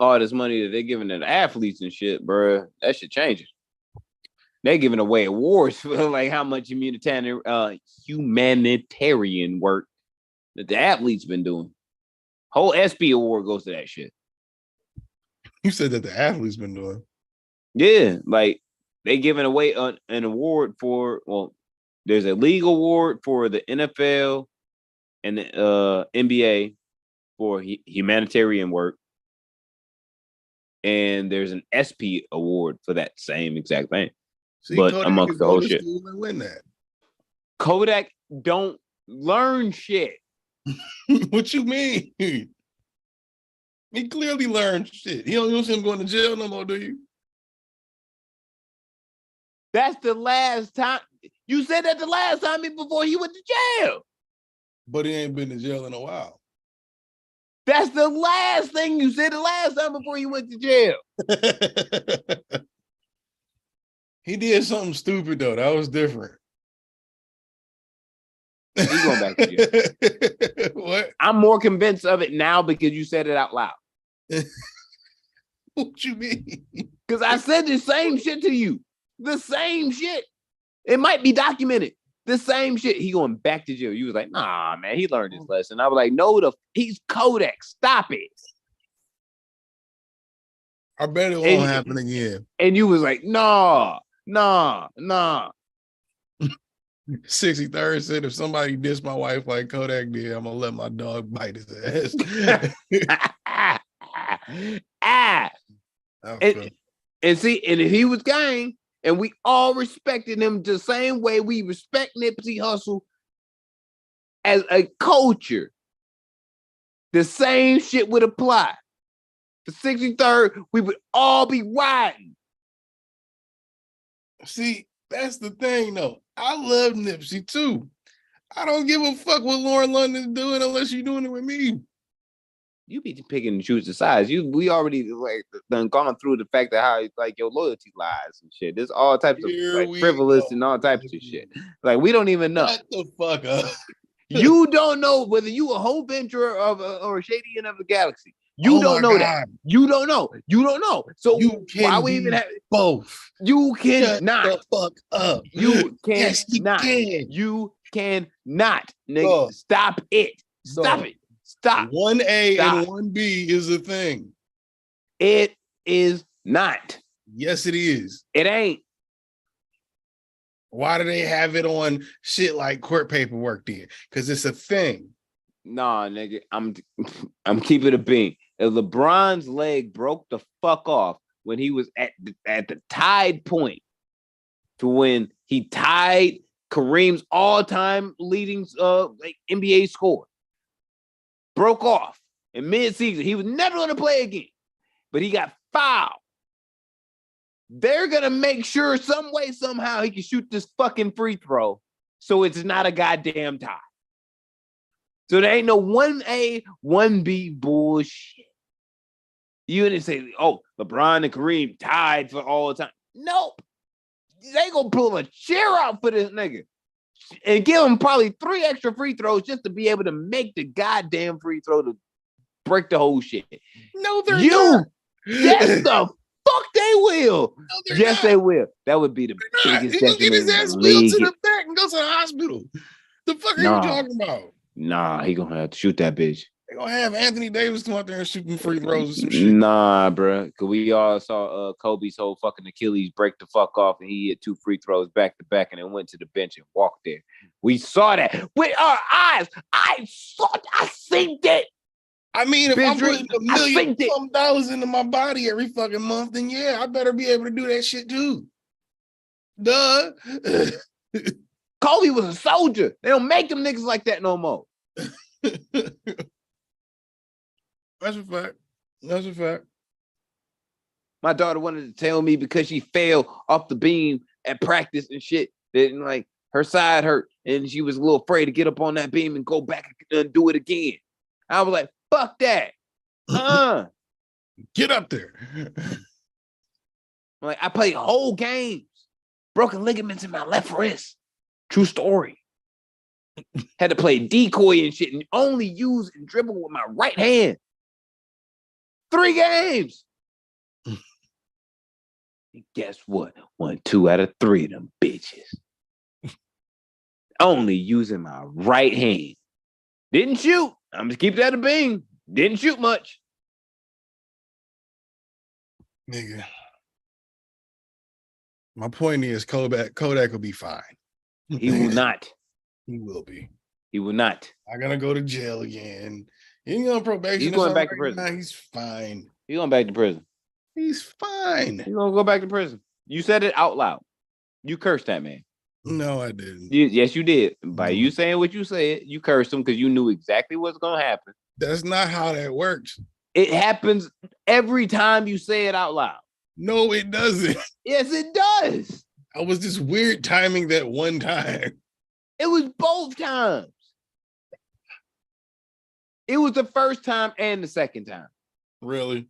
all this money that they're giving to the athletes and shit, bro, that shit changes. They're giving away awards for like how much humanitarian work that the athletes been doing. Whole SB award goes to that shit. You said that the athletes been doing. Yeah, like they giving away an award for, well, there's a league award for the NFL and the NBA for humanitarian work. And there's an SP award for that same exact thing. See, But Kodak amongst could the go whole to shit. school and win that. Kodak don't learn shit. What you mean? He clearly learned shit. You don't see him going to jail no more, do you? That's the last time. You said that the last time before he went to jail. But he ain't been to jail in a while. That's the last thing you said the last time before he went to jail. He did something stupid though. That was different. He's going back to jail. What? I'm more convinced of it now because you said it out loud. What you mean? Because I said the same shit to you. The same shit. It might be documented. The same shit. He going back to jail. You was like, nah, man, he learned his lesson. I was like, no, he's Kodak. Stop it. I bet it won't happen again. And you was like, nah. 63rd said if somebody dissed my wife like Kodak did, I'm gonna let my dog bite his ass. And see, and if he was gang, and we all respected him the same way we respect Nipsey Hussle as a culture, the same shit would apply. The 63rd, we would all be riding. See, that's the thing though. I love Nipsey too. I don't give a fuck what Lauren London's doing unless you're doing it with me. You be picking and choosing sides. We already like done gone through the fact that how like your loyalty lies and shit. There's all types of like frivolous and all types of shit. Like we don't even know. Shut the fuck up. You don't know whether you a whole venture of or a shady end of the galaxy. You don't know that. You don't know. You don't know. So you why we even have both? You cannot. Shut the fuck up. You cannot. Yes, you can. You cannot, nigga. Stop it. Stop it. Stop. 1A Stop. and 1B is a thing. It is not. Yes, it is. It ain't. Why do they have it on shit like court paperwork then? Because it's a thing. Nah, nigga. I'm keeping it a bean. If LeBron's leg broke the fuck off when he was at the tied point to when he tied Kareem's all-time leading like NBA score. Broke off in mid-season. He was never going to play again, but he got fouled. They're going to make sure some way, somehow he can shoot this fucking free throw so it's not a goddamn tie. So there ain't no 1A, 1B bullshit. You didn't say, oh, LeBron and Kareem tied for all the time. Nope. They going to pull a chair out for this nigga and give him probably 3 extra free throws just to be able to make the goddamn free throw to break the whole shit. No, they're not. Yes, the fuck they will. No, Yes, not. they will. That would be the biggest He's gonna get his detriment ass in the wheeled league. to the back and go to the hospital. The fuck are you talking about? Nah, he gonna have to shoot that bitch. They gonna have Anthony Davis come out there and shooting free throws or some shit. Nah, bro. Cause we all saw Kobe's whole fucking Achilles break the fuck off, and he hit 2 free throws back to back, and then went to the bench and walked there. We saw that with our eyes. I seen it. I mean, if I'm Bidry, putting $1 I million think some dollars into my body every fucking month, then yeah, I better be able to do that shit too. Duh. Kobe was a soldier. They don't make them niggas like that no more. That's a fact. That's a fact. My daughter wanted to tell me because she fell off the beam at practice and shit that like her side hurt and she was a little afraid to get up on that beam and go back and do it again. I was like, fuck that. Get up there. Like I played whole games, broken ligaments in my left wrist. True story. Had to play decoy and shit and only use and dribble with my right hand. 3 games. And guess what? Won 2 out of 3 of them bitches. Only using my right hand. Didn't shoot. I'm just keep that a beam. Didn't shoot much. Nigga. My point is Kodak will be fine. He will not. He will be. He will not. I gotta go to jail again. He's on probation. He's going back to prison. Now. He's fine. He's going back to prison. He's fine. He's gonna go back to prison. You said it out loud. You cursed that man. No, I didn't. Yes, you did. By you saying what you said, you cursed him because you knew exactly what's gonna happen. That's not how that works. It happens every time you say it out loud. No, it doesn't. Yes, it does. I was just weird timing that one time. It was both times. It was the first time and the second time. Really?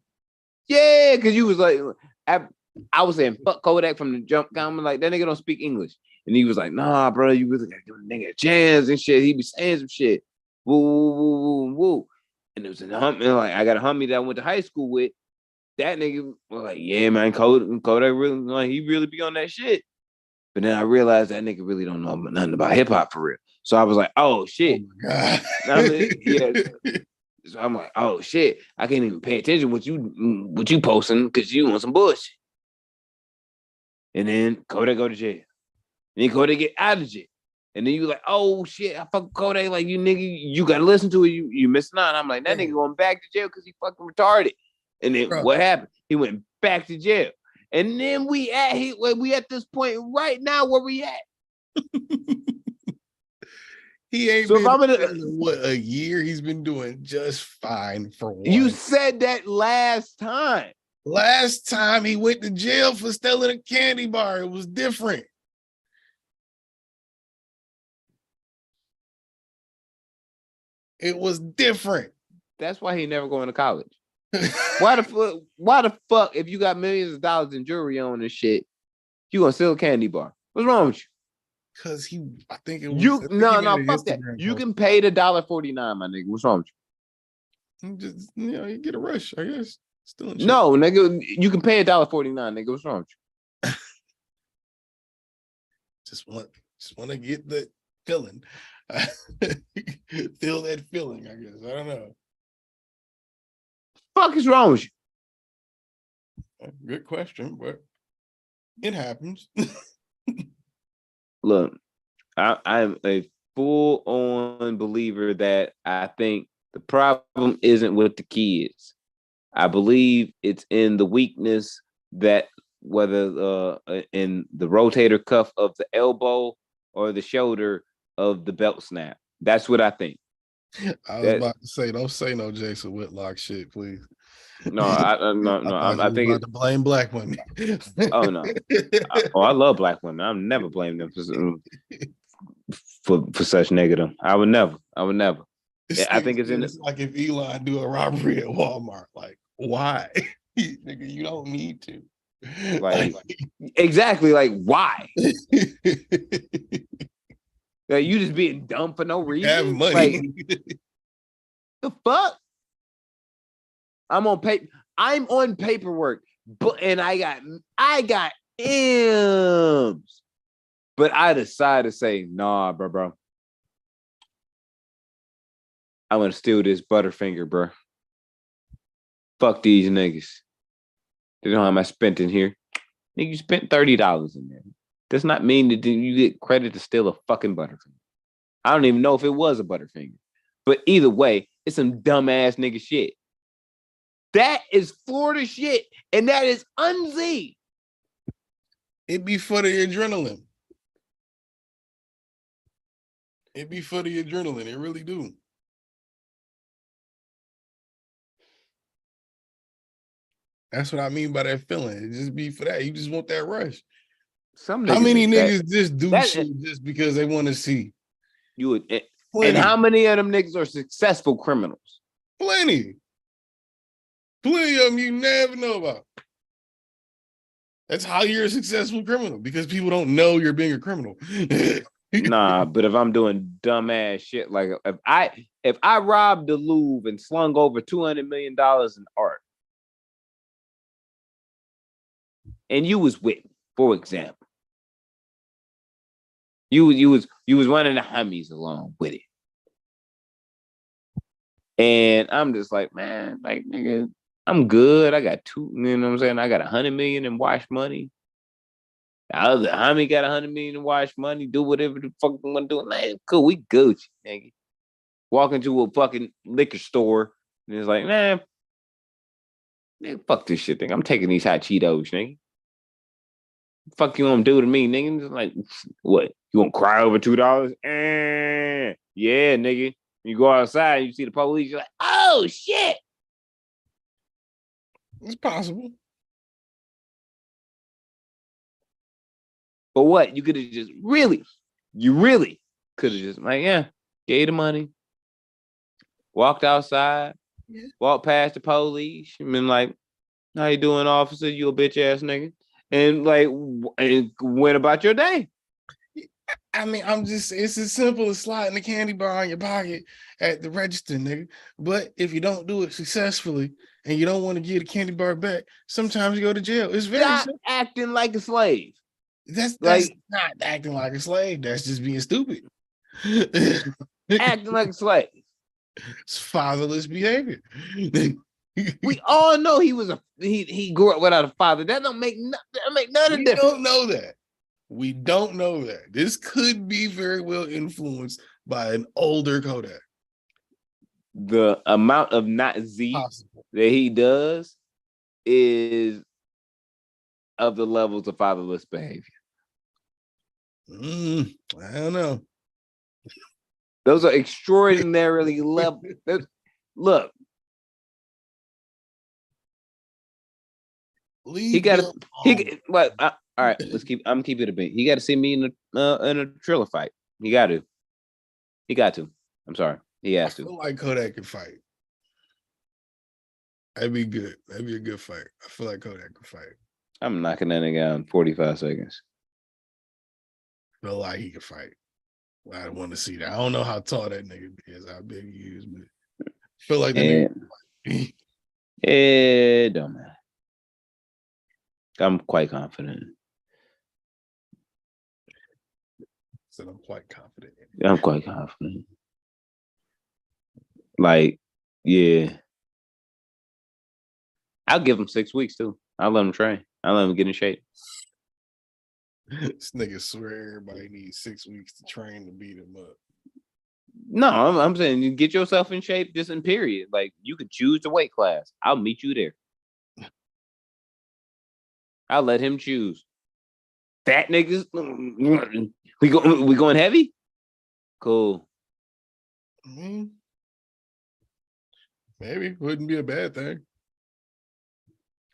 Yeah, because you was like, I was saying, fuck Kodak from the jump. I'm like, that nigga don't speak English. And he was like, nah, bro, you really gotta give a nigga a chance and shit. He be saying some shit. Woo, woo, woo, woo, woo. And it was a homie, like, I got a homie that I went to high school with. That nigga was like, yeah, man, Kodak really, like, he really be on that shit. But then I realized that nigga really don't know nothing about hip hop for real. So I was like, oh shit. Oh my God. I mean, yeah. So I'm like, oh shit, I can't even pay attention what you posting because you want some bullshit. And then Kodak go to jail. And then Kodak get out of jail. And then you like, oh shit, I fuck Kodak, like you nigga, you gotta listen to it, you missing out. And I'm like, that nigga going back to jail because he fucking retarded. And then what happened? He went back to jail. And then we at this point right now where we at. He ain't So been if I'm gonna, what, a year. He's been doing just fine for one. you said that last time. Last time he went to jail for stealing a candy bar, it was different. It was different. That's why he never going to college. Why the fuck, if you got millions of dollars in jewelry on and shit, you gonna steal a candy bar? What's wrong with you? Because I think it was no, fuck that. You can pay the $1.49, my nigga. What's wrong with you? Just, you get a rush, I guess. Still no, nigga, you can pay $1.49, nigga. What's wrong with you? just want to get the feeling. Feel that feeling, I guess. I don't know. Fuck is wrong with you? Good question, but it happens. Look, I'm a full-on believer that I think the problem isn't with the kids. I believe it's in the weakness that whether in the rotator cuff of the elbow or the shoulder of the belt snap. That's what I think. I was about to say, don't say no Jason Whitlock shit, please. No, I think about to blame black women. Oh no! I love black women. I've never blamed them for such negative. I would never. I think it's like if Elon do a robbery at Walmart, like why? Nigga, you don't need to. Like exactly, like why? Like, you just being dumb for no reason. Have money. Like, the fuck? I'm on paperwork, and I got M's. But I decided to say, nah, bro. I'm gonna steal this Butterfinger, bro. Fuck these niggas. They don't know how much I spent in here. Nigga, you spent $30 in there. Does not mean that you get credit to steal a fucking Butterfinger. I don't even know if it was a Butterfinger. But either way, it's some dumbass nigga shit. That is Florida shit, and that is unZ. It be for the adrenaline. It be for the adrenaline. It really do. That's what I mean by that feeling. It just be for that. You just want that rush. Some How many niggas niggas just do shit just because they want to see? you would, and Plenty. how many of them niggas are successful criminals? Plenty. Plenty of them you never know about. That's how you're a successful criminal, because people don't know you're being a criminal. Nah, but if I'm doing dumbass shit, like if I robbed the Louvre and slung over $200 million in art, and you was with me, for example, you was running the Hummies along with it, and I'm just like, man, like nigga, I'm good. I got two, you know what I'm saying? I got $100 million in wash money. The other homie got $100 million in wash money. Do whatever the fuck you want to do. Man, cool. We Gucci, nigga. Walk into a fucking liquor store and it's like, man, fuck this shit, nigga. I'm taking these hot Cheetos, nigga. Fuck you gonna do to me, nigga? Just like, what? You gonna cry over $2? Yeah, nigga. You go outside, you see the police, you're like, oh shit. It's possible. But what? You could have just really could have just like, yeah, gave the money, walked outside, walked past the police, and been like, how you doing, officer? You a bitch ass nigga. And like, and went about your day. I mean, it's as simple as sliding the candy bar in your pocket at the register, nigga. But if you don't do it successfully and you don't want to get the candy bar back, sometimes you go to jail. It's very Stop simple. acting like a slave. That's like not acting like a slave. That's just being stupid. acting like a slave. It's fatherless behavior. We all know he grew up without a father. That don't make none of the difference. We don't know that. We don't know that. This could be very well influenced by an older Kodak. The amount of not Z Possible. that he does is of the levels of fatherless behavior. I don't know. Those are extraordinarily level. Look, he got what? All right, I'm keep it a bit. He got to see me in a Triller fight. He got to. I'm sorry. He has to. I feel like Kodak can fight. That'd be good. That'd be a good fight. I feel like Kodak can fight. I'm knocking that nigga out in 45 seconds. I feel like he can fight. I want to see that. I don't know how tall that nigga is, how big he is, but I feel like the nigga can fight. It don't matter. I'm quite confident. So I'm quite confident. I'm quite confident. Like, yeah. I'll give him 6 weeks too. I'll let him train. I'll let him get in shape. This nigga swear everybody needs 6 weeks to train to beat him up. No, I'm saying you get yourself in shape just in period. Like, you could choose the weight class. I'll meet you there. I'll let him choose. Fat niggas, we going heavy? Cool. Maybe wouldn't be a bad thing.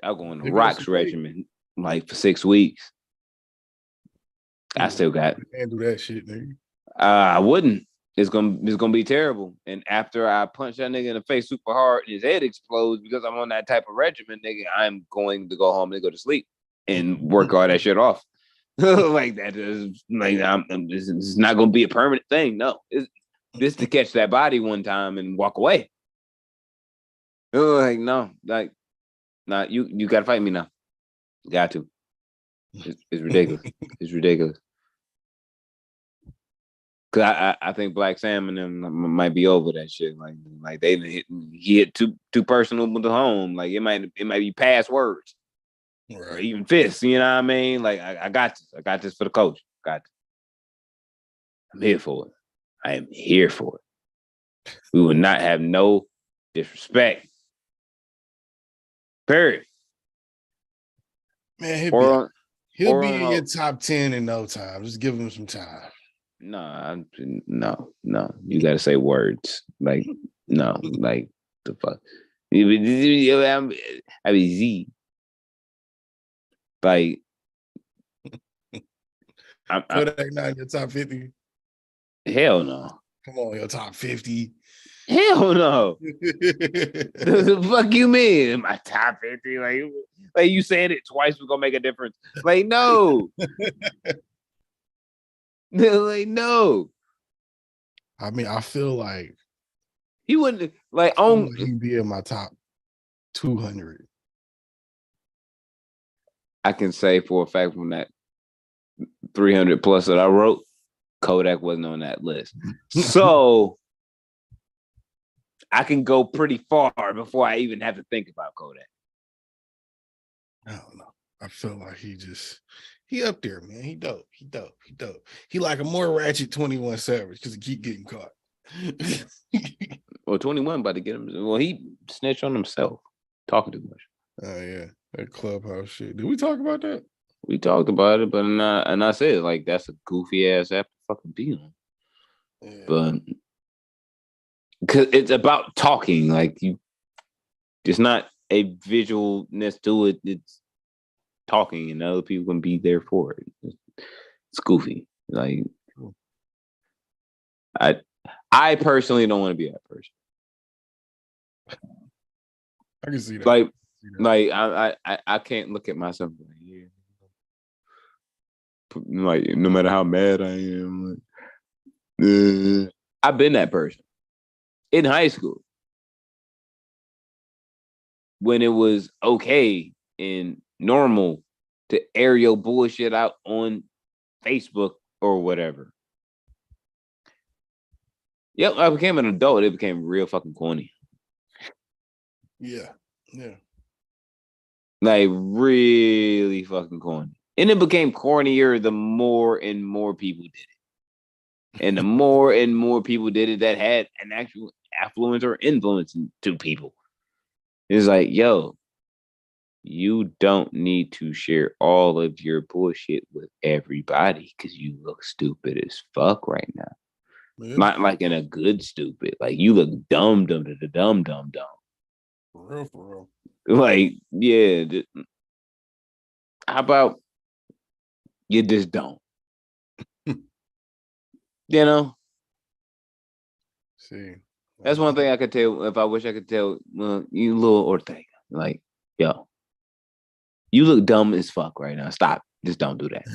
I'll go on the Rocks regimen like for 6 weeks. I still got. Can't do that shit, nigga. I wouldn't. It's gonna be terrible. And after I punch that nigga in the face super hard and his head explodes because I'm on that type of regimen, nigga, I'm going to go home and go to sleep and work all that shit off. Like that is like this is not gonna be a permanent thing. No, this to catch that body one time and walk away. Like no, like nah, you gotta fight me now. Got to. It's ridiculous. It's ridiculous. Cause I think Black Sam and them might be over that shit. Like he hit too personal with the home. Like it might be past words or Right. even fists. You know what I mean? Like I got this. I got this for the coach. Got this. I'm here for it. I am here for it. We will not have no disrespect. Period. Man, Or he'll be in your top 10 in no time. Just give him some time. no. You got to say words. Like no. Like the fuck. I mean Z. Like Kodak not in your top 50. hell no. Come on, your top 50. Hell no. The fuck you mean? My top 50? Like you said it twice, we're gonna make a difference. Like, no. Like, no. I mean, I feel like He wouldn't like on he'd be in my top 200. I can say for a fact from that 300 plus that I wrote, Kodak wasn't on that list. So I can go pretty far before I even have to think about Kodak. I don't know. I feel like he up there, man. He dope. He like a more ratchet 21 Savage because he keep getting caught. Well, 21 about to get him. Well, he snitched on himself, talking too much. Oh yeah, that Clubhouse shit. Did we talk about that? We talked about it, but I said like that's a goofy ass app to fucking be on. Yeah. But because it's about talking, like it's not a visualness to it. It's talking, and other people can be there for it. It's goofy. Like I personally don't want to be that person. I can see that. Like I can't look at myself like, yeah. Like no matter how mad I am, like, I've been that person in high school when it was okay and normal to air your bullshit out on Facebook or whatever. Yep, I became an adult. It became real fucking corny. Yeah. Like really fucking corny. And it became cornier the more and more people did it. And the more and more people did it that had an actual affluence or influence to people. It's like, yo, you don't need to share all of your bullshit with everybody because you look stupid as fuck right now. Yeah. Not like in a good stupid. Like you look dumb. For real. Like, yeah. How about you just don't? You know? See. That's one thing I could tell. If I wish I could tell you, little Ortega, like, yo, you look dumb as fuck right now. Stop. Just don't do that.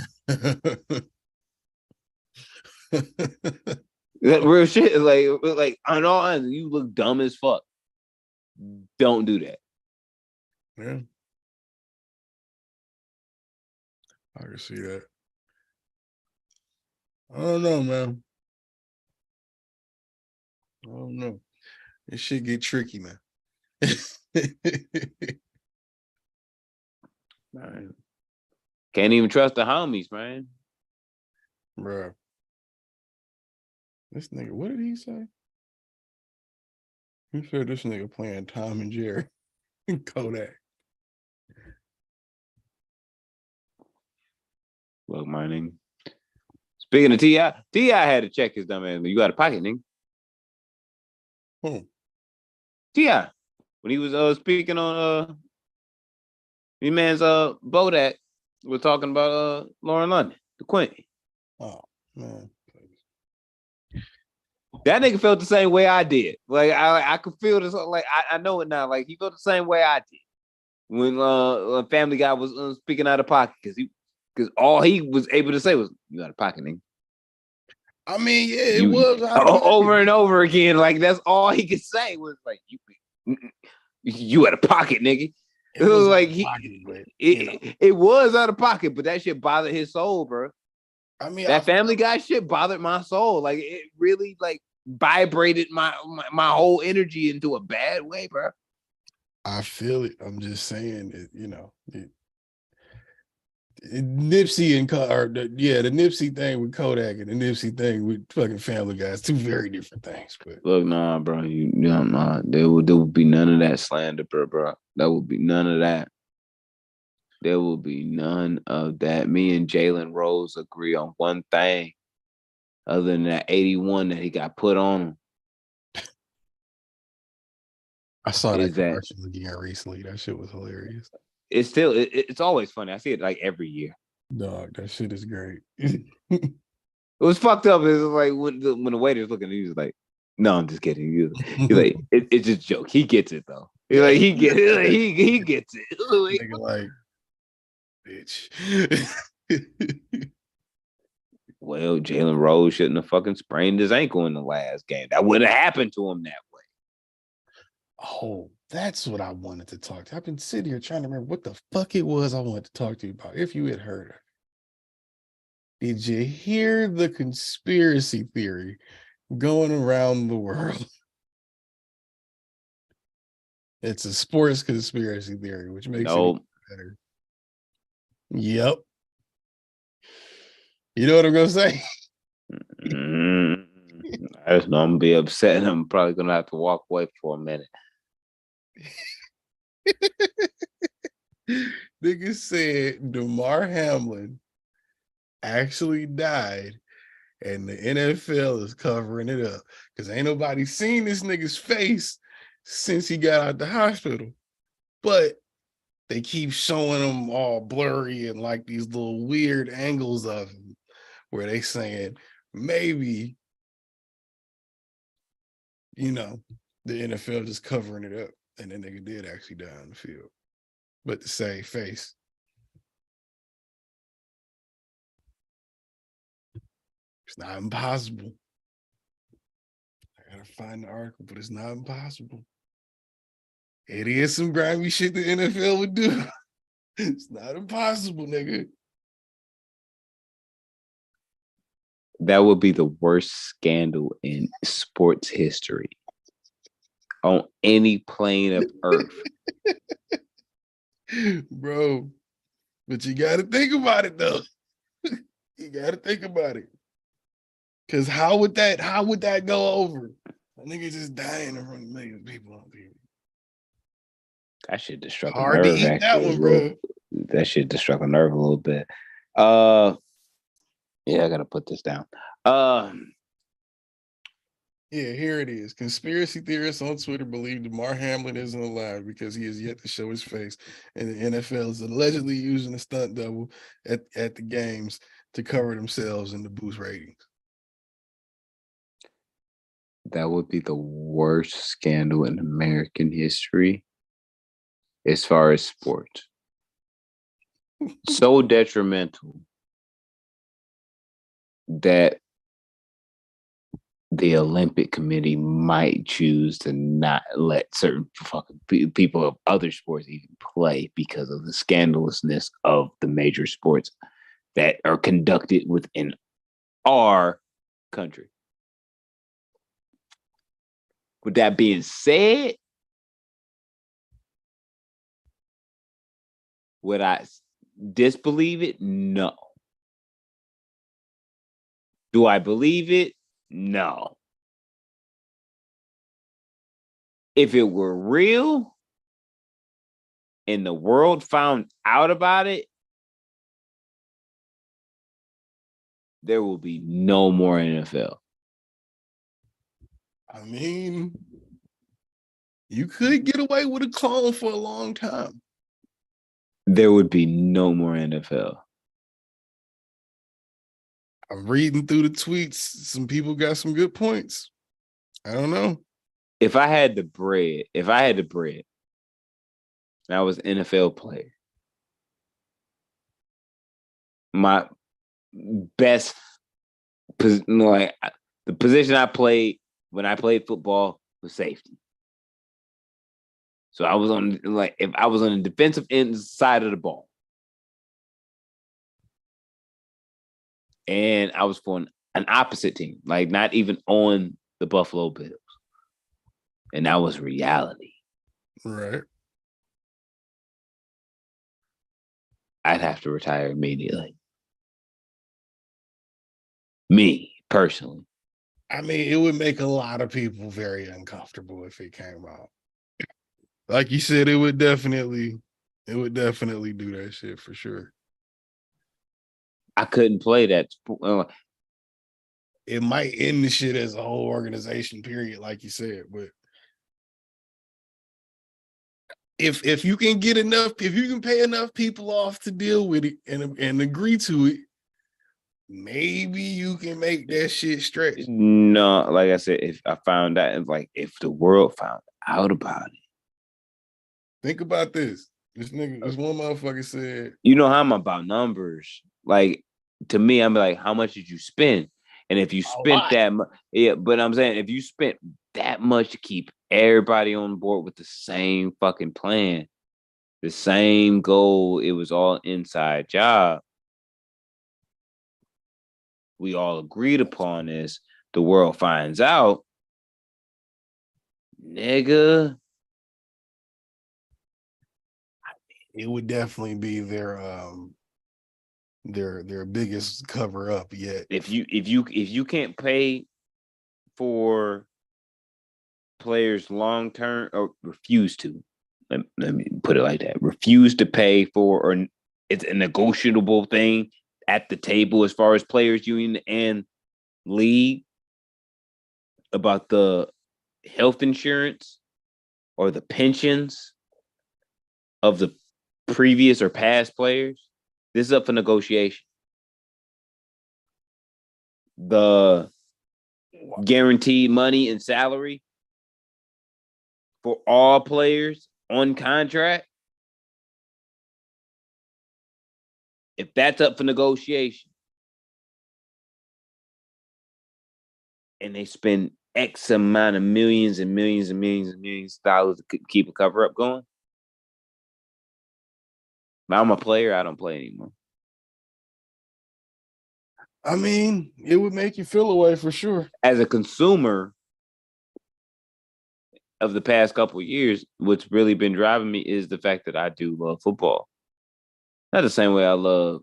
That real shit. Like on all ends, you look dumb as fuck. Don't do that. Yeah. I can see that. I don't know, man. I don't know. This shit get tricky, man. Man. Can't even trust the homies, man. Bro. This nigga, what did he say? He said this nigga playing Tom and Jerry and Kodak. Look, my nigga. Speaking of T.I. had to check his dumb ass. You got a pocket, nigga. T.I. When he was speaking on the man's Bodak was talking about Lauren London, the Queen. Oh man. That nigga felt the same way I did. Like I could feel this. Like I know it now. Like he felt the same way I did when Family Guy was speaking out of pocket because all he was able to say was "You out of pocket, nigga." I mean, yeah, it was over and over again. Like that's all he could say was like you out of pocket, nigga. It was like it was out of pocket, but that shit bothered his soul, bro. I mean, That Family Guy shit bothered my soul. Like it really like vibrated my whole energy into a bad way, bro. I feel it. I'm just saying it, Nipsey and the Nipsey thing with Kodak and the Nipsey thing with fucking Family Guy is two very different things. But Look, nah, bro. Nah. There would be none of that slander, bro. There would be none of that. There will be none of that. Me and Jalen Rose agree on one thing. Other than that 81 that he got put on him, I saw that is that commercial again recently. That shit was hilarious. it's still it's always funny. I see it like every year. Dog, that shit is great. It was fucked up. It was like when the waiter's looking, he was like, "No, I'm just kidding." He's like, "It's just a joke." He gets it though. He's like, he gets it. Like, he gets it. Nigga, like, bitch. Well, Jalen Rose shouldn't have fucking sprained his ankle in the last game. That would have happened to him that way. Oh, that's what I wanted to talk to. I've been sitting here trying to remember what the fuck it was I wanted to talk to you about. If you had heard it. Did you hear the conspiracy theory going around the world? It's a sports conspiracy theory, which makes it even better. Yep. You know what I'm gonna say? I just know I'm gonna be upset and I'm probably gonna have to walk away for a minute. Nigga said DeMar Hamlin actually died and the NFL is covering it up because ain't nobody seen this nigga's face since he got out the hospital. But they keep showing him all blurry and like these little weird angles of him where they saying maybe, the NFL just covering it up. And then nigga did actually die on the field. But to save face. It's not impossible. I gotta find the article, but it's not impossible. It is some grimy shit the NFL would do. It's not impossible, nigga. That would be the worst scandal in sports history on any plane of earth. Bro, but you gotta think about it though. You gotta think about it. Cause how would that go over? A nigga just dying in front of millions of people on TV. That shit just struck a Hard to nerve. eat that one, bro. That shit just struck a nerve a little bit. Yeah, I gotta put this down. Yeah, here it is. Conspiracy theorists on Twitter believe DeMar Hamlin isn't alive because he has yet to show his face, and the NFL is allegedly using a stunt double at the games to cover themselves and to boost ratings. That would be the worst scandal in American history as far as sports. So detrimental that the Olympic Committee might choose to not let certain fucking people of other sports even play because of the scandalousness of the major sports that are conducted within our country. With that being said, would I disbelieve it? No. Do I believe it? No. If it were real and the world found out about it, there will be no more NFL. I mean, you could get away with a clone for a long time. There would be no more NFL. I'm reading through the tweets. Some people got some good points. I don't know. If I had the bread, and I was an NFL player, my best, the position I played when I played football was safety. So I was if I was on the defensive end side of the ball, and I was for an opposite team, like not even on the Buffalo Bills, and that was reality. Right. I'd have to retire immediately. Me personally. I mean, it would make a lot of people very uncomfortable if it came out. Like you said, it would definitely do that shit for sure. I couldn't play that. It might end the shit as a whole organization, period, like you said. But if you can get enough, if you can pay enough people off to deal with it and agree to it, maybe you can make that shit stretch. No, like I said, if I found out, like if the world found out about it. Think about this. This one motherfucker said, you know how I'm about numbers. Like to me, I'm like, how much did you spend? And if you spent that much, yeah, but I'm saying if you spent that much to keep everybody on board with the same fucking plan, the same goal, it was all inside job. We all agreed upon this. The world finds out, nigga. it would definitely be their biggest cover up yet. If you can't pay for players long term or refuse to, let me put it like that, refuse to pay for, or it's a negotiable thing at the table as far as players union and league about the health insurance or the pensions of the previous or past players. This is up for negotiation. The guaranteed money and salary for all players on contract, if that's up for negotiation and they spend X amount of millions and millions and millions and millions of dollars to keep a cover up going, if I'm a player, I don't play anymore. I mean, it would make you feel away for sure. As a consumer of the past couple of years, what's really been driving me is the fact that I do love football. Not the same way I love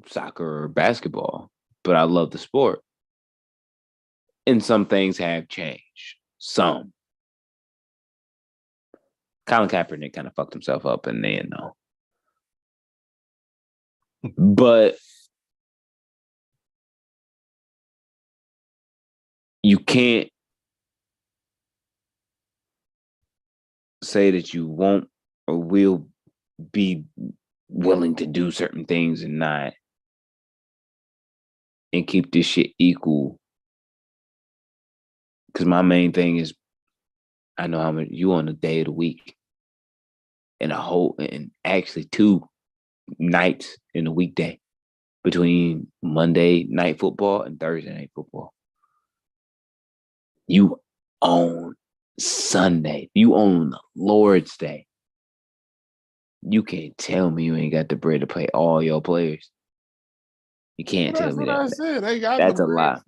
soccer or basketball, but I love the sport. And some things have changed. Some. Colin Kaepernick kind of fucked himself up in the end, though. But you can't say that you won't or will be willing to do certain things and not, and keep this shit equal. Because my main thing is, I know how much you on a day of the week and actually 2 nights in a weekday between Monday night football and Thursday night football. You own Sunday. You own the Lord's Day. You can't tell me you ain't got the bread to pay all your players. You can't tell me that. That's what I said. They got that's a lie.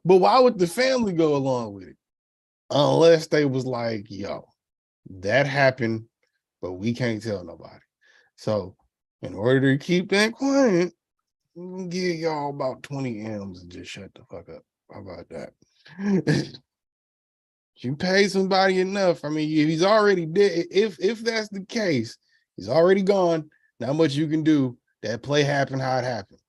But why would the family go along with it? Unless they was like, yo, that happened, but we can't tell nobody. So in order to keep that quiet, we'll give y'all about 20 M's and just shut the fuck up. How about that? You pay somebody enough. I mean, if he's already dead, if that's the case, he's already gone. Not much you can do. That play happened how it happened.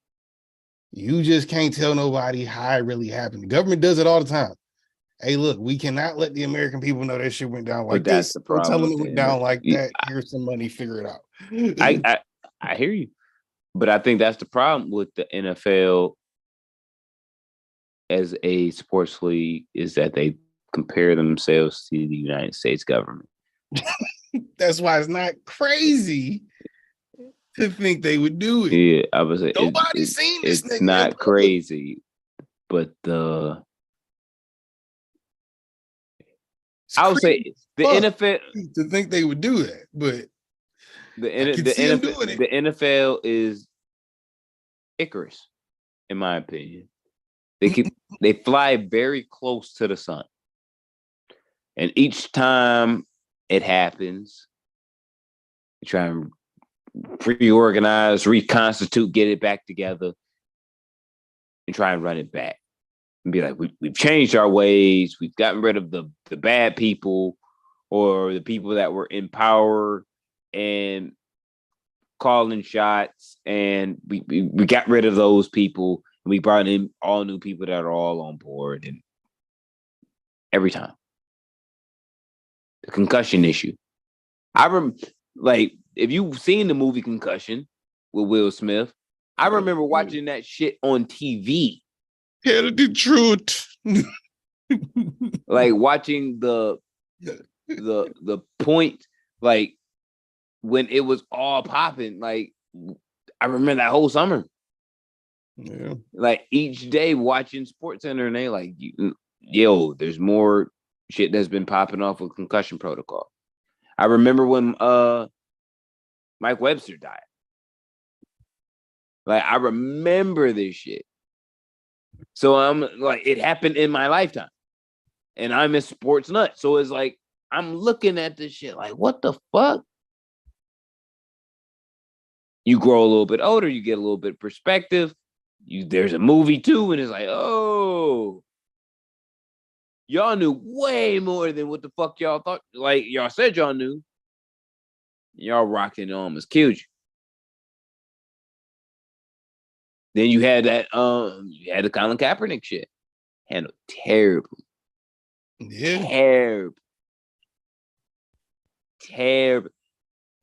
You just can't tell nobody how it really happened. The government does it all the time. Hey, look, we cannot let the American people know that shit went down like this. The problem. Don't tell them it went down like that. Here's some money, figure it out. I hear you. But I think that's the problem with the NFL as a sports league, is that they compare themselves to the United States government. That's why it's not crazy to think they would do it. Yeah, I was saying nobody's seen this. It's not crazy, but I would say the NFL to think they would do that, but the NFL is Icarus, in my opinion. They fly very close to the sun. And each time it happens, they try and reorganize, reconstitute, get it back together, and try and run it back. And be like, we've changed our ways, we've gotten rid of the bad people or the people that were in power and calling shots, and we got rid of those people, and we brought in all new people that are all on board. And every time, the concussion issue. Like, if you've seen the movie Concussion with Will Smith, I remember watching that shit on TV. Tell the truth. Like watching the point, like when it was all popping. Like, I remember that whole summer. Yeah. Like each day watching Sports Center, and they like, yo, there's more shit that's been popping off with concussion protocol. I remember when Mike Webster died. Like, I remember this shit. So I'm like, it happened in my lifetime. And I'm a sports nut. So it's like, I'm looking at this shit like, what the fuck? You grow a little bit older, you get a little bit of perspective. There's a movie too, and it's like, oh, y'all knew way more than what the fuck y'all thought. Like, y'all said y'all knew. Y'all rocking it almost killed you. Then you had that, you had the Colin Kaepernick shit. Handled terrible. Yeah. Terrible.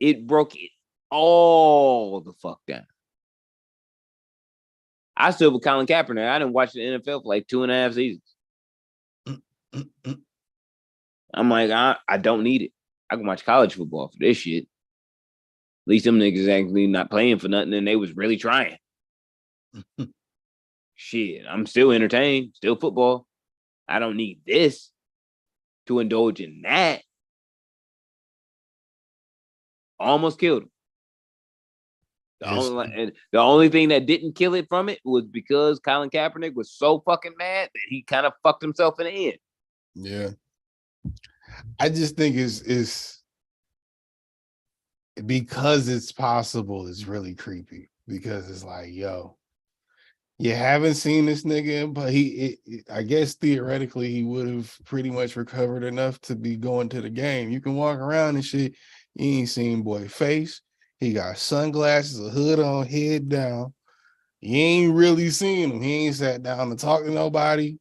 It broke it all the fuck down. I still with Colin Kaepernick. I didn't watch the NFL for like 2.5 seasons. I'm like, I don't need it. I can watch college football for this shit. At least them niggas actually not playing for nothing, and they was really trying. Shit, I'm still entertained, still football. I don't need this to indulge in that. Almost killed him. The only thing that didn't kill it from it was because Colin Kaepernick was so fucking mad that he kind of fucked himself in the end. Yeah. I just think it's because it's possible, it's really creepy. Because it's like, yo, you haven't seen this nigga, but I guess theoretically he would have pretty much recovered enough to be going to the game. You can walk around and shit. You ain't seen boy face. He got sunglasses, a hood on, head down. You ain't really seen him. He ain't sat down to talk to nobody.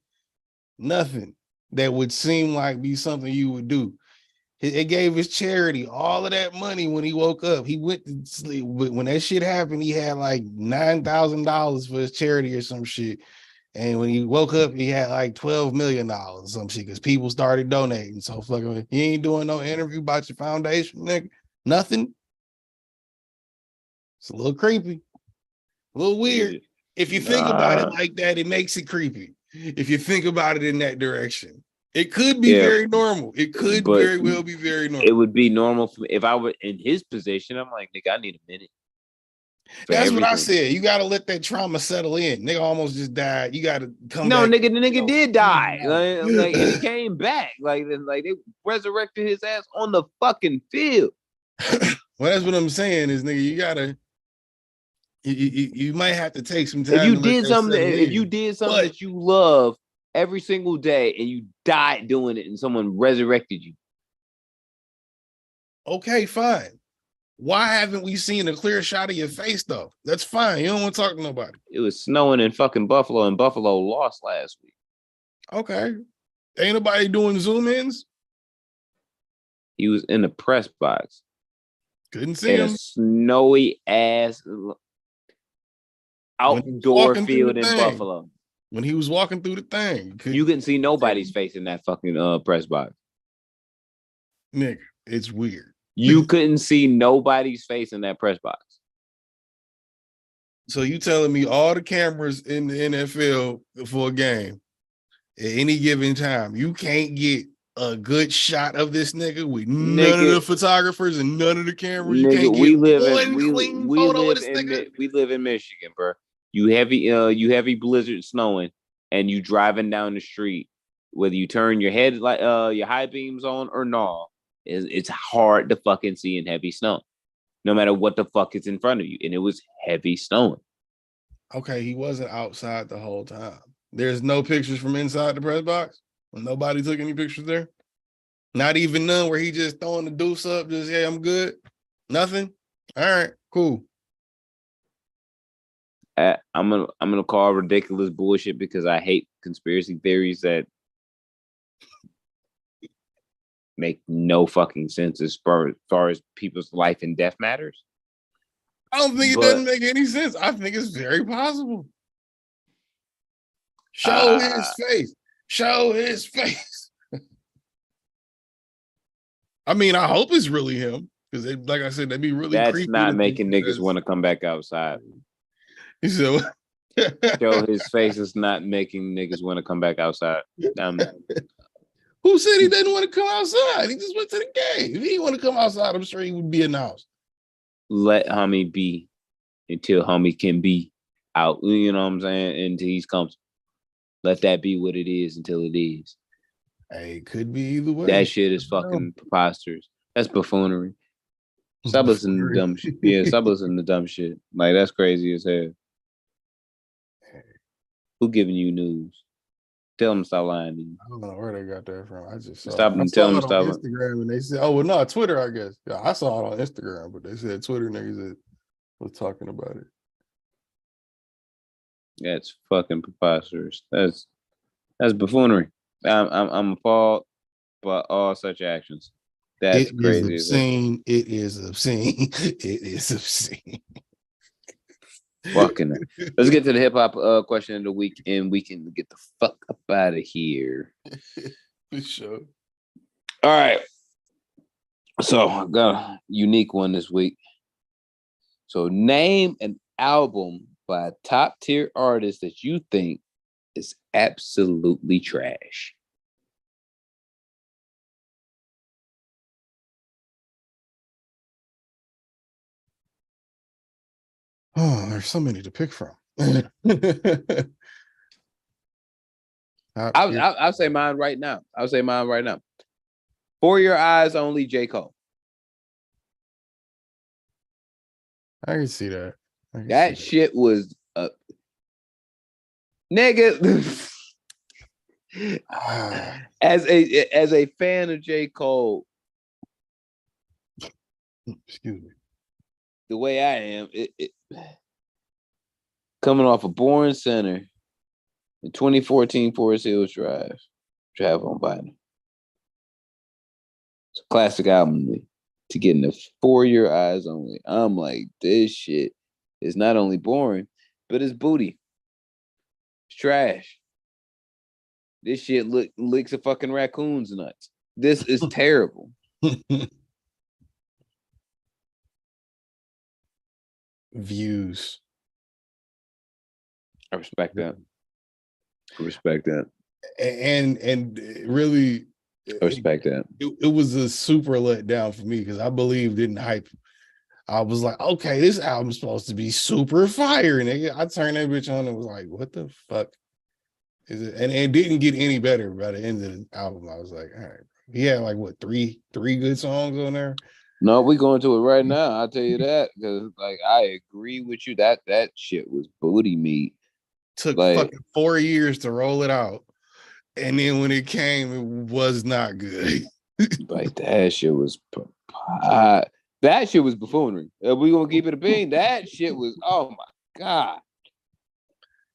Nothing that would seem like be something you would do. It gave his charity all of that money when he woke up. He went to sleep. When that shit happened, he had like $9,000 for his charity or some shit. And when he woke up, he had like $12 million or some shit because people started donating. So fucking, he ain't doing no interview about your foundation, nigga. Nothing. It's a little creepy, a little weird. If you think about it like that, it makes it creepy. If you think about it in that direction, it could be very normal. It could very well be very normal. It would be normal for me. If I were in his position, I'm like, nigga, I need a minute. That's what I said. You got to let that trauma settle in. Nigga almost just died. You got to come back. No, nigga, the nigga did die. Like he came back. Like they resurrected his ass on the fucking field. Well, that's what I'm saying is, nigga, you gotta. You might have to take some time. If you did something that you love every single day and you died doing it and someone resurrected you. Okay, fine. Why haven't we seen a clear shot of your face though? That's fine. You don't want to talk to nobody. It was snowing in fucking Buffalo and Buffalo lost last week. Okay. Ain't nobody doing zoom ins? He was in the press box. Couldn't see him. A snowy ass outdoor field in Buffalo. When he was walking through the thing, you couldn't see nobody's face in that fucking press box. Nigga, it's weird. You couldn't see nobody's face in that press box. So you telling me all the cameras in the NFL for a game at any given time, you can't get a good shot of this nigga with none of the photographers and none of the cameras. You can't get one clean photo of this nigga. We live in Michigan, bro. you heavy blizzard snowing, and you driving down the street, whether you turn your head like your high beams on or not, it's hard to fucking see in heavy snow, no matter what the fuck is in front of you. And it was heavy snowing. Okay, he wasn't outside the whole time. There's no pictures from inside the press box. Nobody took any pictures there. Not even none where he just throwing the deuce up. Just yeah, I'm good. Nothing. All right, cool. I'm gonna call ridiculous bullshit because I hate conspiracy theories that make no fucking sense as far as people's life and death matters. I don't think it But- doesn't make any sense. I think it's very possible. Show his face. Show his face. I mean, I hope it's really him because, like I said, that'd be really. That's creepy not to making think niggas want to come back outside. So, Show his face is not making niggas want to come back outside. Who said he didn't want to come outside? He just went to the game. If he didn't want to come outside, I'm sure he would be announced. Let homie be until homie can be out. You know what I'm saying? Until he's comfortable. Let that be what it is until it is. Hey, could be either way. That shit is fucking preposterous. That's buffoonery. Stop listening to dumb shit. Yeah, stop listening to dumb shit. Like, that's crazy as hell. Who giving you news? Tell them to stop lying to you. I don't know where they got that from. I just saw Stop it. I and saw tell them it to on stop. Instagram, and they said, "Oh well, no, Twitter, I guess." Yeah, I saw it on Instagram, but they said Twitter niggas that was talking about it. That's fucking preposterous. That's buffoonery. I'm appalled by all such actions. That's It crazy. is as hell. obscene. It is obscene. It is obscene. Fucking. Let's get to the hip hop question of the week, and we can get the fuck up out of here. For sure. All right. So I got a unique one this week. So name an album by a top tier artist that you think is absolutely trash. Oh, there's so many to pick from. I'll say mine right now. For Your Eyes Only, J. Cole. I can see that. That shit was nigga. As a fan of J. Cole, Excuse me. the way I am, it coming off a Born Center in 2014 Forest Hills Drive on vinyl. It's a classic album to me. To get in the For Your Eyes Only. I'm like, this shit is not only boring, but it's booty. It's trash. This shit licks a fucking raccoon's nuts. This is terrible. Views. I respect that. And really, I respect that. it was a super letdown for me because I believe didn't hype. I was like, okay, this album's supposed to be super fire. And I turned that bitch on and was like, what the fuck is it? And it didn't get any better by the end of the album. I was like, all right. He had like what, three good songs on there. No, we going to it right now. I'll tell you that because like I agree with you that shit was booty meat. Took like, fucking 4 years to roll it out. And then when it came, it was not good. Like that shit was that shit was buffoonery. If we gonna keep it a bean, that shit was, oh my God.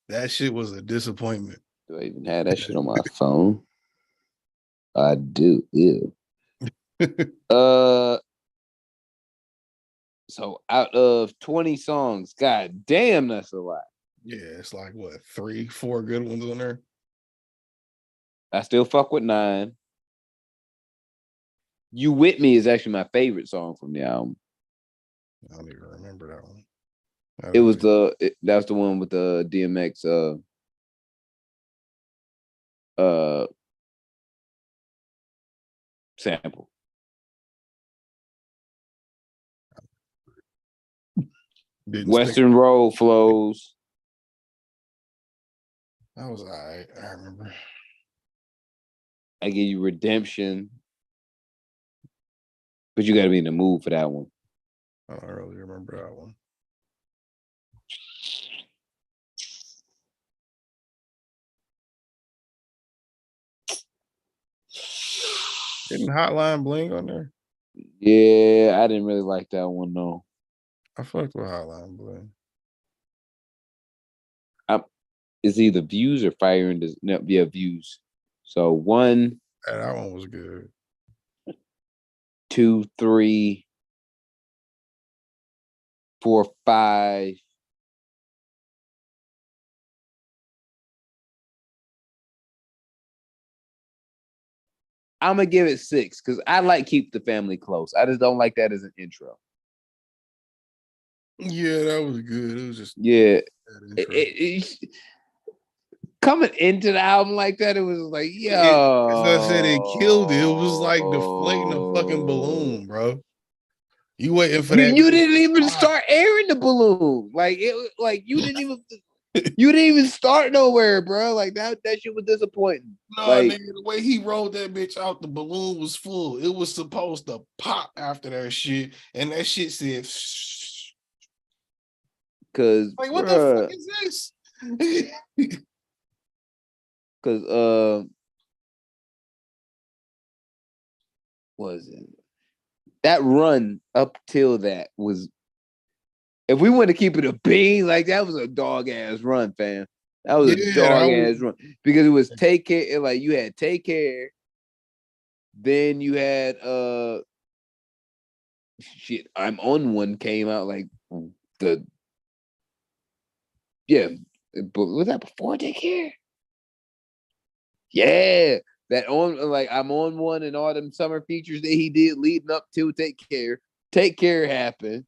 That shit was a disappointment. Do I even have that shit on my phone? I do. Ew. So out of 20 songs, god damn, that's a lot. Yeah, it's like what, 3-4 good ones on there. I still fuck with 9. You With Me is actually my favorite song from the album. I don't even remember that one. It was that's the one with the DMX sample. Didn't Western Road Flows. That was all right. I remember. I give you Redemption, but you got to be in the mood for that one. I don't really remember that one. Didn't Hotline Bling on there? Yeah, I didn't really like that one though. I fucked with Hotline Bling. It's either Views or Fire and no, yeah, Views. So 1, Yeah, that one was good. 2, 3, 4, 5. I'm gonna give it 6 because I like Keep the Family Close. I just don't like that as an intro. Yeah, that was good. It was just Yeah, that intro. coming into the album like that, it was like, yo. As I said, it killed it. It was like deflating a fucking balloon, bro. You waiting for that? You didn't even start airing the balloon. Like it, like you didn't even start nowhere, bro. Like that shit was disappointing. No, Like, nigga, the way he rolled that bitch out, the balloon was full. It was supposed to pop after that shit, and that shit said, cause like, what the fuck is this? Cause was it that run up till that was, if we want to keep it a bean, like that was a dog ass run, fam. That was a dog ass run because it was Take Care. Like you had Take Care, then you had shit. I'm on One came out like the but was that before Take Care? Yeah, that on like I'm on One and all them summer features that he did leading up to Take Care. Take Care happened.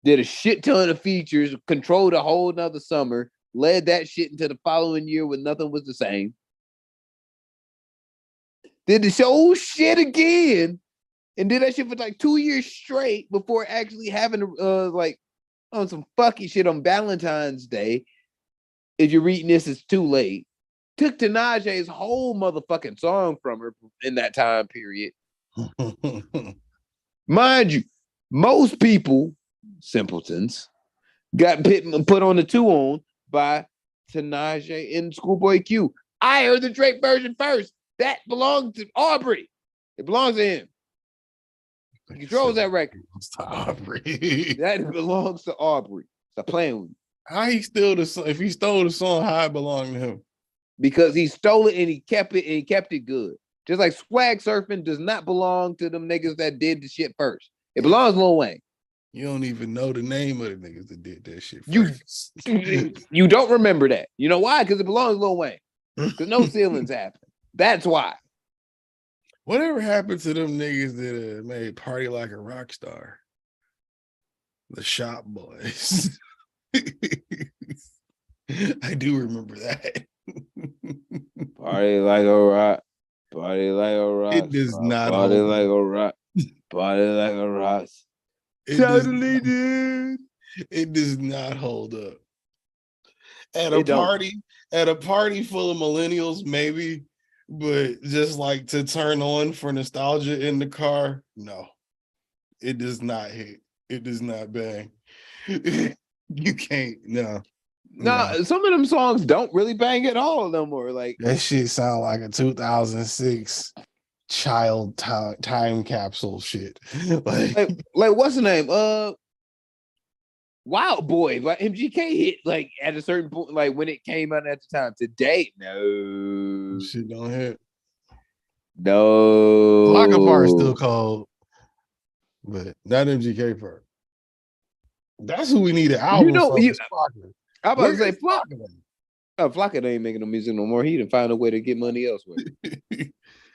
Did a shit ton of features, controlled a whole nother summer, led that shit into the following year when nothing was the same. Did the show shit again, and did that shit for like 2 years straight before actually having like on some fucky shit on Valentine's Day. If you're reading this, it's too late. Took Tanaje's whole motherfucking song from her in that time period. Mind you, most people, simpletons, got put on the 2-on by Tanaje and Schoolboy Q. I heard the Drake version first. That belongs to Aubrey. It belongs to him. He controls that record. Aubrey. That belongs to Aubrey. Stop playing with me. How he still the song? If he stole the song, how it belonged to him? Because he stole it and he kept it good. Just like Swag Surfing does not belong to them niggas that did the shit first. It belongs to Lil Wayne. You don't even know the name of the niggas that did that shit first. You don't remember that. You know why? Because it belongs to Lil Wayne. Because no ceilings happen. That's why. Whatever happened to them niggas that made Party Like a Rock Star? The Shop Boys. I do remember that. Party like a rock. Party like a rock. It does not Party hold like up. a rock. Party like a rock. It Totally does, did. it does not hold up. At It don't. a party full of millennials, maybe, but just like to turn on for nostalgia in the car, no. It does not hit. It does not bang. You can't, no. No, some of them songs don't really bang at all no more. Like That shit sound like a 2006 child time capsule shit. like what's the name? Wild Boy, like MGK hit like at a certain point, like when it came out at the time. Today, no, shit don't hit. no. Flocka part is still cold, but not MGK part. That's who we need an album. You know, from, is Flocka. I'm about to say Flocka. Flocka ain't making no music no more. He done found a way to get money elsewhere.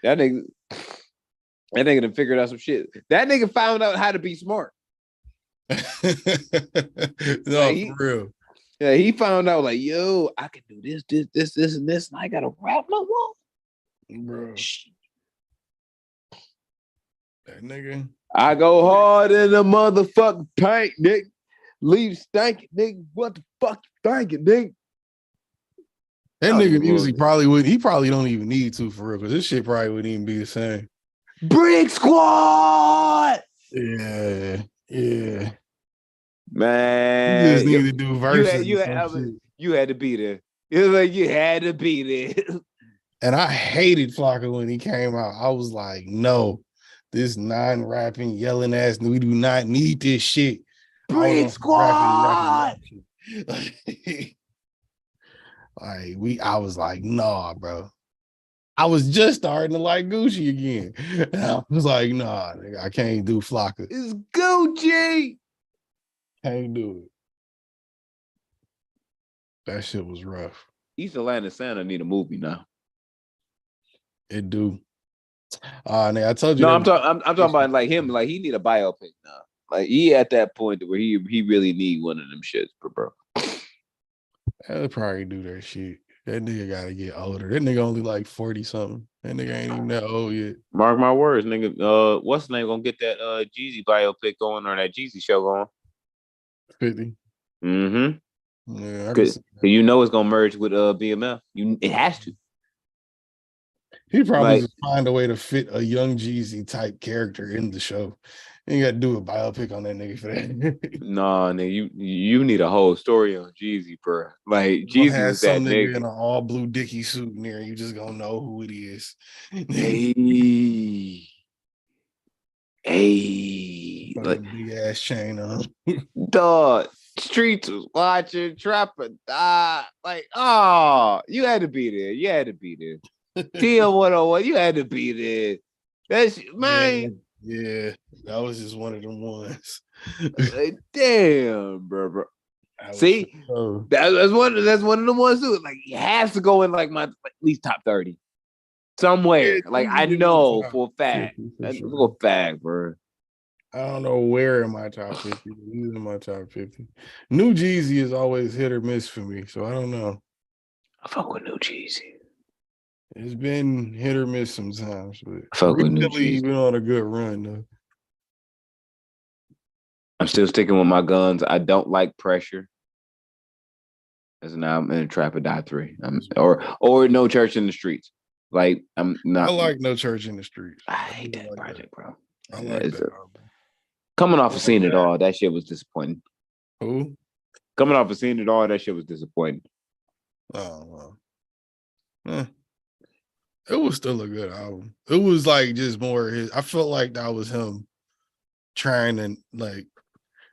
That nigga done figured out some shit. That nigga found out how to be smart. No, Like, for real. Yeah, he found out like, yo, I can do this, and this, and I gotta rap no more. Bro. That nigga. I go hard in the motherfucking paint, nigga. Leave stankin', nigga. What the fuck you thinking, nigga? That That was nigga some music bullshit. probably wouldn't. He probably don't even need to for real because this shit probably wouldn't even be the same. Brick Squad, Yeah, yeah. You man. just need to do verses You or had, some shit. you had to be there. It was like you had to be there. And I hated Flocka when he came out. I was like, no, this non-rapping, yelling ass, we do not need this shit. I don't Brick know if he's rapping, Squad. rapping. I was like, nah, bro. I was just starting to like Gucci again. And I was like, nah, nigga, I can't do Flocka. It's Gucci. Can't do it. That shit was rough. East Atlanta Santa need a movie now. It do. Nigga, I told you. No, that- I'm talking about like him. Like he need a biopic now. Like he at that point where he really need one of them shits, bro. They'll probably do that shit. That nigga gotta get older. That nigga only like 40 something. That nigga ain't even that old yet. Mark my words, nigga. What's the name gonna get that Jeezy biopic going or that Jeezy show going? 50. Mm-hmm. Yeah, I can Cause see that. you know it's gonna merge with BMF. It has to. He probably like- just find a way to fit a young Jeezy type character in the show. You ain't got to do a biopic on that nigga for that. Nah, nigga, you need a whole story on Jeezy, bro. Like Jeezy Jeezy has was that some nigga in nigga. an all blue Dickie suit in there. You just gonna know who it is. Hey, hey, Put a like big ass chain on. dog. Streets was watching, trapper die. Like, oh, you had to be there. You had to be there. TL 101, you had to be there. That's man. Yeah, that was just one of them ones. Like, damn, bro. That was See, so- that's one of the ones too. Like, he has to go in like my at least top 30 somewhere. Yeah, Like, Jeezy I is in know the top for a fact. 50 for That's sure. for a fact, bro. I don't know where in my top 50. He's in my top 50. New Jeezy is always hit or miss for me, so I don't know. I fuck with New Jeezy. It's been hit or miss sometimes, but Fuck with New recently he's Jeezy. been on a good run though. I'm still sticking with my guns. I don't like pressure. As now I'm in a trap or die 3. Or no church in the streets. Like I'm not. I like No Church in the Streets. I hate do that like project, bro. I like It's that a- album. coming off of seeing it all, that shit was disappointing. Who? Coming off of seeing it all, that shit was disappointing. Oh well. It was still a good album. It was like just more his. I felt like that was him trying to like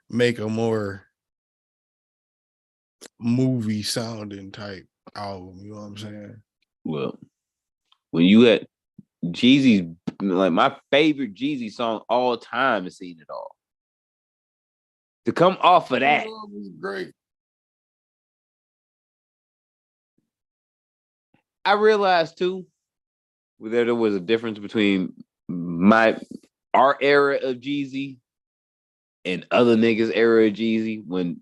make a more movie sounding type album. You know what I'm saying? Well, when you had Jeezy's, like my favorite Jeezy song all time is "Seen It All." To come off of that, It was great. I realized too that there was a difference between our era of Jeezy and other niggas' era of Jeezy. When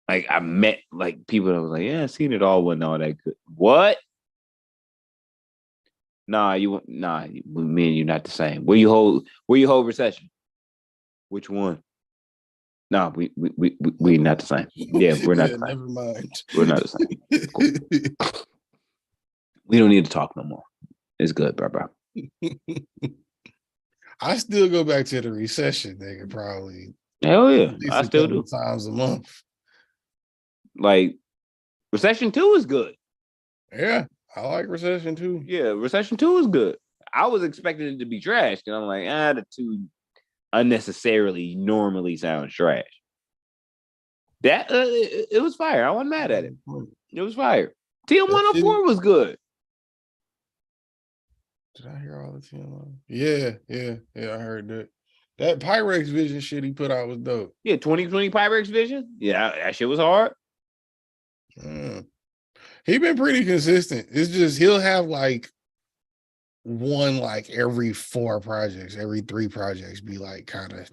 like I met like people that was like, yeah, "Seen It All" wasn't all that good. What? Me and you not the same. Where you hold Recession? Which one? No, we not the same. Yeah, we're not the same. Never mind. We're not the same. We don't need to talk no more. It's good, bro. I still go back to the Recession, nigga, probably. Hell yeah, At least I a still couple do. times a month. Like Recession 2 is good. Yeah, I like Recession too. Yeah, Recession 2 is good. I was expecting it to be trash, and I'm like, the 2 unnecessarily normally sounds trash. That it was fire. I wasn't mad at it. It was fire. TM104 was good. Did I hear all the TM1? Yeah, I heard that. That Pyrex Vision shit he put out was dope. Yeah, 2020 Pyrex Vision. Yeah, that shit was hard. He been pretty consistent. It's just he'll have like one like every 4 projects, every 3 projects be like kind of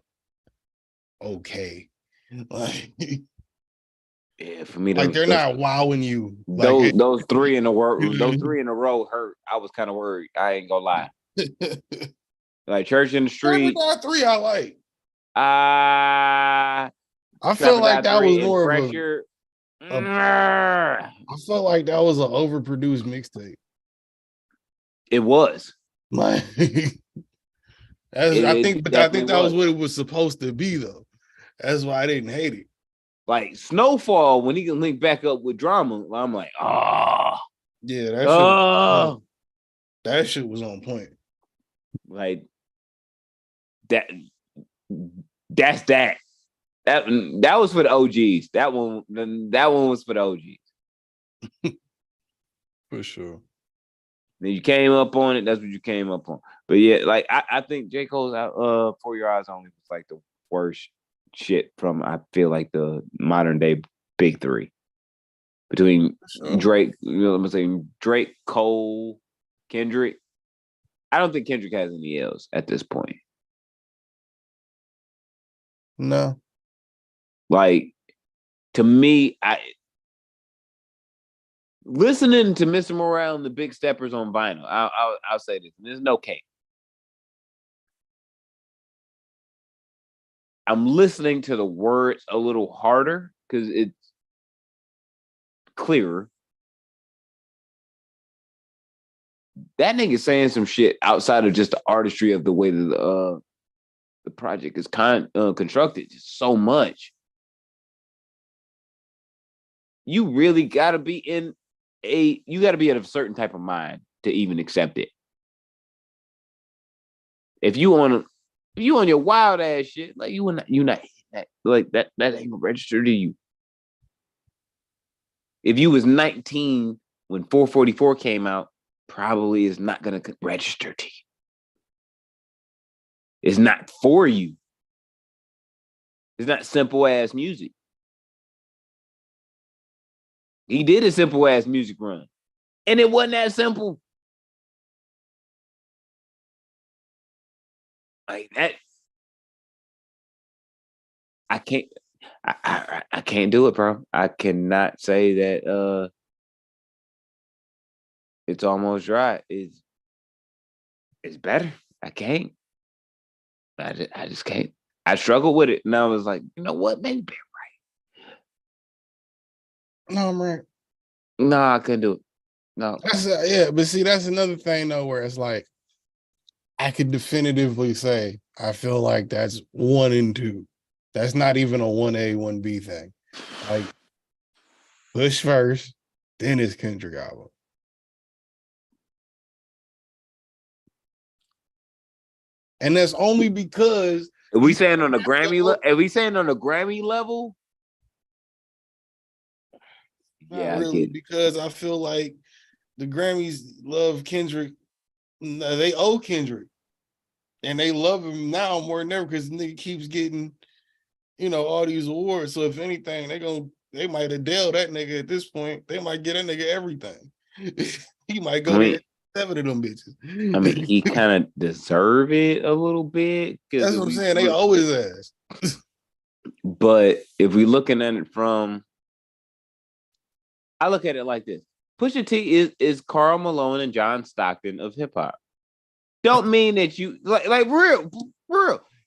okay. Like, Yeah, for me, like they're not wowing you. Like, those 3 in a row. Those 3 in a row hurt. I was kind of worried. I ain't gonna lie. Like Church in the Street. 3 I like. I I feel like that was more of a pressure. I felt like that was an overproduced mixtape. It was. Like, I think that was what it was supposed to be, though. That's why I didn't hate it. Like Snowfall, when he can link back up with Drama, I'm like, Yeah, that shit was on point. Like that's that. That was for the OGs. That one was for the OGs. For sure. Then you came up on it. That's what you came up on. But yeah, like I think J. Cole's For Your Eyes Only was like the worst shit from, I feel like, the modern day big three. Between Drake, I'm saying Drake, Cole, Kendrick. I don't think Kendrick has any L's at this point. No. Like, to me, listening to Mr. Morale and the Big Steppers on vinyl, I'll say this. There's no cake. I'm listening to the words a little harder because it's clearer. That nigga saying some shit outside of just the artistry of the way that the project is constructed. Just so much. You really gotta be in a certain type of mind to even accept it. If you on your wild ass shit, like you not like that ain't gonna register to you. If you was 19 when 444 came out, probably is not gonna register to you. It's not for you. It's not simple ass music. He did a simple ass music run, and it wasn't that simple. Like that, I can't do it, bro. I cannot say that it's almost dry. It's better. I can't. I just can't. I struggled with it, and I was like, you know what? Maybe be right. No, I'm right. No, I couldn't do it. No. But see, that's another thing though, where it's like, I could definitively say I feel like that's 1 and 2. That's not even a 1A, 1B thing. Like, Push first, then it's Kendrick album. And that's only because Are we saying on the Grammy level? Not really, because I feel like the Grammys love Kendrick. They owe Kendrick, and they love him now more than ever because the nigga keeps getting, all these awards. So if anything, they might Adele that nigga at this point. They might get that nigga everything. He might go to 7 of them bitches. I mean, he kind of deserve it a little bit. That's what I'm saying. They owe his ass. But if we looking at it from, I look at it like this: Pusha T is Karl Malone and John Stockton of hip hop. Don't mean that you like real.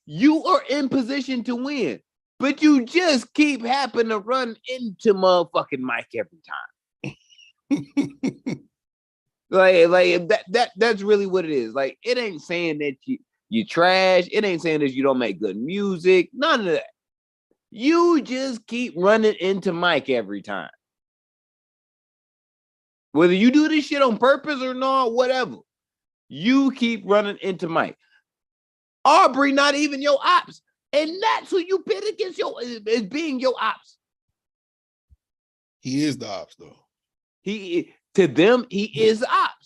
You are in position to win, but you just keep having to run into motherfucking Mike every time. like that's really what it is. Like, it ain't saying that you trash. It ain't saying that you don't make good music. None of that. You just keep running into Mike every time. Whether you do this shit on purpose or not, whatever, you keep running into Mike. Aubrey, not even your ops. And that's who you pit against as being your ops. He is the ops, though. To them, he is ops.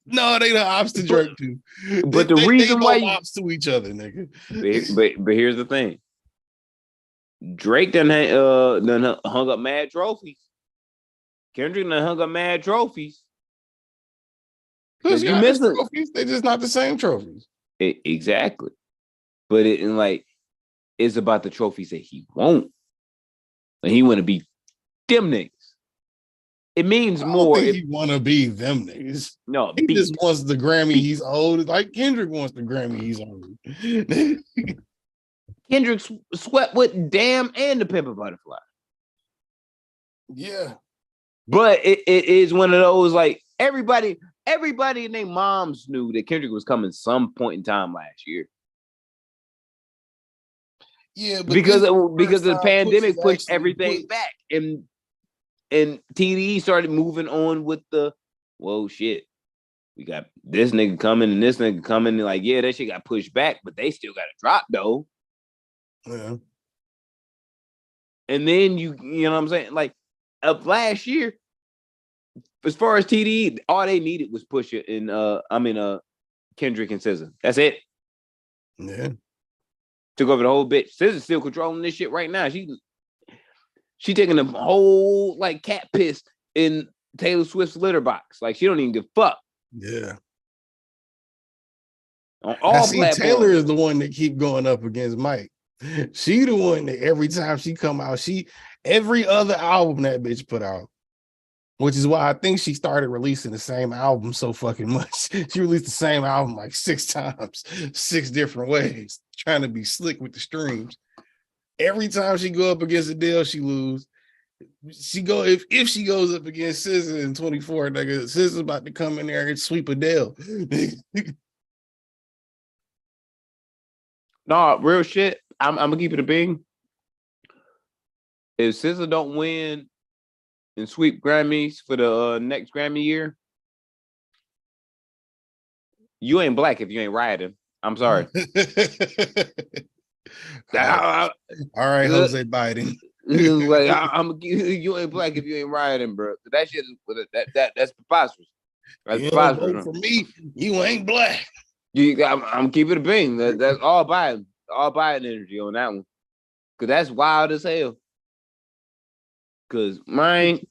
No, they the ops to Drake too. But the reason why you ops to each other, nigga. But here's the thing. Drake done hung up mad trophies. Kendrick done hung up mad trophies. Because you miss trophies, they're just not the same trophies. Exactly. But it's about the trophies that he won't. And he want to be them niggas. It means more. He want to be them niggas. No, he just wants the Grammy he's owed. Like Kendrick wants the Grammy he's owed. Kendrick swept with Damn and the Pimp a Butterfly. Yeah. But it is one of those like everybody and their moms knew that Kendrick was coming some point in time last year. Yeah, but because this because the time pandemic Pussy pushed actually everything back, and TDE started moving on with the whoa shit. We got this nigga coming and this nigga coming, and like, yeah, that shit got pushed back, but they still got to drop though. Yeah. And then you know what I'm saying? Like of last year, as far as TDE, all they needed was Pusha and Kendrick and SZA. That's it. Yeah. Took over the whole bitch. SZA's still controlling this shit right now. She taking the whole like cat piss in Taylor Swift's litter box. Like she don't even give a fuck. Yeah. On I all see platforms. Taylor is the one that keep going up against Mike. She the one that every time she come out, every other album that bitch put out, which is why I think she started releasing the same album so fucking much. She released the same album like 6 times, 6 different ways, trying to be slick with the streams. Every time she go up against Adele, she lose. If she goes up against SZA in 24, nigga, SZA's about to come in there and sweep Adele. No, real shit. I'm gonna keep it a bean. If SZA don't win and sweep Grammys for the next Grammy year, you ain't black if you ain't rioting. I'm sorry. All right, Jose Biden. Like you ain't black if you ain't rioting, bro. That shit is that's preposterous. That's You don't preposterous. vote for me, you ain't black. I'm keeping it a bean. That's all Biden energy on that one. Cause that's wild as hell. Cause mine,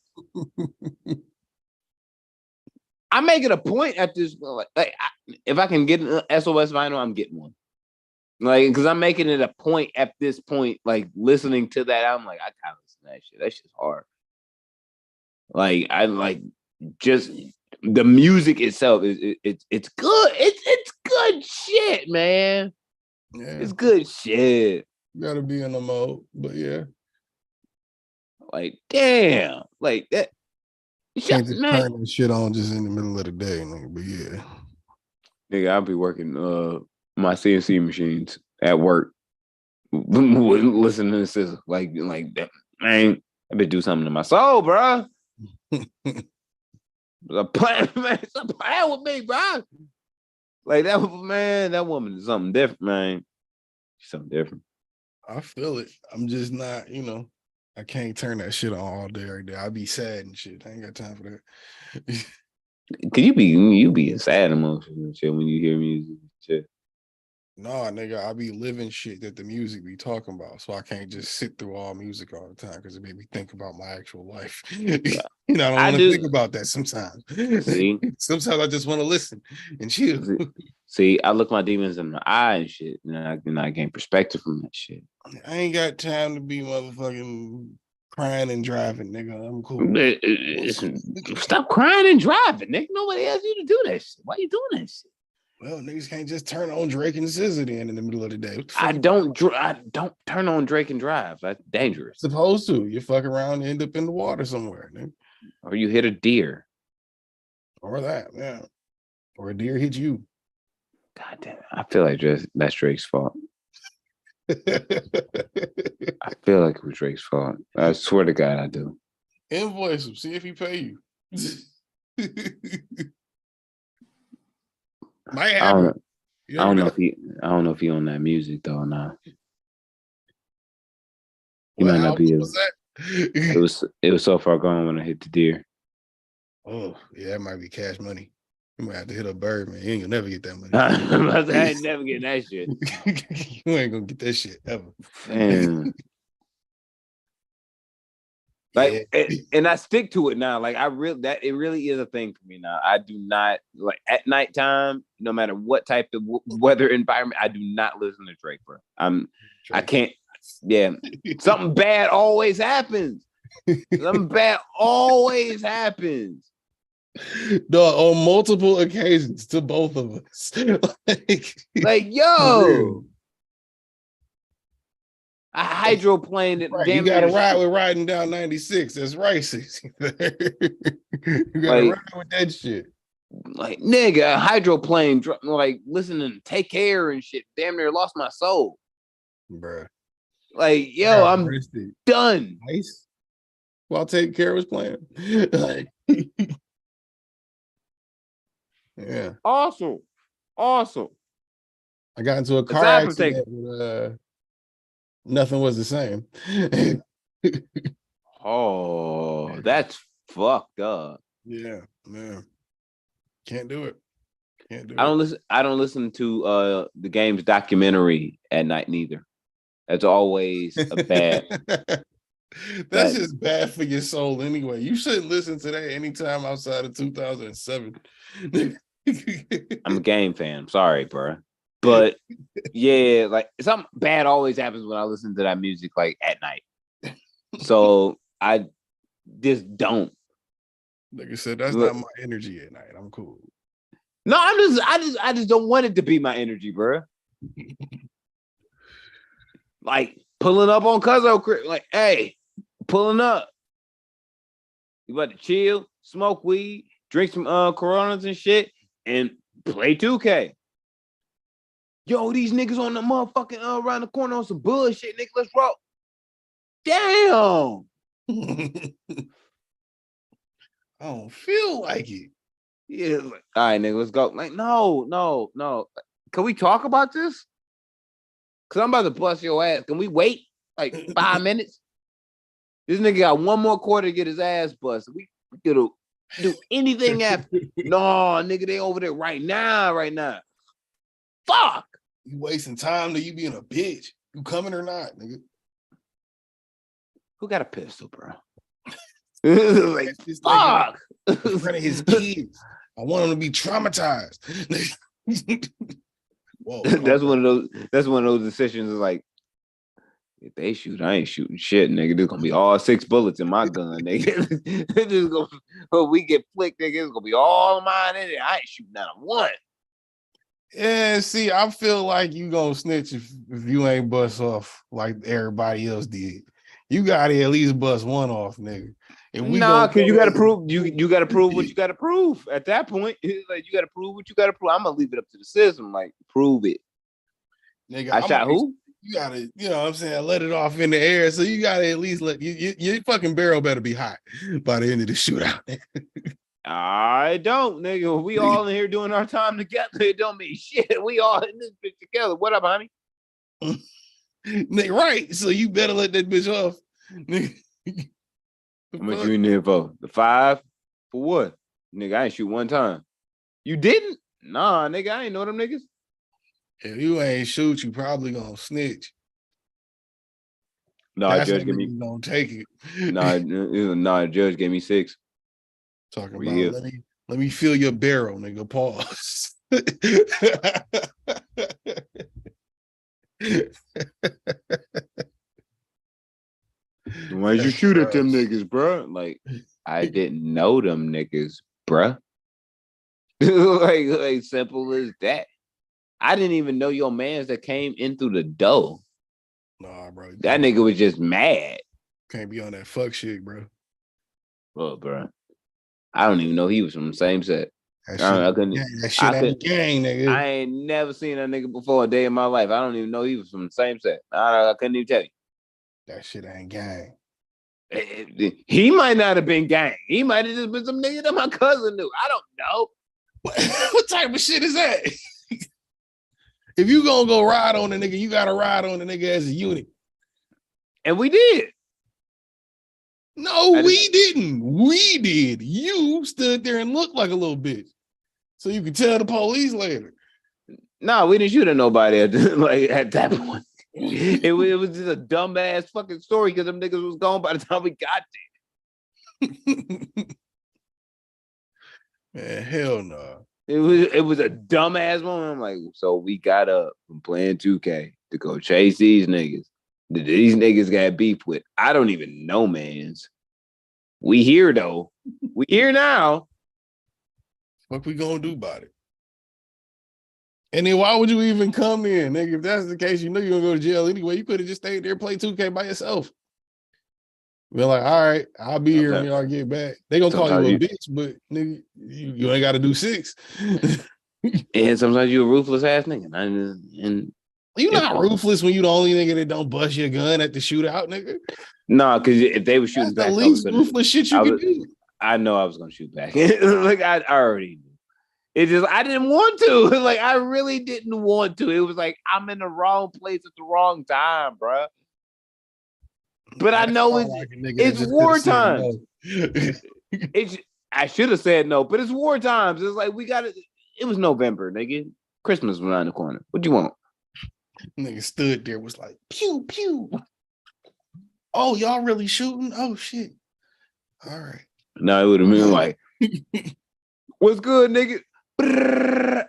I'm making a point at this. If I can get an SOS vinyl, I'm getting one. Like, because I'm making it a point at this point, like listening to that, I'm like, I gotta listen to that shit. That shit's hard. Like, I like just the music itself it's good. It's good shit, man. Yeah, it's good shit. You gotta be in the mode, but yeah. Like, damn, like that. You can't just turn that shit on just in the middle of the day, nigga. But yeah, nigga, I'll be working my CNC machines at work, listening to this like that. Man, I better do something to my soul, bro. Stop playing with me, bro. Like that, man. That woman is something different, man. She's something different. I feel it. I'm just not, I can't turn that shit on all day, every day. I'd be sad and shit. I ain't got time for that. Cause you be in sad emotions and shit when you hear music and shit. No, nigga, I be living shit that the music be talking about. So I can't just sit through all music all the time because it made me think about my actual life. I don't want to think about that sometimes. See? Sometimes I just want to listen and chill. See, I look my demons in the eye and shit, and I gain perspective from that shit. I ain't got time to be motherfucking crying and driving, nigga. I'm cool. Stop crying and driving, nigga. Nobody asked you to do that shit. Why you doing that shit? Well, niggas can't just turn on Drake and SZA in the middle of the day. I don't turn on Drake and drive. That's dangerous. Supposed to. You fuck around and end up in the water somewhere, nigga. Or you hit a deer. Or that, yeah. Or a deer hit you. God damn it. I feel like that's Drake's fault. I feel like it was Drake's fault. I swear to God I do. Invoice him. See if he pay you. Might happen. I don't know if he on that music though or not. He might not be. Was that? It was so far gone when I hit the deer. Oh yeah, that might be cash money. You might have to hit a bird, man. You ain't gonna never get that money. I ain't never getting that shit. You ain't gonna get that shit ever. Man. Like, and I stick to it now. Like, it really is a thing for me now. I do not like at nighttime, no matter what type of weather environment, I do not listen to Drake, bro. I can't. Yeah, something bad always happens. Something bad always happens. No, on multiple occasions to both of us. like yo. I hydroplaned it. Right, you Damn gotta near ride with riding down 96. That's racist. You gotta like, ride with that shit. like nigga, hydroplane, like listening to Take Care and shit. Damn near lost my soul. Bruh. Like, yo, Yeah, I'm arrested. done. Nice. While Take Care was playing. Like, yeah. Awesome. I got into a car Aside from Take, accident with nothing was the same. oh, that's fucked up. Yeah, man. Can't do it. Can't do I it. don't listen to the game's documentary at night neither. That's always a bad. That's just bad for your soul anyway. You shouldn't listen to that anytime outside of 2007. I'm a game fan. I'm sorry, bro. But yeah, like something bad always happens when I listen to that music like at night. So I just don't. Like I said, that's not my energy at night. I'm cool. No, I just don't want it to be my energy, bro. Like pulling up on Cuzzo crib, like, hey, pulling up. You about to chill, smoke weed, drink some Coronas and shit, and play 2K. Yo, these niggas on the motherfucking around the corner on some bullshit, nigga. Let's roll. Damn. I don't feel like it. Yeah, like, all right, nigga, let's go. Like, no. Can we talk about this? Cause I'm about to bust your ass. Can we wait like 5 minutes? This nigga got one more quarter to get his ass busted. We could do anything after. No, nigga, they over there right now. Fuck. You wasting time to you being a bitch. You coming or not, nigga? Who got a pistol, bro? Like, fuck. In front of his kids. I want him to be traumatized. Whoa, That's one of those decisions. Is like, if they shoot, I ain't shooting shit, nigga. There's gonna be all 6 bullets in my gun, nigga. When we get flicked, nigga, it's gonna be all mine in it. I ain't shooting out of one. Yeah, see, I feel like you gonna snitch if you ain't bust off like everybody else did. You gotta at least bust one off, nigga. Nah, cause you gotta prove you gotta prove what you gotta prove. At that point, it's like you gotta prove what you gotta prove. I'm gonna leave it up to the system. Like, prove it. Nigga, I shot who? You gotta, you know what I'm saying, let it off in the air. So you gotta at least let your fucking barrel better be hot by the end of the shootout. I don't, nigga. We all in here doing our time together. It don't mean shit. We all in this bitch together. What up, honey? Nigga, right. So you better let that bitch off. How much you in there for? The 5? For what? Nigga, I ain't shoot one time. You didn't? Nah, nigga, I ain't know them niggas. If you ain't shoot, you probably gonna snitch. Nah, judge gave me. Gonna take it. Nah, judge gave me 6. Talking about let me feel your barrel, nigga. Pause. Why'd you shoot at them niggas, bro? Like, I didn't know them niggas, bruh. like simple as that. I didn't even know your mans that came in through the door. Nah, bro. That nigga was just mad. Can't be on that fuck shit, bro. Well, bro. I don't even know he was from the same set. That shit ain't gang, nigga. I ain't never seen that nigga before a day in my life. I don't even know he was from the same set. I couldn't even tell you. That shit ain't gang. He might not have been gang. He might have just been some nigga that my cousin knew. I don't know. What type of shit is that? If you gonna go ride on the nigga, you gotta ride on the nigga as a unit. And we did. No, we didn't. We did. You stood there and looked like a little bitch. So you could tell the police later. No, we didn't shoot at nobody at that point. It was just a dumbass fucking story because them niggas was gone by the time we got there. Man, hell no. It was a dumbass moment. I'm like, so we got up from playing 2K to go chase these niggas. These niggas got beef with. I don't even know, mans. We here though. We here now. What we gonna do about it? And then why would you even come in, nigga? If that's the case, you know you're gonna go to jail anyway. You could have just stayed there, play 2K by yourself. We're like, all right, I'll be here when y'all get back. They gonna call you a bitch, but nigga, you ain't got to do 6. And sometimes you're a ruthless ass nigga. And you're not ruthless when you the only nigga that don't bust your gun at the shootout, nigga. No, because if they were shooting that's back, the least ruthless shit you could do. I know I was gonna shoot back. Like I already knew. It just I didn't want to. Like I really didn't want to. It was like I'm in the wrong place at the wrong time, bro. But I know it's wartime. It's I should have said no, but it's war times. It's like we got it. It was November, nigga. Christmas was around the corner. What you want? Nigga stood there, was like, pew, pew. Oh, y'all really shooting? Oh shit. All right. No, it would have been like, what's good, nigga? Brrr,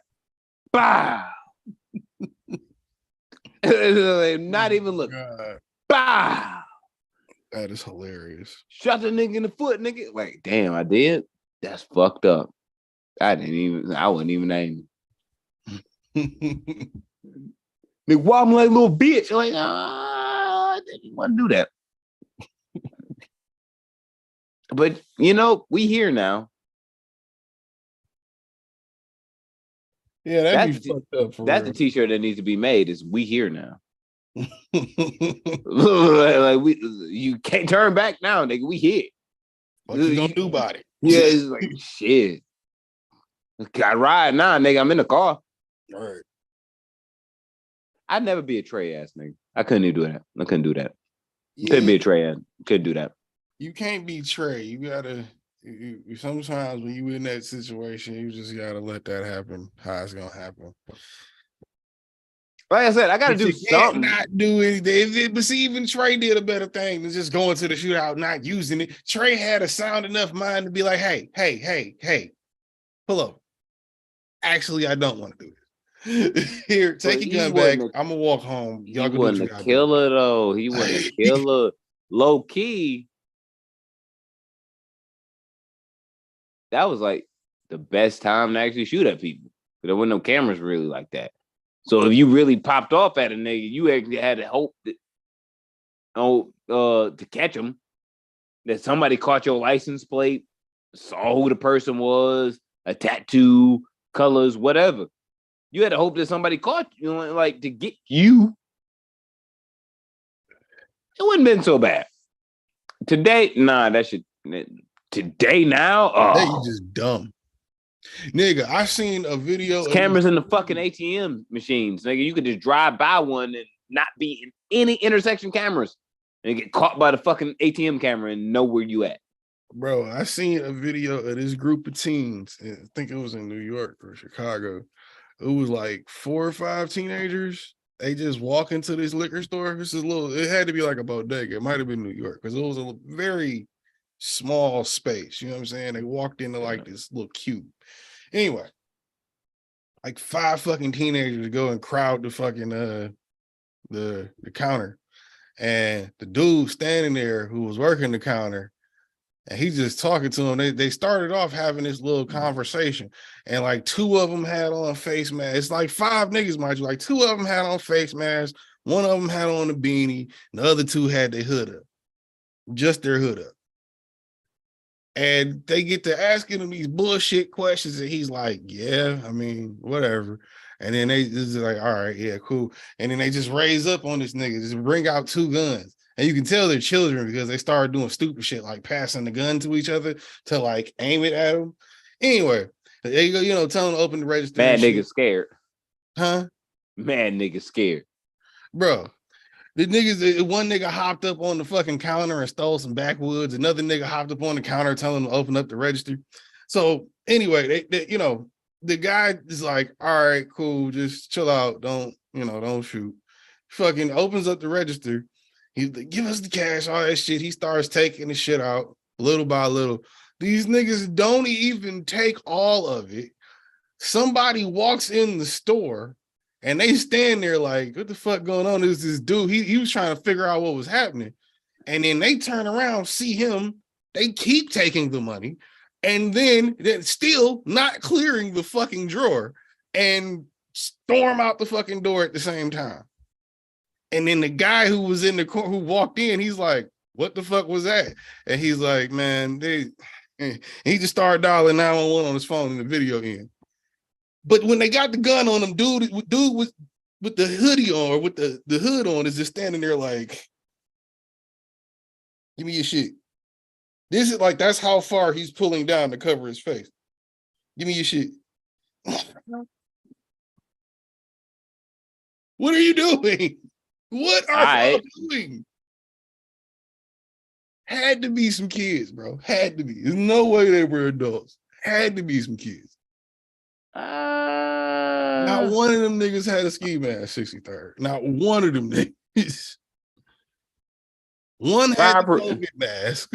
bow. Not even looking. God. Bow. That is hilarious. Shot the nigga in the foot, nigga. Like, damn, I did. That's fucked up. I wasn't even aiming. Nigga, why I'm like a little bitch? Like, I didn't want to do that. But you know, we here now. Yeah, that'd be fucked up. That's the t-shirt that needs to be made. Is we here now? Like you can't turn back now, nigga. We here. What you gonna do about it? Yeah, it's like shit. I ride now, nigga. I'm in the car. All right. I'd never be a Trey ass nigga. I couldn't even do that. I couldn't do that. Yeah. Couldn't be a Trey ass. Couldn't do that. You can't be Trey. You gotta. Sometimes when you in that situation, you just gotta let that happen. How it's gonna happen. Like I said, I gotta do something. Not do anything. But see, even Trey did a better thing than just going to the shootout, not using it. Trey had a sound enough mind to be like, hey, pull up. Actually, I don't want to do this. Here, take your gun back. I'm gonna walk home. Y'all he wasn't a killer though. He wasn't a killer. Low key. That was like the best time to actually shoot at people. There wasn't no cameras really like that. So if you really popped off at a nigga, you actually had to hope that, to catch him, that somebody caught your license plate, saw who the person was, a tattoo, colors, whatever. You had to hope that somebody caught you, like to get you. It wouldn't have been so bad. Today, nah, that should. Today now, today you just dumb. Nigga, I seen a video. Cameras in the fucking ATM machines. Nigga, you could just drive by one and not be in any intersection cameras and get caught by the fucking ATM camera and know where you at. Bro, I seen a video of this group of teens. I think it was in New York or Chicago. It was like 4 or 5 teenagers. They just walk into this liquor store. It had to be like a bodega. It might have been New York because it was a very small space. You know what I'm saying? They walked into like this little cube. Anyway, like 5 fucking teenagers go and crowd the fucking the counter, and the dude standing there who was working the counter, and he's just talking to them. They started off having this little conversation, and like 2 of them had on face masks. It's like 5 niggas, mind you. Like 2 of them had on face masks, 1 of them had on a beanie, and the other 2 had their hood up, just their hood up. And they get to asking him these bullshit questions, and he's like, yeah, I mean, whatever. And then they just like, all right, yeah, cool. And then they just raise up on this nigga, just bring out 2 guns. And you can tell they're children because they started doing stupid shit like passing the gun to each other to like aim it at them. Anyway, they go, you know, tell them to open the register. Mad nigga scared. Huh? Mad nigga scared. Bro. The niggas, one nigga hopped up on the fucking counter and stole some backwoods. Another nigga hopped up on the counter telling them to open up the register. So anyway, they you know, the guy is like, all right, cool, just chill out. Don't shoot. Fucking opens up the register. He's like, give us the cash, all that shit. He starts taking the shit out little by little. These niggas don't even take all of it. Somebody walks in the store and they stand there like, what the fuck going on? There's this dude. He was trying to figure out what was happening. And then they turn around, see him. They keep taking the money. And then still not clearing the fucking drawer. And storm out the fucking door at the same time. And then the guy who was in the court, who walked in, he's like, what the fuck was that? And he's like, man, and he just started dialing 911 on his phone in the video end. But when they got the gun on him, dude was with the hoodie on, or with the hood on, is just standing there like, give me your shit. This is like, that's how far he's pulling down to cover his face. Give me your shit. What are you doing? What are you doing? Had to be some kids, bro. Had to be. There's no way they were adults. Had to be some kids. Not one of them niggas had a ski mask, 63rd. Not one of them niggas. One had a COVID mask.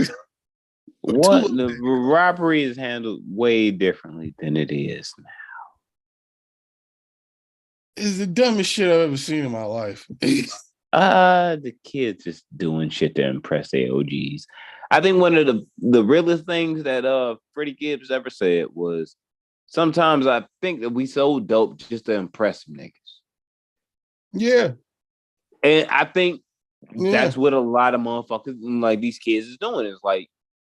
What the robbery is handled way differently than it is now. It's the dumbest shit I've ever seen in my life. The kids just doing shit to impress their OGs. I think one of the realest things that Freddie Gibbs ever said was, sometimes I think that we so dope just to impress some niggas. Yeah. And I think that's what a lot of motherfuckers like these kids is doing. Is like,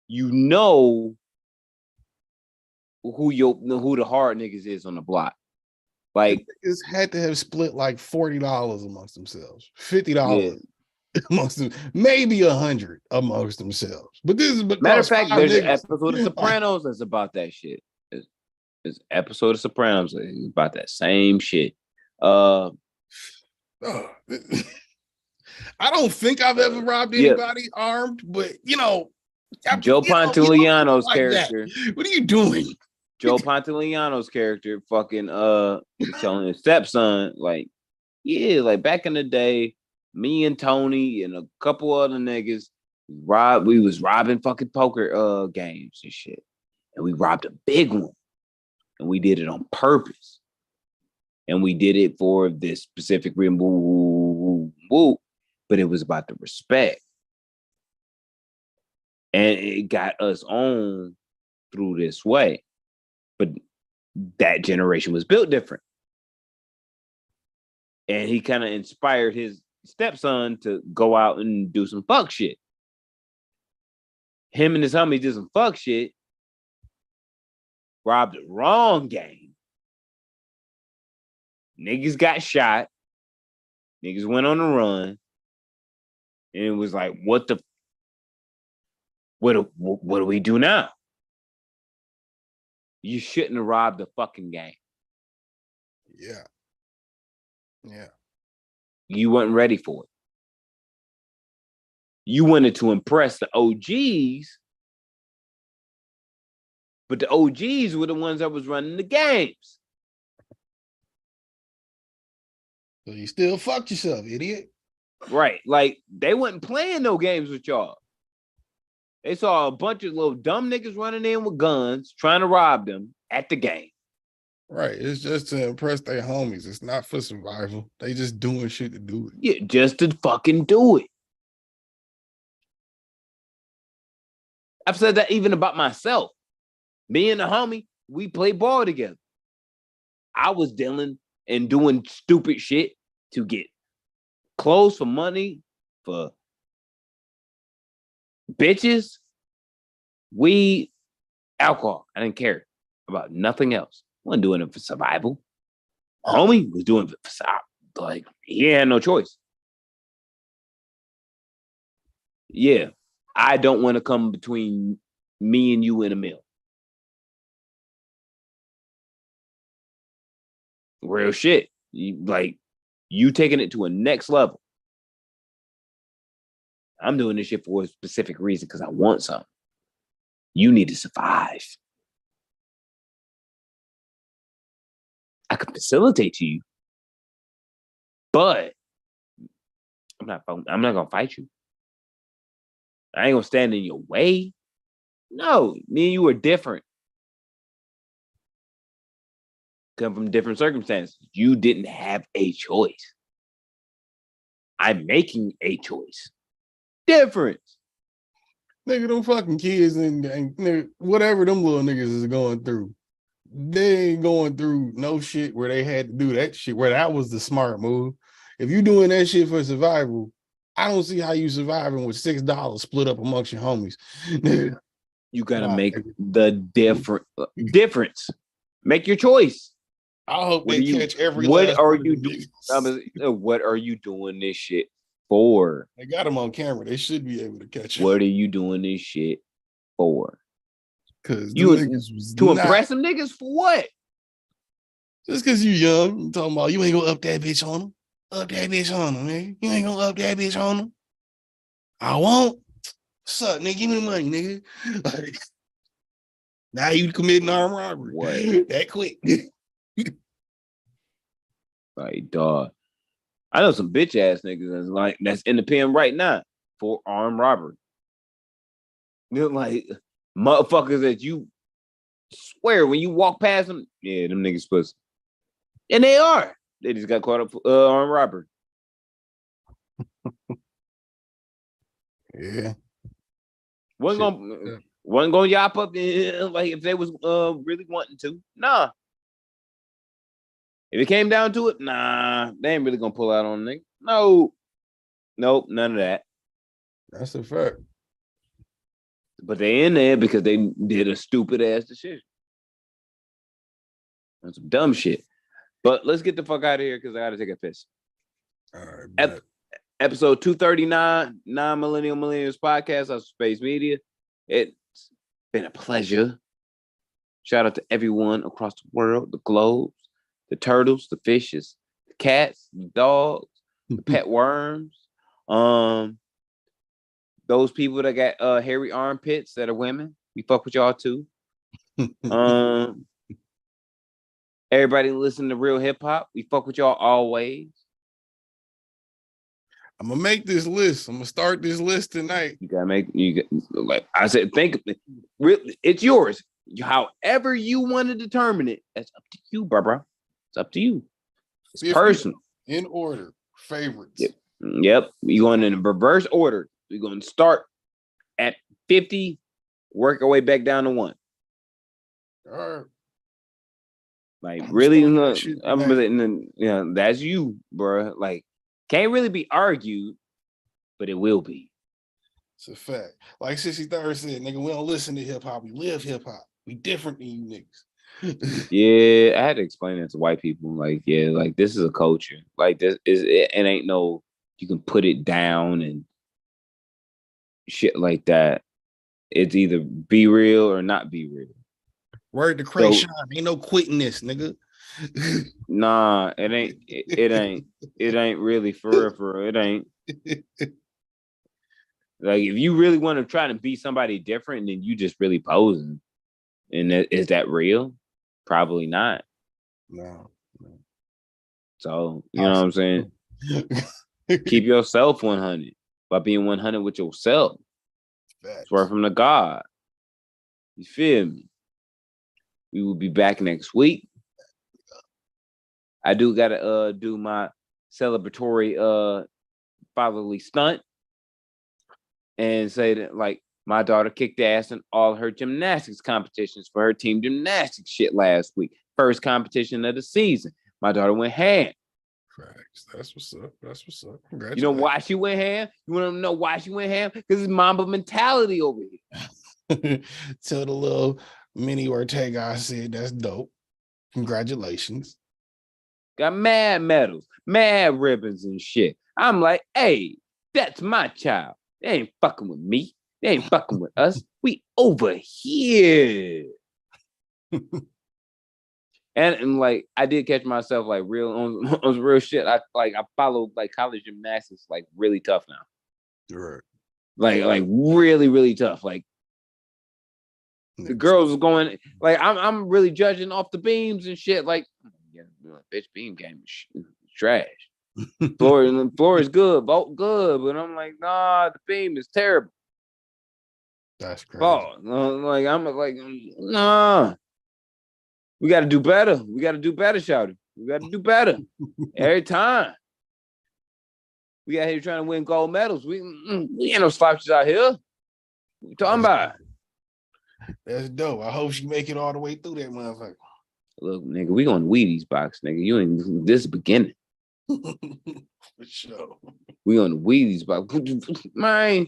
you know who the hard niggas is on the block. Like, niggas had to have split like $40 amongst themselves, $50 amongst them, maybe 100 amongst themselves. But this is because matter of fact, there's an episode of Sopranos that's about that shit. There's an episode of Sopranos about that same shit. I don't think I've ever robbed anybody armed, but Joe Pantoliano's character. What are you doing? Joe Pantoliano's character fucking telling his stepson, like back in the day, me and Tony and a couple other niggas we was robbing fucking poker games and shit. And we robbed a big one. And we did it on purpose. And we did it for this specific reason, but it was about the respect. And it got us on through this way. But that generation was built different. And he kind of inspired his stepson to go out and do some fuck shit. Him and his homie did some fuck shit, robbed the wrong game. Niggas got shot. Niggas went on the run. And it was like, what do we do now? You shouldn't have robbed the fucking game. Yeah. You weren't ready for it. You wanted to impress the OGs, but the OGs were the ones that was running the games. So you still fucked yourself, idiot. Right. Like, they wasn't playing no games with y'all. They saw a bunch of little dumb niggas running in with guns, trying to rob them at the game. Right. It's just to impress their homies. It's not for survival. They just doing shit to do it. Yeah, just to fucking do it. I've said that even about myself. Me and the homie, we play ball together. I was dealing and doing stupid shit to get clothes for money, for bitches, weed, alcohol. I didn't care about nothing else. I wasn't doing it for survival. Homie was doing it for survival. Like, he had no choice. Yeah, I don't want to come between me and you in a meal. Real shit. You taking it to a next level. I'm doing this shit for a specific reason because I want something. You need to survive. I can facilitate to you, but I'm not gonna fight you. I ain't gonna stand in your way. No, me and you are different. Come from different circumstances. You didn't have a choice. I'm making a choice. Difference. Nigga, them fucking kids and nigga, whatever them little niggas is going through. they ain't going through no shit where they had to do that shit, where that was the smart move. If you doing that shit for survival, I don't see how you surviving with $6 split up amongst your homies. You gotta Nah, make the difference. Make your choice. I hope What they are you- catch every what last are one of you them doing? niggas. What are you doing this shit for? They got them on camera. They should be able to catch them. What are you doing this shit for? Because You niggas was to not, impress them niggas for what? just because you young, you talking about you ain't gonna up that bitch on them. Up that bitch on them, nigga. You ain't gonna up that bitch on them. I won't. What's up, nigga? Give me the money, nigga. Now you committing armed robbery. What? That quick. Like, dog. I know some bitch ass niggas that's in the pen right now for armed robbery. They're like motherfuckers that you swear when you walk past them, yeah, them niggas pussy. And they are. They just got caught up armed robbery. Yeah. Wasn't gonna yop up like if they was really wanting to. Nah. If it came down to it, nah, they ain't really gonna pull out on a nigga. No. Nope, none of that. That's a fact. But they in there because they did a stupid ass decision. That's some dumb shit. But let's get the fuck out of here because I gotta take a piss. All right. Ep- Episode 239, Non-Millennial Millennials Podcast of Space Media. It's been a pleasure. Shout out to everyone across the world, the globes, the turtles, the fishes, the cats, the dogs, the pet worms. Those people that got hairy armpits that are women. We fuck with y'all too. Everybody listen to real hip hop. We fuck with y'all always. I'm gonna make this list. I'm gonna start this list tonight. You gotta like I said, it's yours. However you want to determine it, that's up to you, bro. It's up to you. It's 50 personal. In order. Favorites. Yep. You're going in reverse order. We're going to start at 50, work our way back down to 1. All right. Like, I'm really, that's you, bro. Like, can't really be argued, but it will be. It's a fact. Like 63rd said, nigga, we don't listen to hip hop. We live hip hop. We different than you niggas. Yeah, I had to explain that to white people. Like, yeah, like this is a culture. Like this is it ain't no you can put it down and shit like that. It's either be real or not be real. Word to Krayshawn, ain't no quitting this, nigga. Nah, it ain't really for real. It ain't. Like if you really want to try to be somebody different, then you just really posing. And is that real? Probably not. No. So, you know what I'm saying? Keep yourself 100 by being 100 with yourself. Swear from the God. You feel me? We will be back next week. I do gotta do my celebratory fatherly stunt and say that like my daughter kicked ass in all her gymnastics competitions for her team gymnastics shit last week. First competition of the season. My daughter went ham. Facts. That's what's up. You know why she went ham? You want to know why she went ham? Because it's Mamba mentality over here. Tell the little mini Ortega I said that's dope. Congratulations. Got mad medals, mad ribbons and shit. I'm like, hey, that's my child. They ain't fucking with me. They ain't fucking with us. We over here. And like I did catch myself like real on real shit. I follow like college gymnastics like really tough now. Right. Like really, really tough. Like the girls are going like I'm really judging off the beams and shit. Like, yeah, bitch, beam game is trash. Floor is good, both good, but I'm like, nah, the beam is terrible. That's crazy. Like I'm like, nah. We got to do better. We got to do better, Shouty. We got to do better every time. We out here trying to win gold medals. We ain't no slouches out here. What you talking about? That's dope. I hope she make it all the way through that motherfucker. Look, nigga, we going to Wheaties box, nigga. You ain't this beginning. For sure. We on the Wheaties box. Man.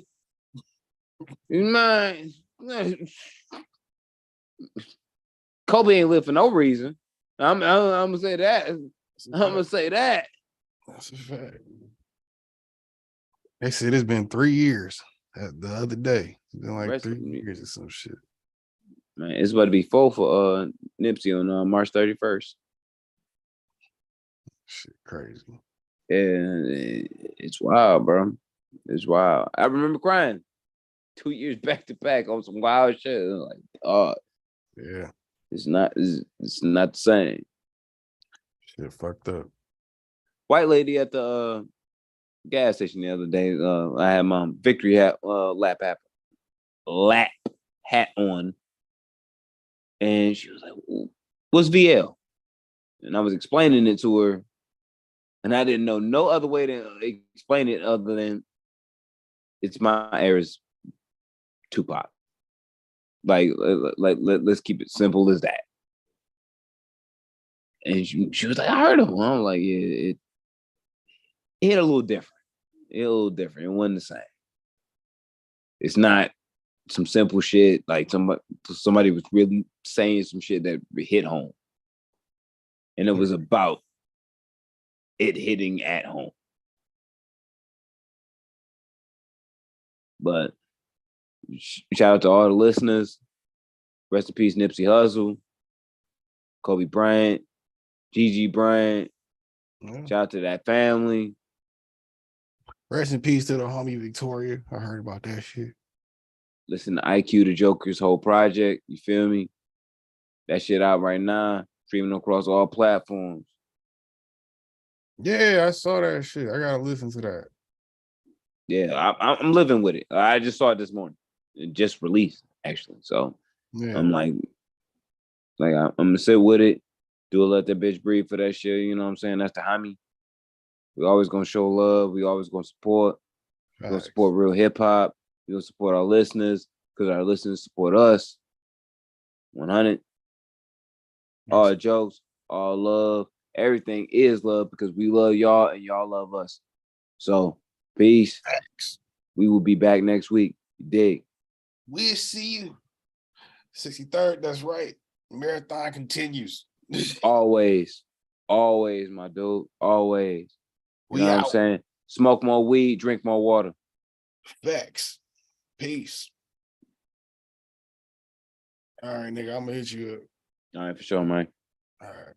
Kobe ain't live for no reason. I'm gonna say that. I'm gonna say that. That's a fact. They said it's been 3 years. The other day, it's been like 3 years or some shit. Man, it's about to be 4 for Nipsey on March 31st. Shit, crazy. And it's wild, bro. It's wild. I remember crying 2 years back to back on some wild shit. Like, yeah, it's not the same. Shit, fucked up. White lady at the gas station the other day. I had my victory hat, lap hat on, and she was like, "What's VL?" And I was explaining it to her, and I didn't know no other way to explain it other than it's my era's Tupac. Like let's keep it simple as that. And she was like, "I heard of him." I'm like, "Yeah, it hit a little different. It a little different. It wasn't the same. It's not some simple shit like somebody was really saying some shit that hit home, and it was about it hitting at home." But shout out to all the listeners. Rest in peace, Nipsey Hussle, Kobe Bryant, Gigi Bryant. Yeah. Shout out to that family. Rest in peace to the homie Victoria. I heard about that shit. Listen to IQ the Joker's whole project. You feel me? That shit out right now. Streaming across all platforms. Yeah, I saw that shit. I gotta listen to that. Yeah, I'm living with it. I just saw it this morning. It just released, actually. So Yeah. I'm like I'm gonna sit with it. Do let that bitch breathe for that shit. You know what I'm saying? That's the homie. We always gonna show love. We always gonna support. We're gonna support real hip hop. We're gonna support our listeners because our listeners support us. 100. All jokes, all love. Everything is love because we love y'all and y'all love us. So peace. Thanks. We will be back next week. You dig? We'll see you. 63rd, that's right. Marathon continues. Always, my dude. Always. You know what I'm saying? Smoke more weed, drink more water. Facts. Peace. All right, nigga, I'm gonna hit you up. All right, for sure, man. All right.